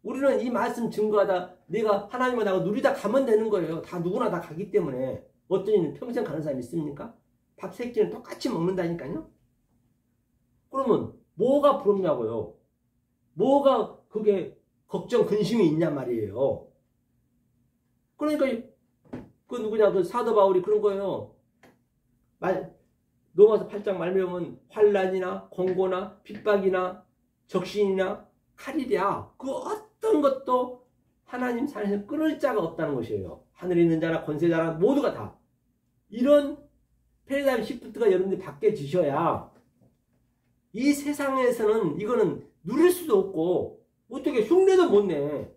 우리는 이 말씀 증거하다 내가 하나님과 나가 누리다 가면 되는 거예요. 다 누구나 다 가기 때문에. 어떤 이는 평생 가는 사람이 있습니까? 밥 세 끼는 똑같이 먹는다니까요. 그러면 뭐가 부럽냐고요. 뭐가 그게 걱정 근심이 있냔 말이에요. 그러니까 그 누구냐 그 사도 바울이 그런 거예요. 로마서 8장 말미암은 환난이나 공고나 핍박이나 적신이나 칼이랴 그 어떤 것도 하나님 산에서 끊을 자가 없다는 것이에요. 하늘에 있는 자나 권세자나 모두가 다 이런 패러다임 시프트가 여러분들이 바뀌어지셔야 이 세상에서는 이거는 누릴 수도 없고 어떻게 흉내도 못 내.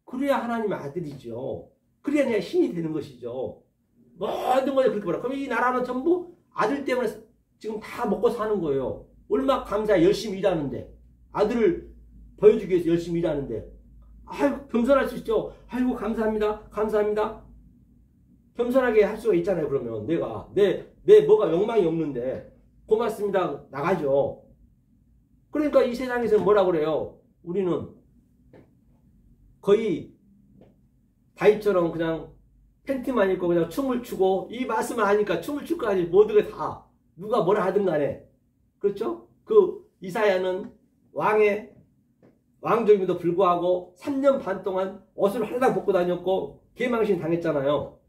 그래야 하나님의 아들이죠. 그래야 내가 신이 되는 것이죠. 모든 것을 그렇게 보라. 그럼 이 나라는 전부 아들 때문에 지금 다 먹고 사는 거예요. 얼마나 감사해. 열심히 일하는데. 아들을 보여주기 위해서 열심히 일하는데. 아이고 겸손할 수 있죠. 아이고 감사합니다. 감사합니다. 겸손하게 할 수가 있잖아요. 그러면 내가 내 뭐가 욕망이 없는데 고맙습니다. 나가죠. 그러니까 이 세상에서 뭐라 그래요? 우리는 거의 다윗처럼 그냥 팬티만 입고 그냥 춤을 추고 이 말씀을 하니까 춤을 출 거 아니 모두가 다 누가 뭐라 하든 간에 그렇죠? 그 이사야는 왕족임에도 불구하고 3년 반 동안 옷을 하나도 벗고 다녔고 개망신 당했잖아요.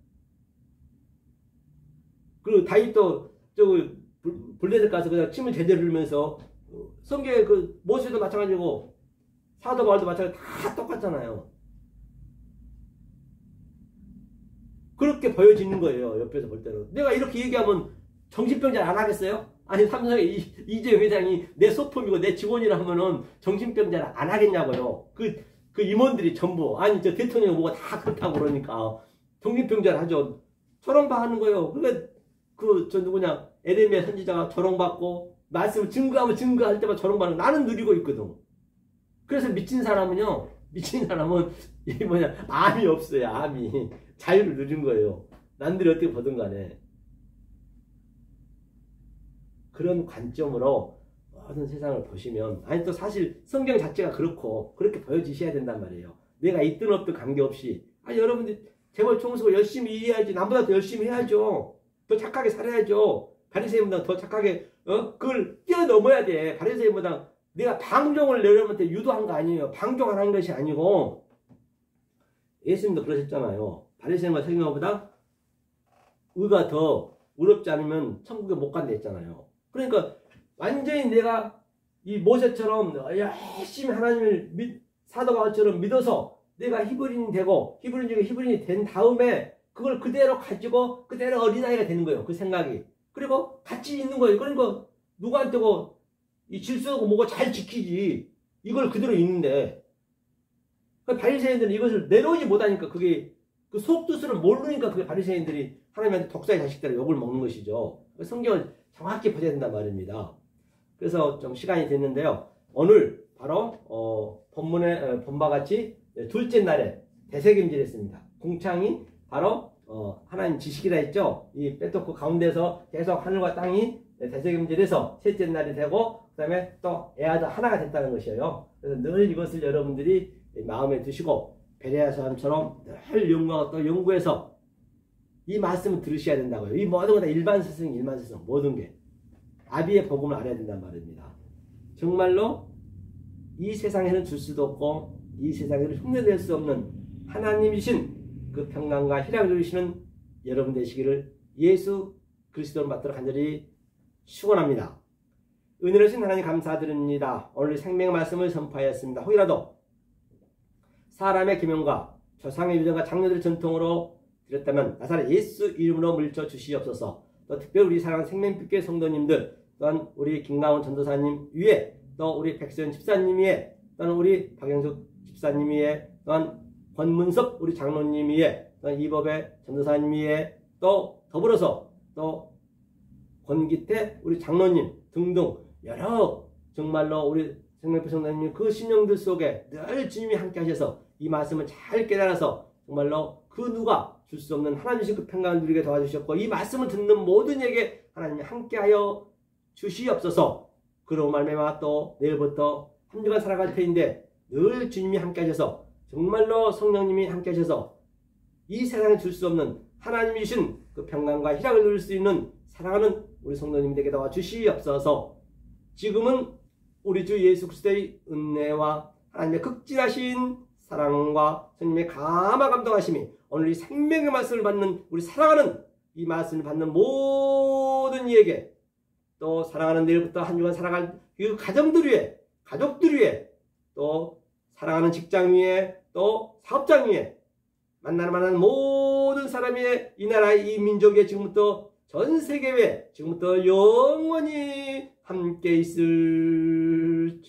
그리고 다윗도 블레셋 가서 그냥 침을 제대로 흘리면서 성경의 그 모세도 마찬가지고 사도 바울도 마찬가지고 다 똑같잖아요. 그렇게 보여지는 거예요. 옆에서 볼 때는. 내가 이렇게 얘기하면 정신병자 안 하겠어요? 아니 삼성의 이재용 회장이 내 소품이고 내 직원이라 하면은 정신병자를 안 하겠냐고요. 그 임원들이 전부 아니 저 대통령이 뭐가 다 그렇다고 그러니까 정신병자를 하죠. 조롱받는 거예요. 그러니까 저 누구냐 에레미야 선지자가 조롱받고 말씀을 증거하면 증거할 때마다 조롱받는 거 나는 누리고 있거든. 그래서 미친 사람은 이 암이 없어요. 암이 자유를 누린 거예요. 남들이 어떻게 보든 간에 그런 관점으로 모든 세상을 보시면 아니 또 사실 성경 자체가 그렇고 그렇게 보여지셔야 된단 말이에요. 내가 있든 없든 관계없이 아니 여러분들 재벌 총수고 열심히 일해야지. 남보다 더 열심히 해야죠. 더 착하게 살아야죠. 바리새인보다 더 착하게 그걸 뛰어넘어야 돼. 바리새인보다 내가 방종을 여러분한테 유도한 거 아니에요. 방종을 한 것이 아니고 예수님도 그러셨잖아요. 바리새인과 서기관보다 의가 더 의롭지 않으면 천국에 못 간다 했잖아요. 그러니까 완전히 내가 이 모세처럼 열심히 하나님을 사도 바울처럼 믿어서 내가 히브리인이 되고 히브리인 중에 히브리인이 된 다음에 그걸 그대로 가지고 그대로 어린아이가 되는 거예요. 그 생각이. 그리고 같이 있는 거예요. 그러니까 누구한테고 이 질서고 뭐고 잘 지키지. 이걸 그대로 있는데 바리새인들은 이것을 내려오지 못하니까 그게 그 속뜻을 모르니까 그게 바리새인들이 하나님한테 독사의 자식들의 욕을 먹는 것이죠. 성경을 정확히 보셔야 된단 말입니다. 그래서 좀 시간이 됐는데요. 오늘 바로 본문에 본바 같이 둘째 날에 대세김질했습니다. 궁창이 바로 하나님 지식이라 했죠. 이 빼놓고 가운데서 계속 하늘과 땅이 대세김질해서 셋째 날이 되고 그 다음에 또 애아도 하나가 됐다는 것이에요. 그래서 늘 이것을 여러분들이 마음에 두시고 베레아 사람처럼 늘 연구하고 또 연구해서 이 말씀을 들으셔야 된다고요. 이 모든 거 다 일반 스승 모든 게 아비의 복음을 알아야 된단 말입니다. 정말로 이 세상에는 줄 수도 없고 이 세상에는 흉내낼 수 없는 하나님이신 그 평강과 희락을 누리시는 여러분 되시기를 예수 그리스도를 받들어 간절히 축원합니다. 은혜로우신 하나님 감사드립니다. 오늘 생명의 말씀을 선포하였습니다. 혹이라도 사람의 기명과 조상의 유전과 장로들의 전통으로 드렸다면 나사렛 예수 이름으로 물려 주시옵소서. 또 특별히 우리 사랑하는 생명빛교회 성도님들 또한 우리 김가원 전도사님 위에 또 우리 백수연 집사님 위에 또는 우리 박영숙 집사님 위에 또한 권문섭 우리 장로님 위에 또한 이법의 전도사님 위에 또 더불어서 또 권기태 우리 장로님 등등 여러 정말로 우리 생명빛 성도님 그 신령들 속에 늘 주님이 함께 하셔서 이 말씀을 잘 깨달아서 정말로 그 누가 줄 수 없는 하나님이신 그 평강을 누리게 도와주셨고 이 말씀을 듣는 모든 이에게 하나님이 함께하여 주시옵소서. 그로 말미암아 또 내일부터 한 주간 살아갈 터인데 늘 주님이 함께 하셔서 정말로 성령님이 함께 하셔서 이 세상에 줄 수 없는 하나님이 주신 그 평강과 희락을 누릴 수 있는 사랑하는 우리 성도님이 되게 도와 주시옵소서. 지금은 우리 주 예수 그리스도의 은혜와 하나님의 극진하신 사랑과 성령님의 감화 감동하심이 오늘 이 생명의 말씀을 받는 우리 사랑하는 이 말씀을 받는 모든 이에게 또 사랑하는 내일부터 한 주간 살아갈 그 가정들 위에 가족들 위에 또 사랑하는 직장 위에 또 사업장 위에 만나는 모든 사람 위에 이 나라의 이 민족에 지금부터 전 세계에 지금부터 영원히 함께 있을지어다.